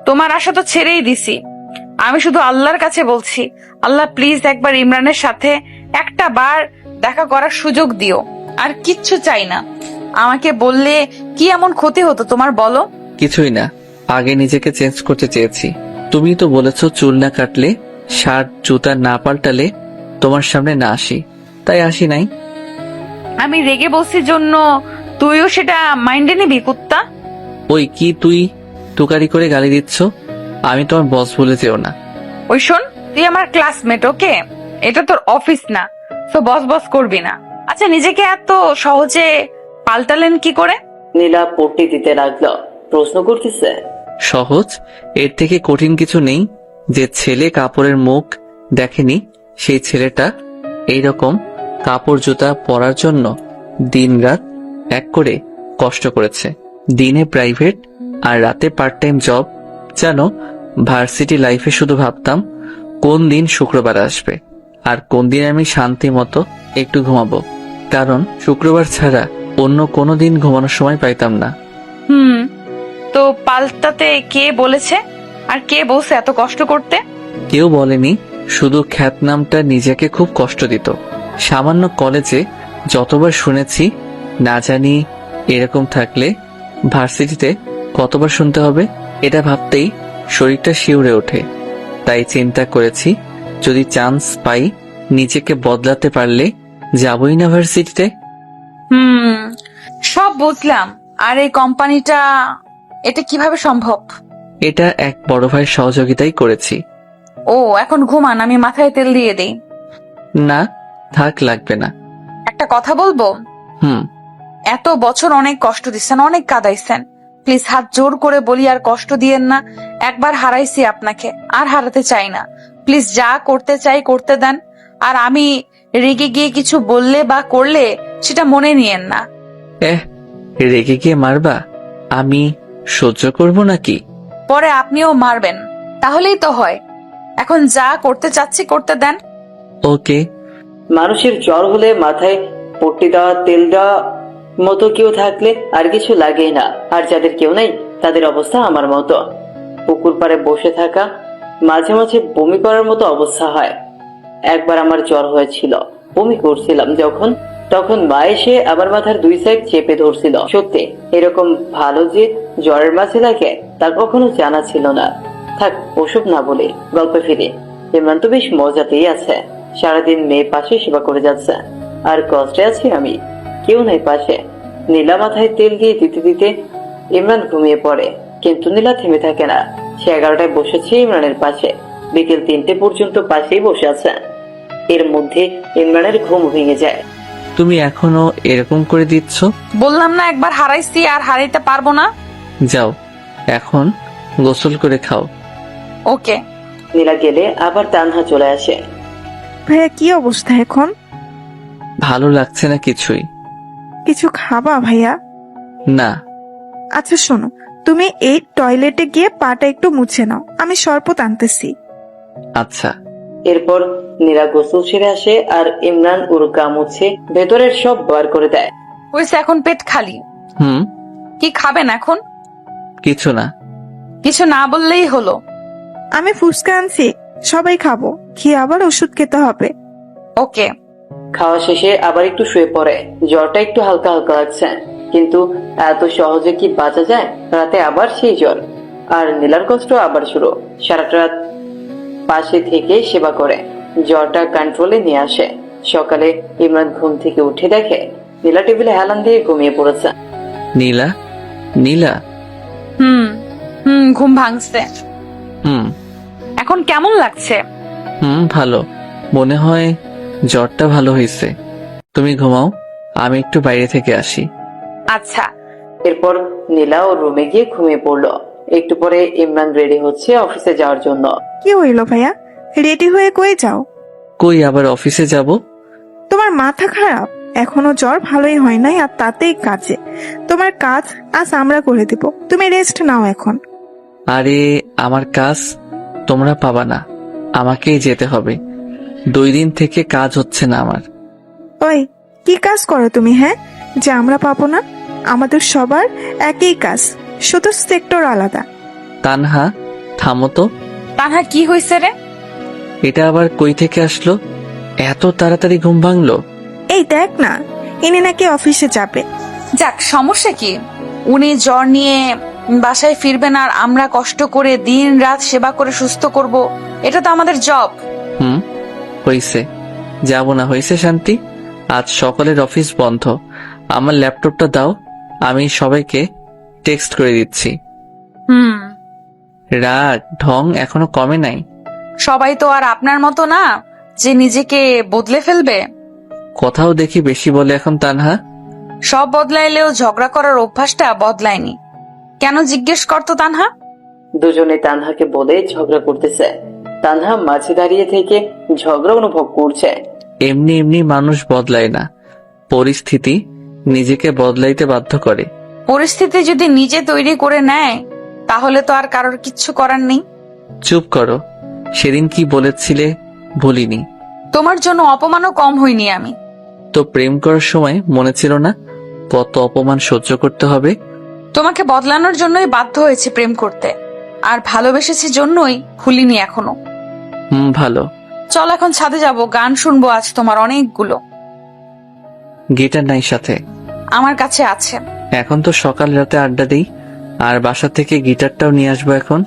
A: তোমার আশা তো ছেড়েই দিছি। আমি শুধু আল্লাহর কাছে বলছি, আল্লাহ প্লিজ একবার ইমরানের সাথে একটা বার দেখা করার সুযোগ দিও। আর কিচ্ছু চাই না। আমাকে বললে কি এমন ক্ষতি হতো তোমার, বলো?
B: কিছুই না, আগে নিজেকে চেঞ্জ করতে চেয়েছি। তুমি তো বলেছো চুল না কাটলে, শার্ট জুতা না পাল্টালে তোমার সামনে না আসি, তাই আসি নাই।
A: আমি রেগে বসছি জন্য তুইও সেটা মাইন্ডে নিবি কুত্তা?
B: ওই কি তুই তুকারি করে গালি দিচ্ছ? আমি তোমার বস বলে যেও না।
A: ওই শোন, তুই আমার ক্লাসমেট, ওকে? এটা তোর অফিস না, তো বস বস করবি না। আচ্ছা, নিজেকে এত সহজে পাল্টালেন কি করে?
G: নীলা পট্টি দিতে লাগলো, প্রশ্ন করতেছে।
B: সহজ, এর থেকে কঠিন কিছু নেই। যে ছেলে কাপড়ের মুখ দেখেনি সেই ছেলেটা এইরকম কাপড় জুতা পরার জন্য দিনরাত এক করে কষ্ট করেছে। দিনে প্রাইভেট আর রাতে পার্ট টাইম জব। জানো, ভার্সিটি লাইফে শুধু ভাবতাম কোন দিন শুক্রবার আসবে আর কোন দিন আমি শান্তি মতো একটু ঘুমাবো, কারণ শুক্রবার ছাড়া অন্য কোনো দিন ঘুমানোর সময় পাইতাম না।
A: তো পাল্টাতে কে বলেছে? আর কে বলছে এত কষ্ট করতে?
B: কেউ বলেনি, শুধু খ্যাতনামটা নিজেকে খুব কষ্ট দিত। সামান্য কলেজে যতবার শুনেছি, না জানি এরকম থাকলে ভার্সিটিতে কতবার শুনতে হবে। এটা ভাবতেই শরীরটা শিউরে ওঠে। তাই চিন্তা করেছি, যদি চান্স পাই নিজেকে বদলাতে পারলে যাবই না ভার্সিটিতে।
A: সব বুঝলাম। আর এই কোম্পানিটা, এটা কিভাবে সম্ভব?
B: এটা এক বড় ভাইয়ের সহযোগিতাই করেছি।
A: ও, এখন ঘুমান, আমি মাথায় তেল দিয়ে দেই।
B: না থাক, লাগবে না।
A: একটা কথা বলবো? এত বছর অনেক কষ্ট দিচ্ছেন, অনেক কাঁদাইছেন। প্লিজ হাত জোর করে বলি, আর কষ্ট দিয়েন না। একবার হারাইছি আপনাকে, আর হারাতে চাই না। প্লিজ যা করতে চাই করতে দেন। আর আমি রেগে গিয়ে কিছু বললে বা করলে সেটা মনে নিয়েন না।
B: রেগে গিয়ে মারবা? আমি সহ্য করব নাকি?
A: পরে আপনিও মারবেন, তাহলেই তো হয়। এখন যা করতে চাচ্ছি করতে দেন।
B: ওকে।
G: মানুষের জ্বর হলে মাথায় পট্টি দেওয়া, তেল দেওয়া মতো কেউ থাকলে আর কিছু লাগেই না। আর যাদের কেউ নাই তাদের অবস্থা আমার মতো। পুকুর পাড়ে বসে থাকা, মাঝে মাঝে বমি করার মতো অবস্থা হয়। একবার আমার জ্বর হয়েছিল, বমি করছিলাম যখন, তখন মা এসে আমার মাথার 2 সাইড চেপে ধরছিল। সত্যি এরকম ভালো যে জ্বরের মাঝে লাগে তা কখনো জানা ছিল না। থাক, ওসব না বলে গল্পে ফিরে। ইমরান তো বেশ মজাতেই আছে। সারাদিন মেয়ে পাশে সেবা করে যাচ্ছে, আর কষ্টে আছি আমি, কেউ নাই পাশে। নীলা মাথায় তেল দিয়ে দিতে দিতে ইমরান ঘুমিয়ে পড়ে, কিন্তু নীলা থেমে থাকে না। সে 11টায় বসেছে ইমরানের পাশে, বিকেল 3টে পর্যন্ত পাশেই বসে আছে। এর মধ্যে ইমরানের ঘুম ভেঙে যায়।
B: তুমি এখনো এরকম করে দিচ্ছ?
A: বললাম না একবার হারাইছি, আর হারাইতে পারবো না।
B: যাও, এখন গোসল করে খাও।
A: ওকে।
G: নীলা গেলে আবার তানহা চলে আসে।
J: ভাইয়া কি অবস্থা এখন?
B: ভালো লাগছে না কিছুই।
J: কিছু খাবা ভাইয়া?
B: না।
J: আচ্ছা শোনো, তুমি এই টয়লেটে গিয়ে পাটা একটু মুছে নাও, আমি শরবত আনতেছি।
B: আচ্ছা।
G: এরপর নীলা গোসল সেরে আসে আর ইমরান ওর গা মুছে ভেতরের সব বার করে দেয়।
A: হয়েছে, এখন পেট খালি।
B: হুম।
A: কি খাবেন এখন?
B: কিছু না।
A: কিছু না বললেই হলো।
J: আমি ফুচকা আনছি, সবাই খাবো, খেয়ে আবার ওষুধ খেতে হবে।
A: ওকে।
G: খাওয়া শেষে আবার একটু শুয়ে পড়ে। জ্বরটা একটু হালকা হালকা লাগছে, কিন্তু এত সহজে কি বাঁচা যায়? রাতে আবার সেই জ্বর, আর নীলার কষ্ট আবার শুরু। সারাটা রাত পাশে থেকে সেবা করে জ্বরটা কন্ট্রোলে নিয়ে আসে। সকালে ইমরান ঘুম থেকে উঠে দেখে নীলা টেবিলে হেলান দিয়ে ঘুমিয়ে পড়েছে।
B: নীলা, নীলা।
A: হুম হুম, ঘুম ভাঙছে।
B: হুম।
A: এখন কেমন লাগছে?
B: ভালো। মনে হয় জ্বরটা ভালো হয়েছে। তুমি ঘুমাও, আমি একটু বাইরে থেকে আসি।
A: আচ্ছা।
G: এরপর নীলা ওর রুমে গিয়ে ঘুমিয়ে পড়লো। একটু পরে ইমরান রেডি হচ্ছে অফিসে যাওয়ার জন্য।
J: কি হইলো ভাইয়া, রেডি হয়ে কই যাও?
B: কই আবার অফিসে যাব?
J: তোমার মাথা খারাপ? এখনো জ্বর ভালোই হয় নাই, আর তাতেই কাজে। তোমার কাজ আজ আমরা করে দেব, তুমি রেস্ট নাও এখন।
B: আরে আমার কাজ তোমরা পাবা না, আমাকেই যেতে হবে। 2 দিন থেকে কাজ হচ্ছে না আমার।
J: ওই কি কাজ করো তুমি, হ্যাঁ, যে আমরা পাবো না? আমাদের সবার একই কাজ, শুধু সেক্টর আলাদা।
B: তানহা, থামো তো।
A: তানহা, কি হয়েছে রে?
B: এটা আবার কই থেকে আসলো? এত তাড়াতাড়ি ঘুম ভাঙলো?
J: এই দেখ না, ইনি নাকি অফিসে যাবে।
A: যাক, সমস্যা কি? উনি জ্বর নিয়ে বাসায় ফিরবেন আর আমরা কষ্ট করে দিন রাত সেবা করে সুস্থ করব। এটা তো আমাদের জব।
B: হইছে, যাব না। হইছে শান্তি, আজ সকালের অফিস বন্ধ। আমার ল্যাপটপটা দাও, আমি সবাইকে টেক্সট করে দিচ্ছি। রাগ ঢং এখনো কমে নাই।
A: সবাই তো আর আপনার মতো না যে নিজেকে বদলে ফেলবে।
B: কথাও দেখি বেশি বলে এখন তানহা।
A: সব বদলাইলেও ঝগড়া করার অভ্যাসটা বদলায়নি। কেন জিজ্ঞেস করতো তানহা?
G: দুজনে তানহাকে বলে ঝগড়া করতেছে। তানহা মাঝে দাঁড়িয়ে থেকে ঝগড়া অনুভব করছে।
B: এমনি এমনি মানুষ বদলায় না, পরিস্থিতি নিজেকে বদলাইতে বাধ্য করে।
A: পরিস্থিতি যদি নিজে তৈরি করে নেয় তাহলে তো আর কারোর কিচ্ছু করার নেই।
B: চুপ করো, সেদিন কি বলেছিলে ভুলিনি।
A: তোমার জন্য অপমানও কম হইনি আমি।
B: তো প্রেম করার সময় মনে ছিল না কত অপমান সহ্য করতে হবে?
A: তোমাকে বদলানোর জন্যই বাধ্য হয়েছে প্রেম করতে, আর ভালোবেসেছি জন্যই ভুলিনি এখনো।
B: ভালো।
A: চল এখন ছাদে যাব, গান শুনবো আজ তোমার অনেকগুলো।
B: গিটার নাই সাথে?
A: আমার কাছে আছে।
B: এখন তো সকাল রাতে আড্ডা দিই, আর বাসা থেকে গিটারটাও নিয়ে আসবো এখন।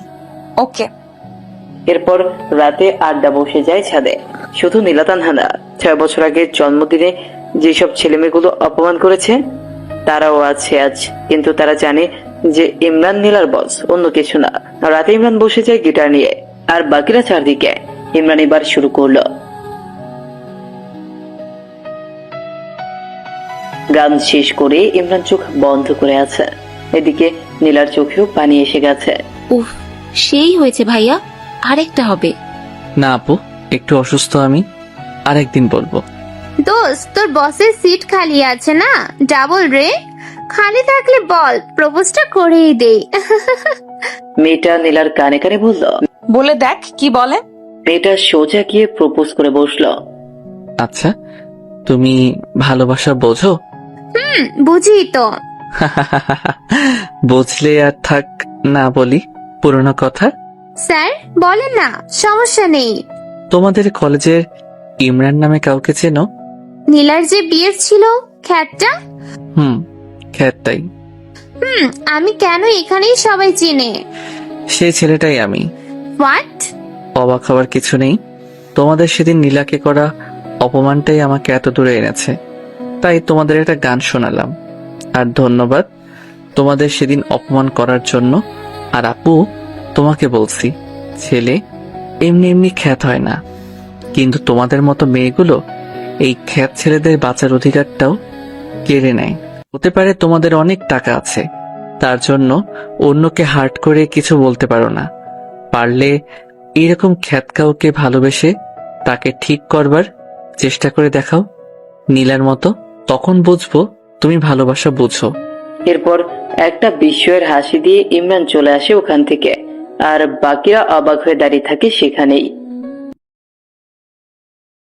A: ওকে।
G: এরপর রাতে আড্ডা বসে যায় ছাদে। শুধু নীলা তানহা না, 6 বছর আগের জন্মদিনে যেসব ছেলেমেয়েগুলো অপমান করেছে তারাও আছে আজ। কিন্তু তারা জানে যে ইমরান নীলার বস, অন্য কিছু না। রাতে ইমরান বসে যায় গিটার নিয়ে, আর বাকিরা চারদিকে। ইমরান এবার শুরু করলো। গান শেষ করে ইমরান চোখ বন্ধ করে আছে। এদিকে নীলার চোখেও পানি এসে গেছে।
C: উফ, সেই হয়েছে ভাইয়া, আরেকটা হবে।
B: না আপু, একটু অসুস্থ আমি, আরেকদিন বলবো।
D: দোস্ত, তোর বসের সিট খালি আছে না, ডাবল রে। খালি থাকলে বল, প্রপোজটা করেই দেই।
G: মেয়েটা নীলার কানে কানে বলল।
A: বলে দেখ কি বলে।
G: মেয়েটা সোজা গিয়ে প্রপোজ করে বসলো।
B: আচ্ছা, তুমি ভালোবাসা বোঝো?
D: বুঝি তো।
B: বুঝলে আর থাক না বলি পুরনো কথা।
D: স্যার বলেন না, সমস্যা নেই।
B: তোমাদের কলেজের ইমরান নামে কাউকে চেনো?
D: নীলার যে বিয়ের ছিল খ্যাটটা।
B: খ্যাতটাই।
D: আমি কেন এখানেই সবাই চিনে।
B: সেই ছেলেটাই আমি।
D: হোয়াট?
B: অবাক হওয়ার কিছু নেই, তোমাদের সেদিন নীলাকে করা অপমানটাই আমাকে এত দূরে এনেছে। তাই তোমাদের একটা গান শোনালাম, আর ধন্যবাদ তোমাদের সেদিন অপমান করার জন্য। আর আপু, তোমাকে বলছি, ছেলে এমনি এমনি খ্যাত হয় না, কিন্তু তোমাদের মতো মেয়েগুলো এই খ্যাত ছেলেদের বাঁচার অধিকারটাও কেড়ে নেয়। হতে পারে তোমাদের অনেক টাকা আছে, তার জন্য অন্যকে হার্ট করে কিছু বলতে পারো না। পারলে এরকম খ্যাত কাউকে ভালোবেসে তাকে ঠিক করবার চেষ্টা করে দেখাও নীলার মতো, তখন বুঝবো তুমি ভালোবাসা বুঝো।
G: এরপর একটা বিস্ময়ের হাসি দিয়ে ইমরান চলে আসে ওখান থেকে, আর বাকিরা অবাক হয়ে দাঁড়িয়ে থাকে সেখানেই।